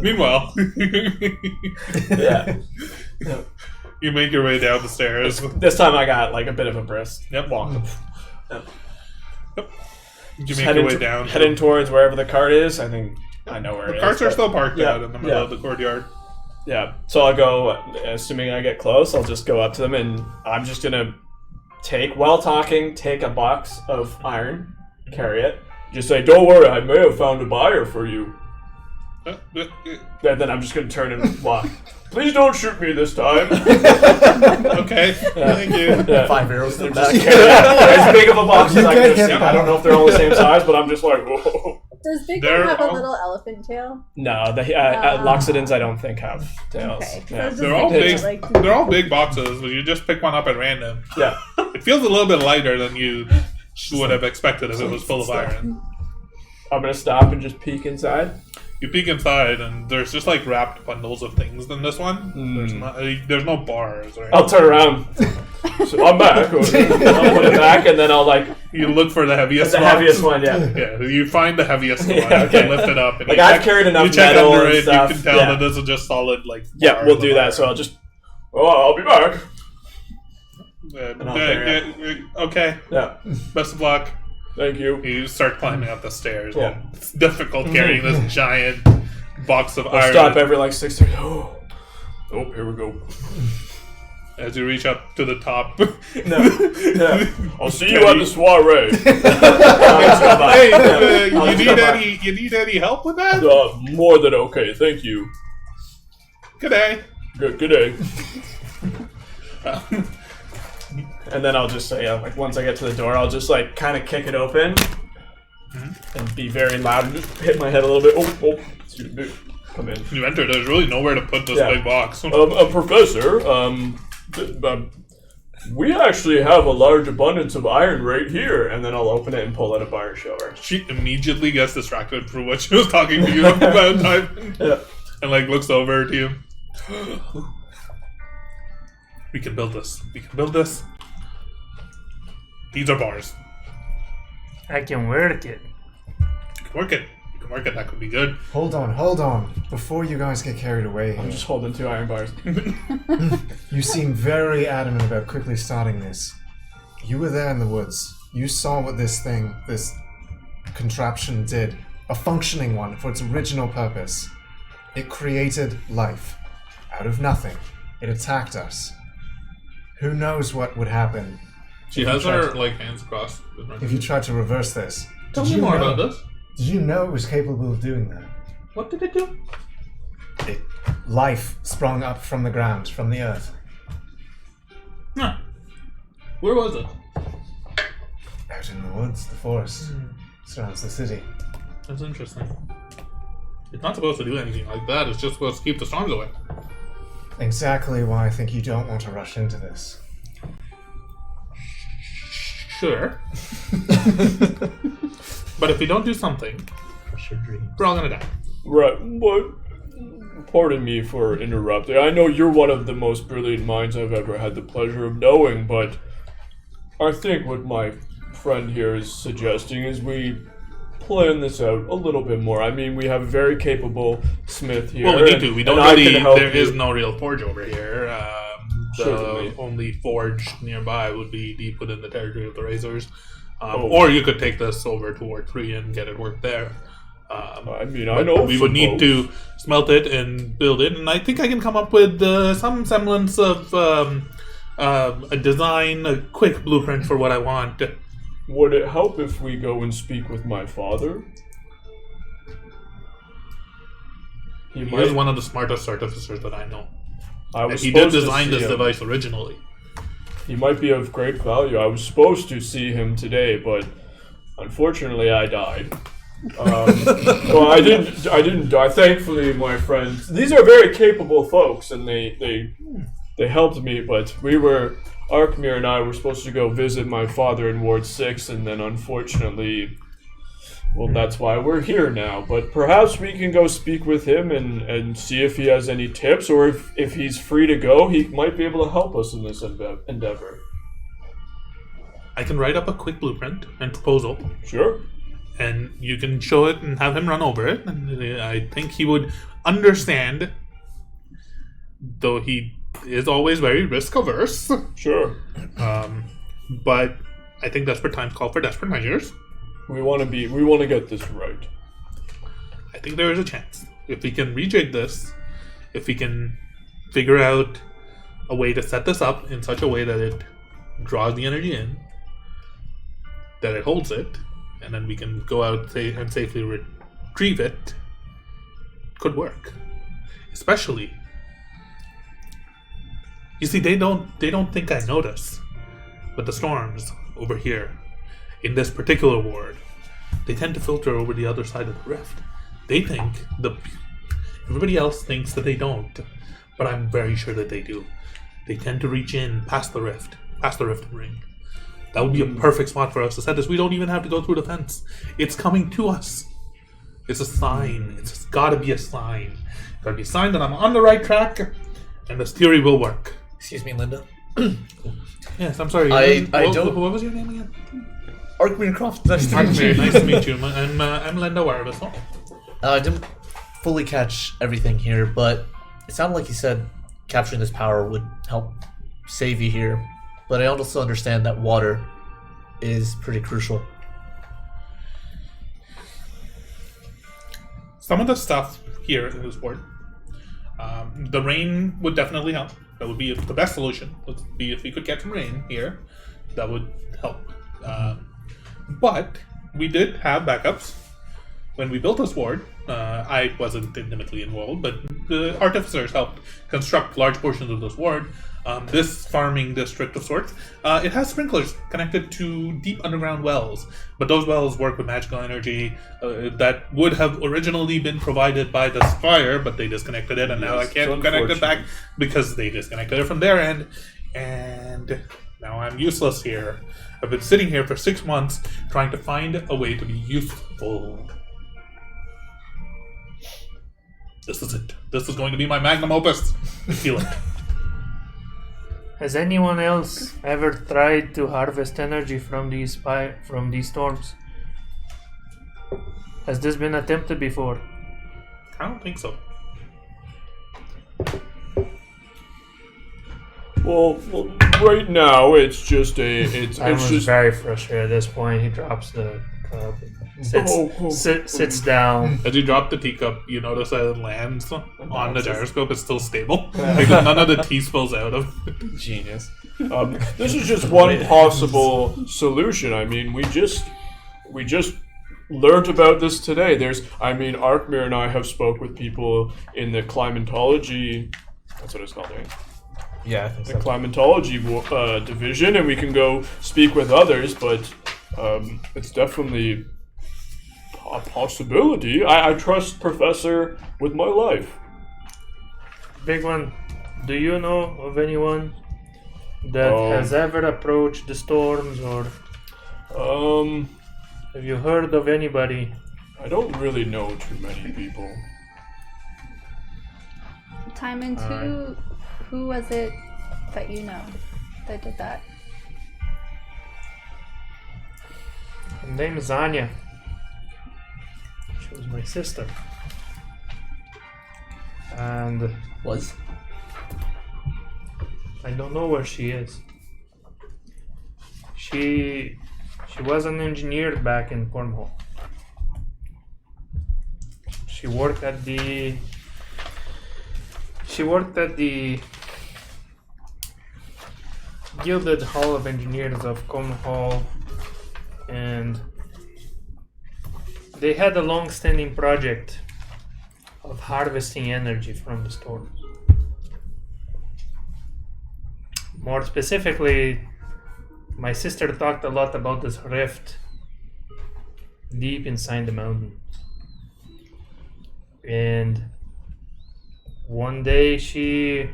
Meanwhile, Yeah. you make your way down the stairs. This time I got like a bit of a brisk Yep. walk. You Just make your way down. heading towards wherever the cart is. I think I know where The it is. carts are but- still parked Yeah, out in the middle of the courtyard. Yeah. So I'll go, assuming I get close, I'll just go up to them and I'm just going to take a box of iron, carry it. Just say, don't worry, I may have found a buyer for you. Then I'm just going to turn and walk. Please don't shoot me this time. Okay, thank you. Yeah. 5 arrows in the Just back. carry it. As big of a box You as I get can. hit I don't know if they're all the same size, but I'm just like, whoa. Does Big They're One have a all- little elephant tail? No, the Loxodons I don't think have tails. Okay. 'cause I Yeah. was just They're all thinking, big. like, They're all big boxes, but you just pick one up at random. Yeah. It feels a little bit lighter than you would have expected if it was full of iron. I'm going to stop and just peek inside. You peek inside, and there's just like wrapped bundles of things in this one. There's no bars. Right? I'll turn around. So I'm back. I'll put it back, and then I'll like You look for the heaviest. the box. heaviest one. Yeah. Yeah, you find the heaviest one. Yeah, okay. You lift it up, and Like you I've check, carried enough you check metal under and it. stuff. You can tell Yeah. that this is just solid. Like Yeah, we'll bars do of that. iron. So I'll just. Oh, I'll be back. I'll carry Okay. Yeah. Best of luck. Thank you. You start climbing up the stairs. Yeah. It's difficult carrying this giant box of I'll iron. stop every like 6 seconds. Oh, here we go. As you reach up to the top. No. Yeah. I'll see you at the soiree. Hey, you need any help with that? More than okay. Thank you. Good day. Good day. And then I'll just say, like, once I get to the door, I'll just, like, kind of kick it open and be very loud and just hit my head a little bit. Oh, excuse me. Come in. You enter. There's really nowhere to put this Yeah. big box. Professor, we actually have a large abundance of iron right here. And then I'll open it and pull out a bar and show her. She immediately gets distracted from what she was talking to you about time, Yeah. and like looks over to you. We can build this. We can build this. These are bars. I can work it. You can work it. You can work it. That could be good. Hold on. Before you guys get carried away I'm here, just holding 2 iron bars. you seem very adamant about quickly starting this. You were there in the woods. You saw what this contraption did. A functioning one for its original purpose. It created life. Out of nothing. It attacked us. Who knows what would happen She has her like hands crossed. if you tried to reverse this. Tell Did me you more know- about this. Did you know it was capable of doing that? What did it do? Life sprung up from the ground, from the earth. Huh. Where was it? Out in the woods, the forest. Surrounds the city. That's interesting. It's not supposed to do anything like that. It's just supposed to keep the storms away. Exactly why I think you don't want to rush into this. Sure. But if we don't do something, we're all gonna die. Right, but pardon me for interrupting. I know you're one of the most brilliant minds I've ever had the pleasure of knowing, but I think what my friend here is suggesting is we plan this out a little bit more. I mean, we have a very capable smith here. Well, we need to. We don't and I really. can help There is you. no real forge over here. The Certainly. only forge nearby would be deep within the territory of the Razors. Oh. Or you could take this over to Ward 3 and get it worked there. I mean, I know We would need to smelt it and build it, and I think I can come up with some semblance of a quick blueprint for what I want. Would it help if we go and speak with my father? He is one of the smartest artificers that I know. I was He did supposed to design see this him. device originally. He might be of great value. I was supposed to see him today, but unfortunately, I died. Well, I didn't die. Thankfully, my friends. These are very capable folks, and they helped me. But Arkmir and I were supposed to go visit my father in Ward 6, and then unfortunately, well, that's why we're here now. But perhaps we can go speak with him and see if he has any tips, or if he's free to go, he might be able to help us in this endeavor. I can write up a quick blueprint and proposal, Sure. and you can show it and have him run over it. And I think he would understand, though he is always very risk averse. Sure. But I think desperate times call for desperate measures. We want to get this right. I think there is a chance. If we can rejig this, if we can figure out a way to set this up in such a way that it draws the energy in, that it holds it, and then we can go out and safely retrieve it, could work. Especially, you see, they don't think I notice, but the storms over here, in this particular ward, they tend to filter over the other side of the rift. They think everybody else thinks that they don't, but I'm very sure that they do. They tend to reach in past the rift ring. That would be a perfect spot for us to set this. We don't even have to go through the fence. It's coming to us. It's a sign. It's gotta be a sign. Gotta be a sign that I'm on the right track, and this theory will work. Excuse me, Linda. Yes, I'm sorry. What was your name again? Arkmir Croft. Nice to meet you. Nice to meet you. I'm Linda Wireless. I didn't fully catch everything here, but it sounded like you said capturing this power would help save you here. But I also understand that water is pretty crucial. Some of the stuff here in this ward, the rain would definitely help. That would be the best solution. Would be if we could get some rain here, that would help. But we did have backups when we built this ward. I wasn't intimately involved, but the artificers helped construct large portions of this ward. This farming district of sorts, it has sprinklers connected to deep underground wells, but those wells work with magical energy that would have originally been provided by the Spire, but they disconnected it, and now I can't connect it back because they disconnected it from their end, and now I'm useless here. I've been sitting here for 6 months trying to find a way to be useful. This is it. This is going to be my magnum opus. I feel it. Has anyone else ever tried to harvest energy from these storms? Has this been attempted before? I don't think so. Well, right now it's just very frustrated at this point. He drops the cup, sits down. As you drop the teacup, you notice that it lands on the gyroscope. It's still stable. Like none of the tea spills out of it. Genius. This is just one possible solution. I mean, we just learned about this today. Arkmir and I have spoke with people in the climatology. That's what it's called, right? Yeah, I think The so. climatology division, and we can go speak with others. But it's definitely a possibility. I trust Professor with my life. Big one. Do you know of anyone that has ever approached the storms, or have you heard of anybody? I don't really know too many people. Time into who was it that you know that did that? Her name is Anya. She was my sister. And Was? I don't know where she is. She was an engineer back in Cornwall. She worked at the Gilded Hall of Engineers of Combe Hall, and they had a long-standing project of harvesting energy from the storms. More specifically, my sister talked a lot about this rift deep inside the mountain. And one day she...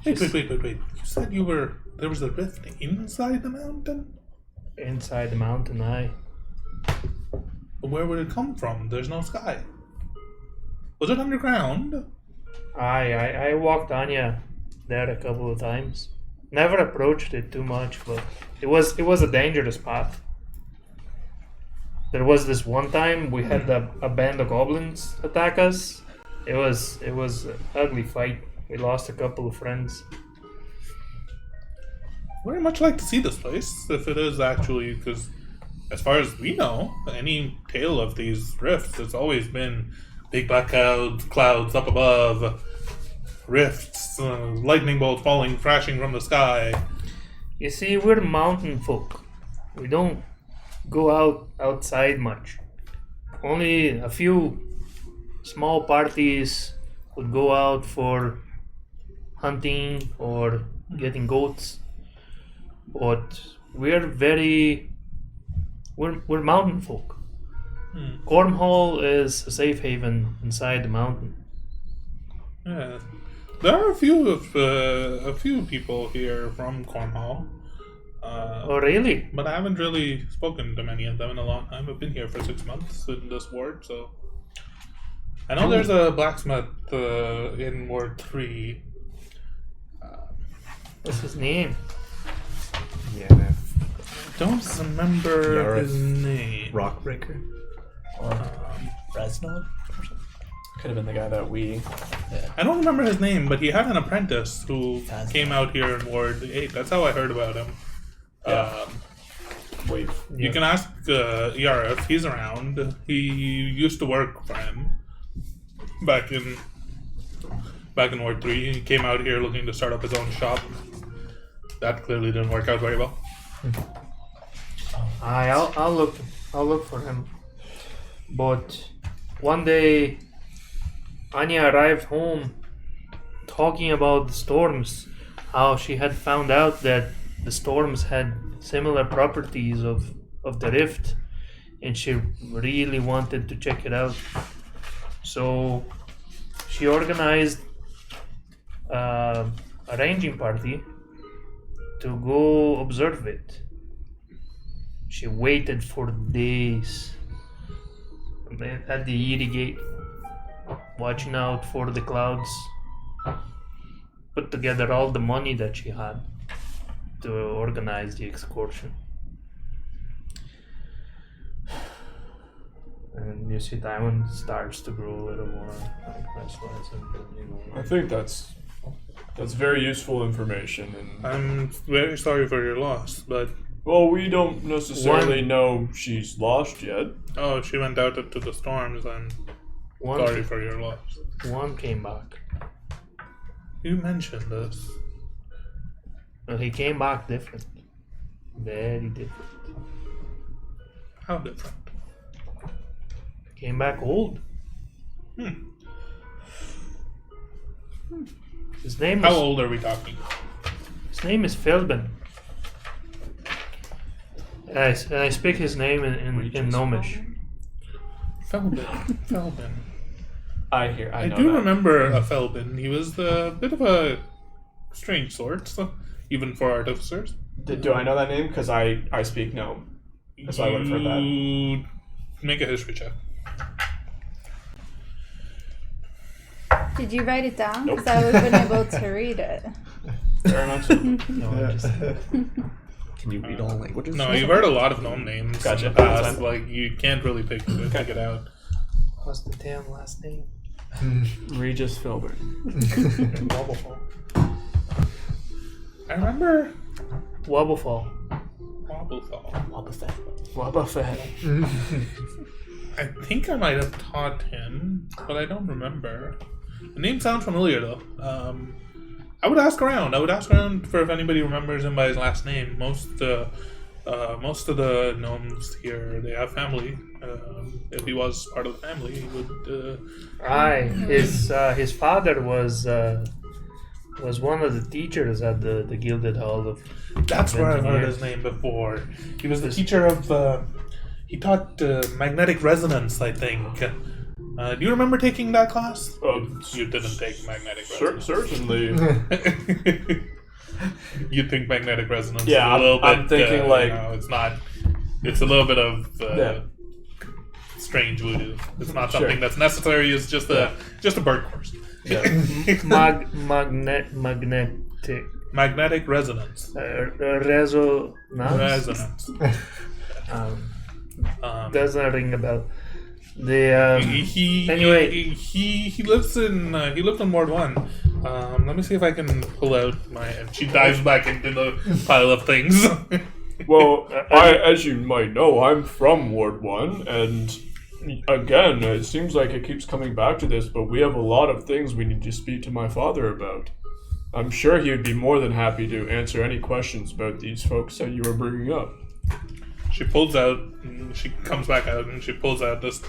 Wait. You said there was a rift inside the mountain? Inside the mountain, aye. Where would it come from? There's no sky. Was it underground? I walked Anya there a couple of times. Never approached it too much, but it was a dangerous path. There was this one time we had a band of goblins attack us. It was an ugly fight. We lost a couple of friends. Very much like to see this place, if it is actually, because as far as we know, any tale of these rifts, it's always been big black clouds up above, rifts, lightning bolts falling, crashing from the sky. You see, we're mountain folk. We don't go outside much. Only a few small parties would go out for hunting or getting goats. But we're mountain folk. Cornhole is a safe haven inside the mountain. Yeah. There are a few people here from Cornwall. Oh, really? But I haven't really spoken to many of them in a long time. I've been here for 6 months in this ward, so I know there's a blacksmith in Ward 3. What's his name? Yeah. Don't remember his name. Rockbreaker. Resnod? Could have been the guy that we. I don't remember his name, but he had an apprentice who Faz- came out here in Ward 8. That's how I heard about him. Yeah. Wait. You can ask Yara if he's around. He used to work for him back in Ward 3. He came out here looking to start up his own shop. That clearly didn't work out very well. I'll look for him. But one day, Anya arrived home talking about the storms. How she had found out that the storms had similar properties of the rift, and she really wanted to check it out. So she organized a ranging party to go observe it. She waited for days at the Erie Gate, watching out for the clouds. Put together all the money that she had to organize the excursion. And you see Taiwan starts to grow a little more like restless and I think that's very useful information. And I'm very sorry for your loss, but well, we don't necessarily know she's lost yet. oh, she went out into the storms. I'm sorry for your loss. one came back. You mentioned this. And he came back different. Very different. How different? Came back old. His name How is old are we talking? His name is Felben. And I speak his name in Gnomish. Felbin. I know do that. remember a Felbin. He was a bit of a strange sort, so, even for artificers. Do I know that name? Because I speak gnome. So I would have heard that. You make a history check. Did you write it down? Nope. Because I would have been able to read it. Very much so. Can you read all languages? No, you've heard a lot of gnome names Gotcha. in the past. Like, you can't really pick it out. What's the damn last name? Regis Filbert. Wobblefall. I remember Wobblefall. Wobblefall. Wabafet. I think I might have taught him, but I don't remember. The name sounds familiar, though. I would ask around. For if anybody remembers him by his last name. Most of the gnomes here, they have family. If he was part of the family, he would. Aye, his father was one of the teachers at the Gilded Hall of. That's where I've heard his name before. He was the teacher of. He taught magnetic resonance, I think. Do you remember taking that class? You didn't take magnetic resonance. Certainly. You think magnetic resonance? Yeah, is a little bit, I'm thinking like it's not. It's a little bit of strange voodoo. It's not something that's necessary. It's just a bird course. yeah. Magnetic resonance. Resonance. Doesn't ring a bell. Anyway, he lives in Ward 1. Let me see if I can pull out my. And she dives back into the pile of things. Well, as you might know, I'm from Ward 1, and again, it seems like it keeps coming back to this, but we have a lot of things we need to speak to my father about. I'm sure he would be more than happy to answer any questions about these folks that you were bringing up. She comes back out and she pulls out this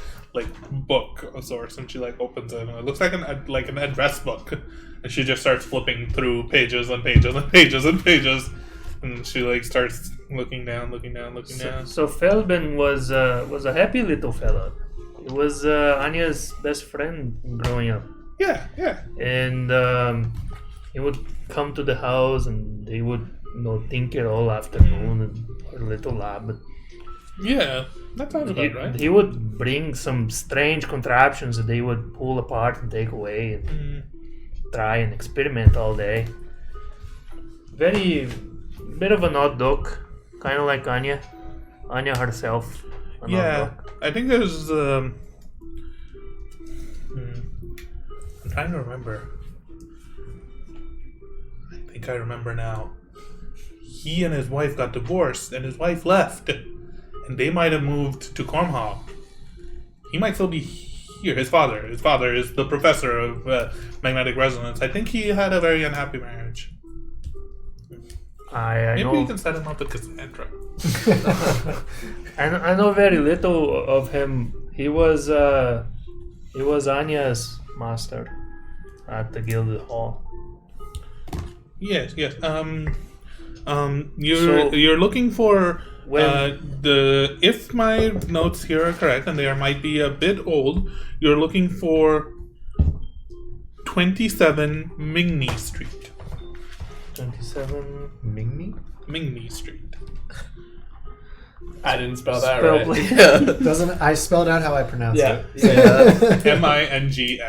book of sorts, and she opens it, and it looks like an address book, and she just starts flipping through pages and pages and pages and pages, and she starts looking down. So Felben was a happy little fella. He was Anya's best friend growing up. Yeah. And he would come to the house, and they would tinker all afternoon in her little lab. Yeah, that sounds about right. He would bring some strange contraptions that they would pull apart and take away and try and experiment all day. Very bit of an odd duck, kind of like Anya herself. Yeah, I think there's. I'm trying to remember. I think I remember now. He and his wife got divorced, and his wife left, and they might have moved to Cornhall. He might still be here. His father is the professor of magnetic resonance. I think he had a very unhappy marriage. Maybe we can set him up with Cassandra. I know very little of him. He was Anya's master at the Gilded Hall. Yes. You're looking for if my notes here are correct, and they might be a bit old. You're looking for 27 Mingni Street. 27 Mingni Street. I didn't spell that right. Doesn't I spelled out how I pronounce it? Mingni.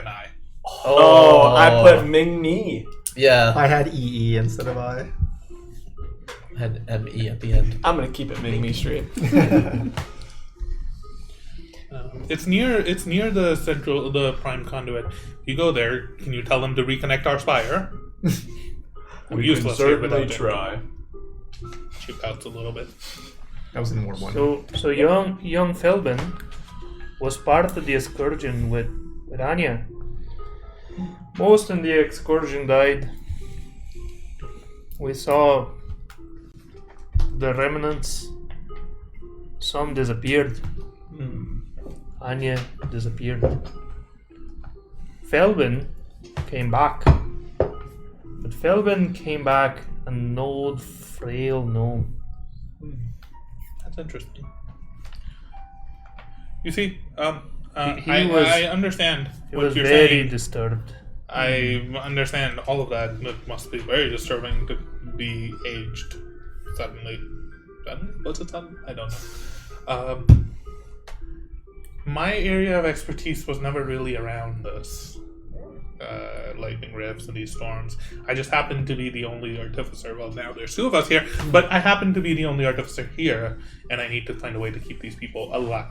Oh, I put Ming-Ni. Yeah. I had EE instead of I. Had ME at the end. I'm gonna keep it Ming-Me Street. It's near the prime conduit. You go there. Can you tell them to reconnect our spire? We can certainly try. She pouts a little bit. That was in Ward 1. So young Felben was part of the excursion with Anya. Most in the excursion died. We saw the remnants. Some disappeared. Anya disappeared. Felben came back. But Felben came back an old, frail gnome. That's interesting. You see, I understand He what was you're very saying. disturbed. I understand all of that. It must be very disturbing to be aged suddenly. What's it sudden? I don't know. My area of expertise was never really around this. Lightning rifts and these storms. I just happened to be the only artificer. Well, now there's two of us here, but I happen to be the only artificer here, and I need to find a way to keep these people alive.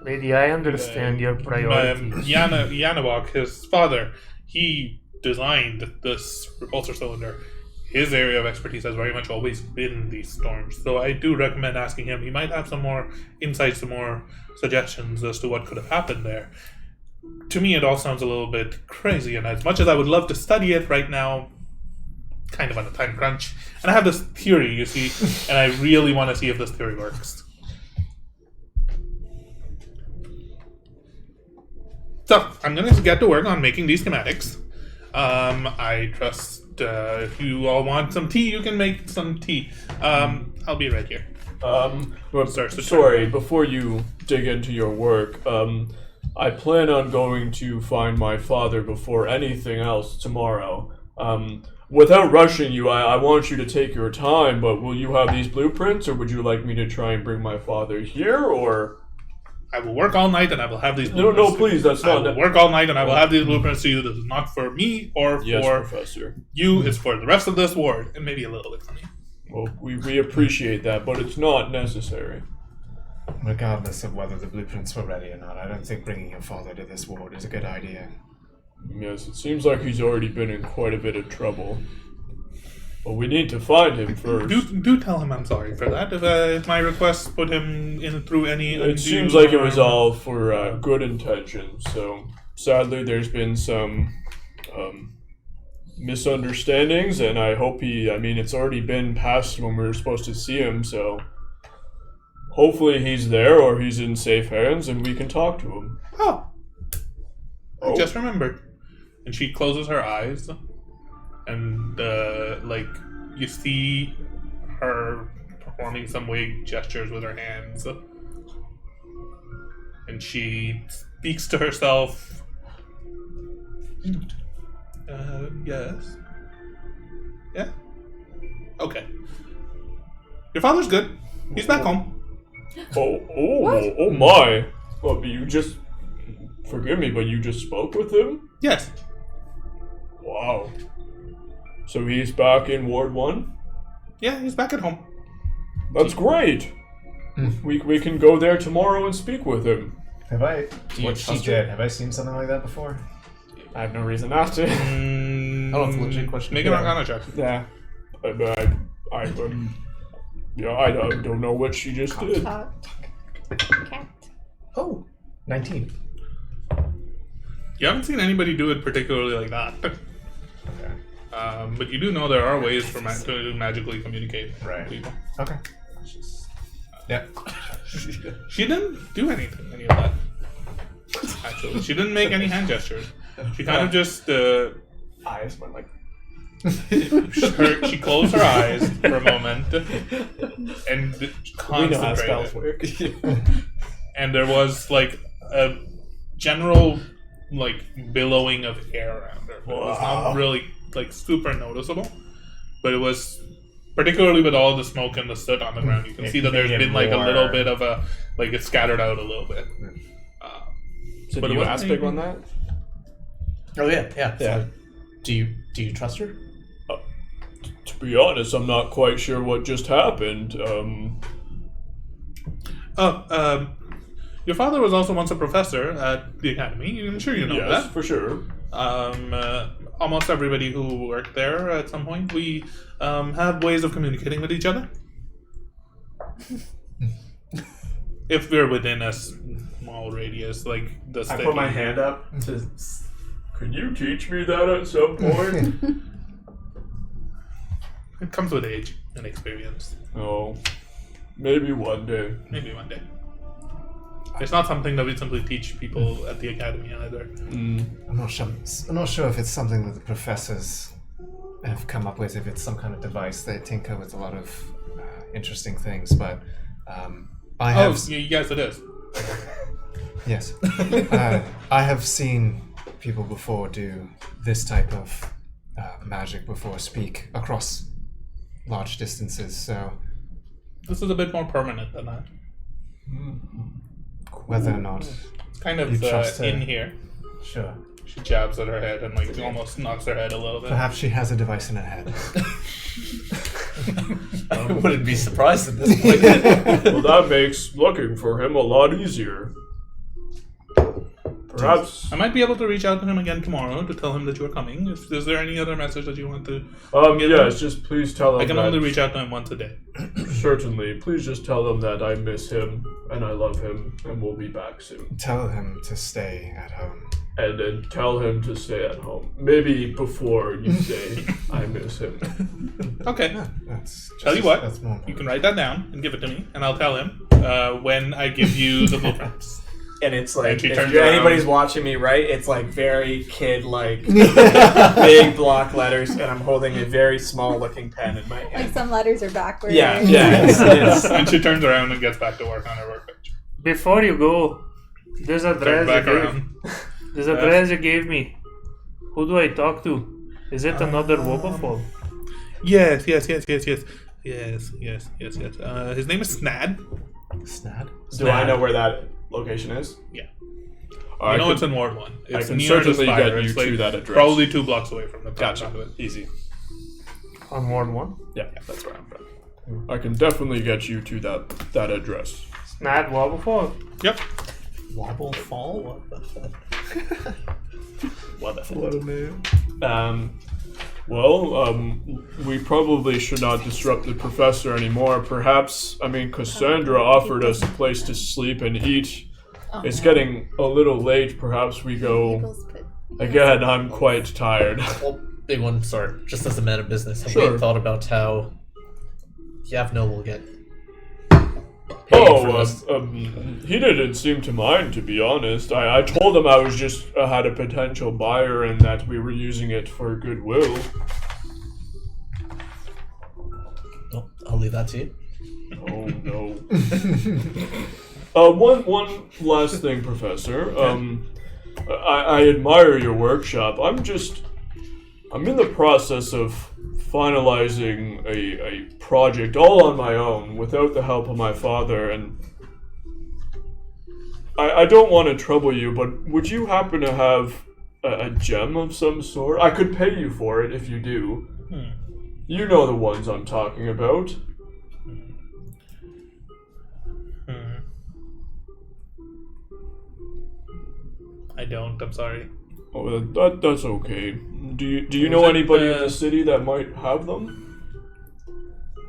Lady, I understand your priorities. Yanawak, his father, he designed this repulsor cylinder. His area of expertise has very much always been these storms, so I do recommend asking him. He might have some more insights, some more suggestions as to what could have happened there. to me, it all sounds a little bit crazy, and as much as I would love to study it right now, kind of on a time crunch. And I have this theory, you see, and I really want to see if this theory works. So, I'm going to get to work on making these schematics. I trust if you all want some tea, you can make some tea. I'll be right here. Well, Starts to sorry, turn. before you dig into your work, I plan on going to find my father before anything else tomorrow. Without rushing you, I want you to take your time, but will you have these blueprints, or would you like me to try and bring my father here, or... I will work all night and I will have these No, blueprints. no, please, that's I not... will work all night and I will have these blueprints to you. This is not for me or Yes, for Professor. you. It's for the rest of this ward, and maybe a little bit for me. Well, we appreciate that, but it's not necessary. Regardless of whether the blueprints were ready or not, I don't think bringing your father to this ward is a good idea. Yes, it seems like he's already been in quite a bit of trouble. But we need to find him first. Do tell him I'm sorry for that. If my request put him in through any... It seems like it was all for good intentions, so sadly there's been some misunderstandings, and I hope it's already been past when we were supposed to see him, so hopefully he's there or he's in safe hands and we can talk to him. Oh. I just remembered. And she closes her eyes, and you see her performing some weird gestures with her hands, and she speaks to herself. Yes. Yeah. Okay. Your father's good. He's back home. Oh my! Well, but you just forgive me, but you just spoke with him? Yes. Wow. So he's back in Ward 1? Yeah, he's back at home. That's great. We can go there tomorrow and speak with him. Have I? you What she trust did? Have I seen something like that before? I have no reason not to. I don't know if it's a legit question. Make an Arcana check. Yeah. I don't know what she just did. Cat. Oh, 19. You haven't seen anybody do it particularly like that. Okay. But you do know there are ways for to magically communicate with Right. people. Okay. Yeah. She didn't do any of that. Actually, she didn't make any hand gestures. She kind of just Eyes went like. she closed her eyes for a moment and We know how spells concentrated. work. And there was like a general like billowing of air around her. It was not really like super noticeable, but it was particularly with all the smoke and the soot on the ground. You can see that there's made it been like a more- little bit of a like it's scattered out a little bit. So But do it you wasn't ask Big anything- One that? Oh yeah. Yeah. So, do you trust her? To be honest, I'm not quite sure what just happened. Your father was also once a professor at the academy. I'm sure you know Yes, that. for sure. Almost everybody who worked there at some point, we have ways of communicating with each other. If we're within a small radius, like the I sticky. put my hand up to. Can you teach me that at some point? It comes with age and experience. Oh, maybe one day. Maybe one day. It's not something that we simply teach people at the academy either. I'm not sure if it's something that the professors have come up with. If it's some kind of device, they tinker with a lot of interesting things. But I have. Yes, it is. Yes. I have seen people before do this type of magic before, speak across large distances, so This is a bit more permanent than that. whether or not, It's kind of You trust her? in here. sure. She jabs at her head and like almost knocks her head a little bit. Perhaps she has a device in her head. I wouldn't be surprised at this point. Well, that makes looking for him a lot easier. Perhaps. I might be able to reach out to him again tomorrow to tell him that you are coming. Is there any other message that you want to... Yes, just please tell him I can that. only reach out to him once a day. Certainly. Please just tell him that I miss him and I love him and we'll be back soon. Tell him to stay at home. and then tell him to stay at home. Maybe before you say I miss him. Okay. That's Tell you what, That's more you can write that down and give it to me, and I'll tell him when I give you the blueprints. And it's And like, she if turns anybody's around. watching me, right? It's like very kid-like, big block letters, and I'm holding a very small-looking pen in my hand. Like some letters are backwards. Yeah. It's, And she turns around and gets back to work on her workbench. Before you go, there's a Turns dress back you around. gave. There's a dress you gave me. Who do I talk to? Is it another Wobbuffel? Yes. His name is Snad. Snad. Do I know where that location is? Yeah. I You know can- it's in Ward 1. It's can near the certainly spire. get you It's like to that address. Probably 2 blocks away from the Gotcha. conduit. Easy. On Ward 1? Yeah, that's where I'm from. I can definitely get you to that address. Snad Wobbuffel? Yep. Wobble Fall? What the fuck? What a name. We probably should not disrupt the professor anymore. Perhaps, Cassandra offered us a place to sleep and eat. It's getting a little late. Perhaps we go. Eagles put- Again, I'm quite tired. Well, big one, sorry. Just as a matter of business, have Sure. we thought about how Yavno will get paid for this? He didn't seem to mind, to be honest. I told him I was just had a potential buyer and that we were using it for goodwill. Well, I'll leave that to you. Oh no. One last thing, Professor. I admire your workshop. I'm in the process of finalizing a project all on my own without the help of my father, and I don't want to trouble you, but would you happen to have a gem of some sort? I could pay you for it if you do. You know the ones I'm talking about. I don't. I'm sorry. Oh, that's okay. Do you know Was it, anybody in the city that might have them?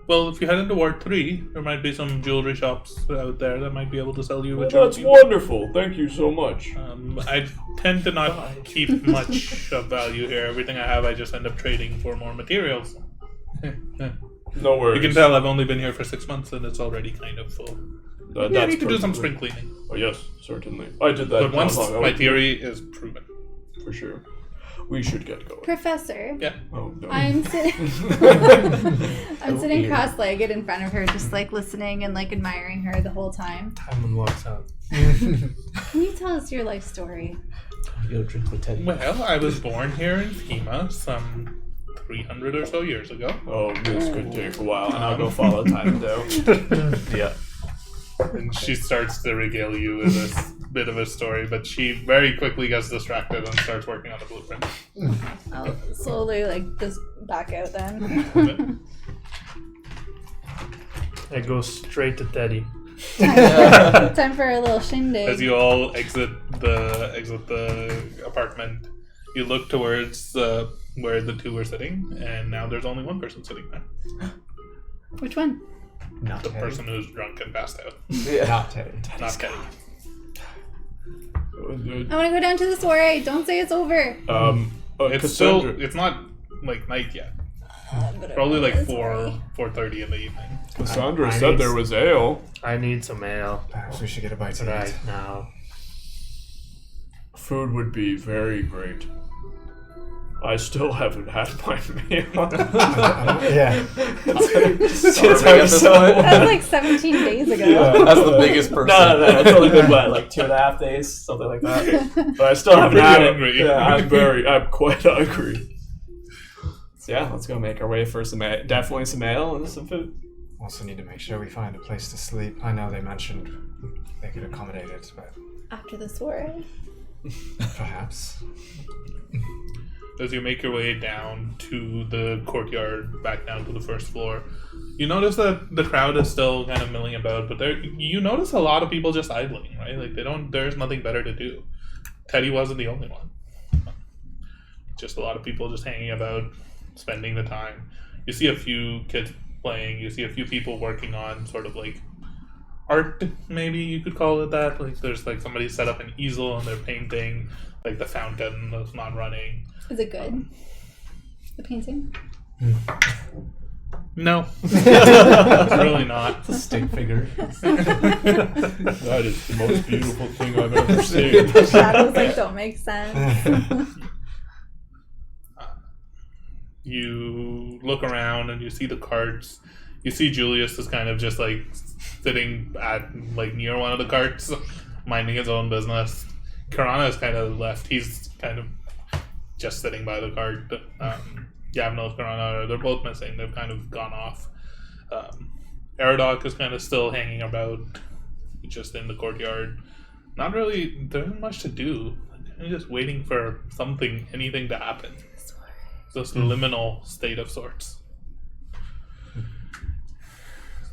Well, if you head into Ward 3, there might be some jewelry shops out there that might be able to sell you a That's jewelry. wonderful. Thank you so much. I tend to not keep much of value here. Everything I have, I just end up trading for more materials. No worries. You can tell I've only been here for 6 months and it's already kind of full. That, Yeah, I that's need to do some perfectly- spring cleaning. Oh yes, certainly. I did that. But once not long ago. my theory is proven. for sure. We should get going. Professor, Yeah. Oh no. I'm sitting. I'm sitting cross-legged in front of her, just like listening and like admiring her the whole time. Timon walks out. Can you tell us your life story? Go drink with Teddy. Well, I was born here in Schema some 300 or so years ago. Oh, this could take a while, and I'll go follow time though. Yeah. And she starts to regale you with this bit of a story, but she very quickly gets distracted and starts working on the blueprint. I'll slowly like just back out then. I go straight to Teddy. Time for a little shindig. As you all exit the apartment, you look towards where the two were sitting, and now there's only one person sitting there. Which one? Not The Teddy. person who's drunk and passed out. Not Teddy. Not Teddy. I want to go down to the soiree. Don't say it's over. It's Cassandra, still, it's not like night yet. But Probably like it's 4:30 in the evening. Cassandra I said need- there was ale. I need some ale Perhaps we should get a bite to right eat. now. Food would be very great. I still haven't had my meal. Yeah. It's Sorry, at this point. That was like 17 days ago. That's the biggest person. No. It's only been what, like 2.5 days, something like that. But I still haven't pretty had it. hungry. Yeah, I'm quite hungry. So yeah, let's go make our way for some definitely some ale and some food. Also need to make sure we find a place to sleep. I know they mentioned they could accommodate it, but After the soiree. perhaps. As you make your way down to the courtyard, back down to the first floor, you notice that the crowd is still kind of milling about, but you notice a lot of people just idling, right? Like there's nothing better to do. Teddy wasn't the only one. Just a lot of people just hanging about, spending the time. You see a few kids playing, you see a few people working on sort of like art, maybe you could call it that. Like there's like somebody set up an easel and they're painting. like the fountain that's not running. Is it good? The painting? No, it's really not. It's a stick figure. That is the most beautiful thing I've ever seen. The shadows like don't make sense. You look around and you see the carts. You see Julius is kind of just like sitting at like near one of the carts, minding his own business. Karana is kind of left. He's kind of just sitting by the cart. Yavnil, Karana, they're both missing. They've kind of gone off. Aradok is kind of still hanging about, just in the courtyard. Not really. There isn't much to do. Kind of just waiting for something, anything to happen. This liminal state of sorts.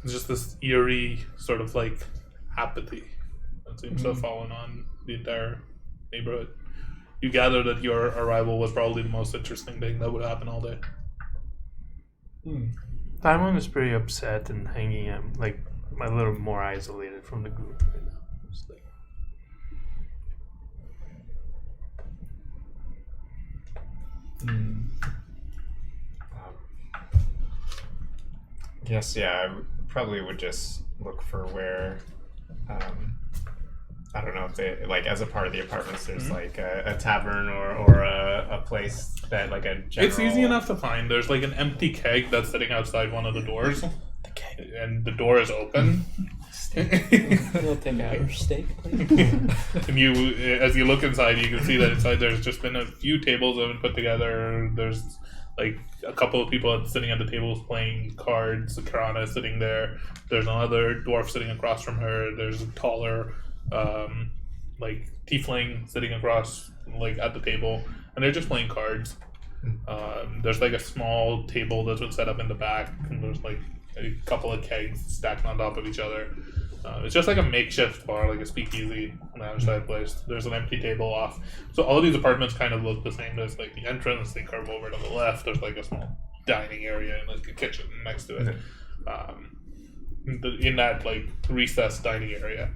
It's just this eerie sort of like apathy that seems to have fallen on the entire neighborhood. You gather that your arrival was probably the most interesting thing that would happen all day. Timon is pretty upset and hanging out, like a little more isolated from the group right now. It's like, Yes, yeah, I probably would just look for where, I don't know if they, like, as a part of the apartments, there's like a tavern or a place that, like, a general... It's easy enough to find. There's like an empty keg that's sitting outside one of the doors. And the door is open. You'll take out your steak, please. And you, as you look inside, you can see that inside there's just been a few tables that have been put together. There's like a couple of people sitting at the tables playing cards. Karana is sitting there. There's another dwarf sitting across from her. There's a taller, like tiefling sitting across, like at the table, and they're just playing cards. There's like a small table that's been set up in the back, and there's like a couple of kegs stacked on top of each other. It's just like a makeshift bar, like a speakeasy lounge type place. There's an empty table off. So all of these apartments kind of look the same. There's like the entrance, they curve over to the left. There's like a small dining area and like a kitchen next to it. In that like recessed dining area,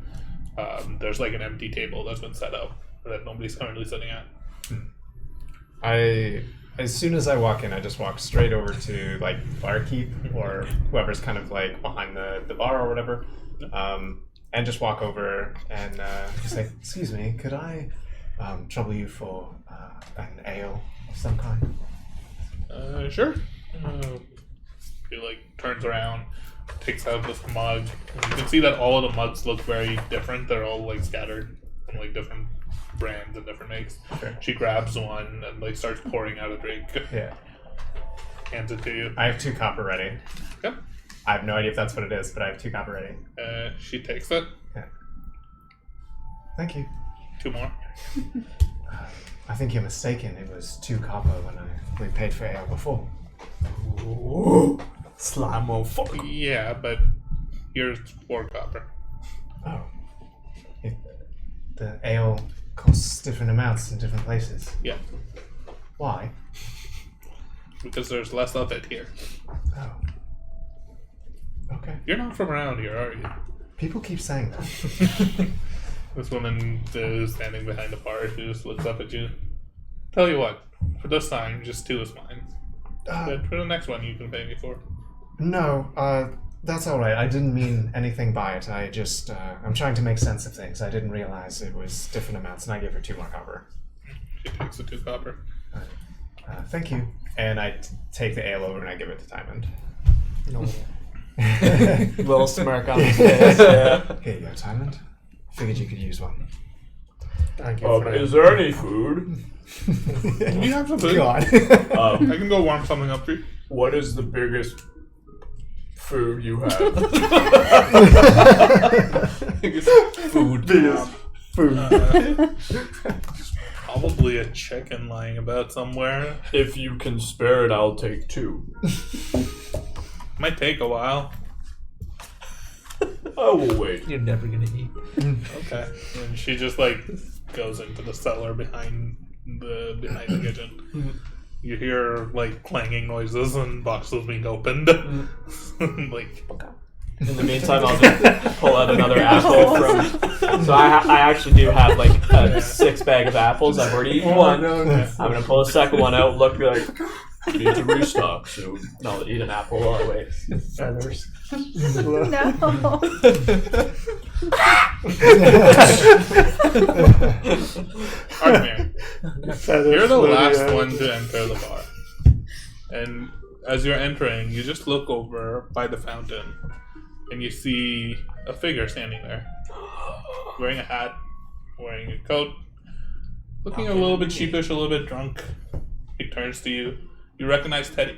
there's like an empty table that's been set up that nobody's currently sitting at. As soon as I walk in, I just walk straight over to like barkeep or whoever's kind of like behind the bar or whatever, and just walk over and just say, "Excuse me, could I trouble you for an ale of some kind?" Sure. He like turns around, takes out this mug. And you can see that all of the mugs look very different. They're all like scattered from like different brands and different makes. Okay. She grabs one and like starts pouring out a drink. Yeah. Hands it to you. I have 2 copper ready. Yep. I have no idea if that's what it is, but I have 2 copper ready. She takes it. Yeah. Thank you. 2 more. I think you're mistaken. It was 2 copper when we paid for ale before. Ooh, slime motherfucker. Yeah, but here's 4 copper. Oh. The ale costs different amounts in different places. Yeah, Why? because there's less of it here. Oh. Okay. You're not from around here, are you? People keep saying that. This woman is standing behind the bar. She just looks up at you. Tell you what, for this time, just 2 is mine. But for the next one, you can pay me for. No, that's all right. I didn't mean anything by it. I just, I'm trying to make sense of things. I didn't realize it was different amounts, and I give her 2 more copper. She takes the 2 copper. Thank you. And I take the ale over and I give it to Diamond. No. Little smirk on his face. Yeah. Here you go, Diamond. Figured you could use one. thank you, friend. Is there any food? Do you have some food? God. I can go warm something up for you. What is the biggest food you have? Food. Food. Probably a chicken lying about somewhere. If you can spare it, I'll take 2. Might take a while. I will wait. You're never gonna eat. Okay. And she just like goes into the cellar behind the kitchen. You hear like clanging noises and boxes being opened. Like In the meantime, I'll just pull out another apple from. So I actually do have like a 6-bag of apples. I've already eaten one. I'm gonna pull a second one out. Look like need to restock soon. No, I'll eat an apple while I wait. Feathers. No. Arkmir, Feathers you're the floating last around. one to enter the bar. And as you're entering, you just look over by the fountain and you see a figure standing there. Wearing a hat, wearing a coat, looking a little bit sheepish, a little bit drunk. He turns to you. You recognize Teddy.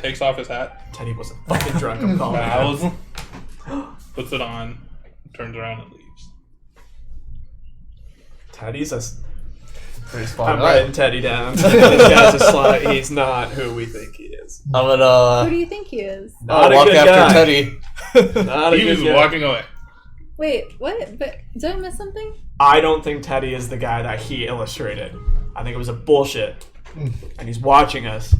Takes off his hat, Teddy wasn't fucking drunk. I'm calling him. bows, puts it on, turns around and leaves. Teddy's a. Pretty spot I'm on. writing Teddy down. This guy's a slut. He's not who we think he is. I'm Who gonna do you think he is? Not a walk good after guy. Teddy. Not a He was good guy. walking away. Wait, what? But did I miss something? I don't think Teddy is the guy that he illustrated. I think it was a bullshit. And he's watching us.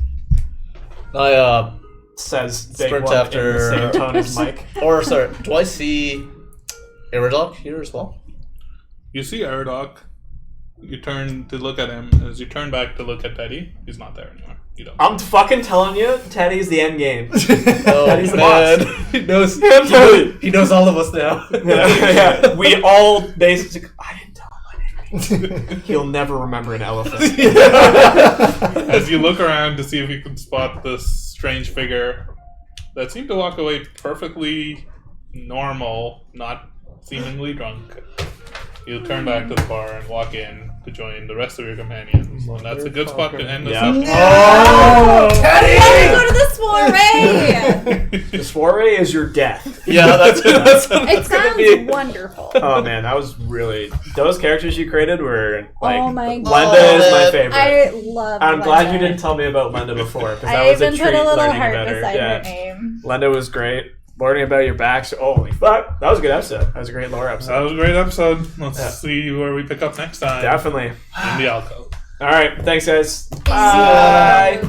I Says big Sprint one in after- the same tone as Mike. or sorry, do I see Aerodog here as well? You see Aradok. You turn to look at him. As you turn back to look at Teddy, he's not there anymore. You don't. I'm fucking telling you, Teddy's the end game. Oh Teddy's the man, boss. he knows. I'm telling you. He knows all of us now. Yeah, we all basically. I didn't tell him my name. He'll never remember an elephant. As you look around to see if you can spot this strange figure that seemed to walk away perfectly normal, not seemingly drunk, you turn back to the bar and walk in to join the rest of your companions. And that's a good spot to end the Yeah. session. Oh, I gotta go to the soiree! The soiree is your death. Yeah, that's what It it's gonna sounds be. wonderful. Oh man, that was really. Those characters you created were like. Oh my Lenda God. is my favorite. I love I'm glad you Lenda. didn't tell me about Lenda before, because that I was a even treat put a little learning heart about her. beside Yeah. her name. Lenda was great. Learning about your backs. Holy fuck. That was a good episode. That was a great lore That episode. was a great episode. Let's Yeah. see where we pick up next time. Definitely. In the alcove. Alright, thanks guys. Bye. Bye.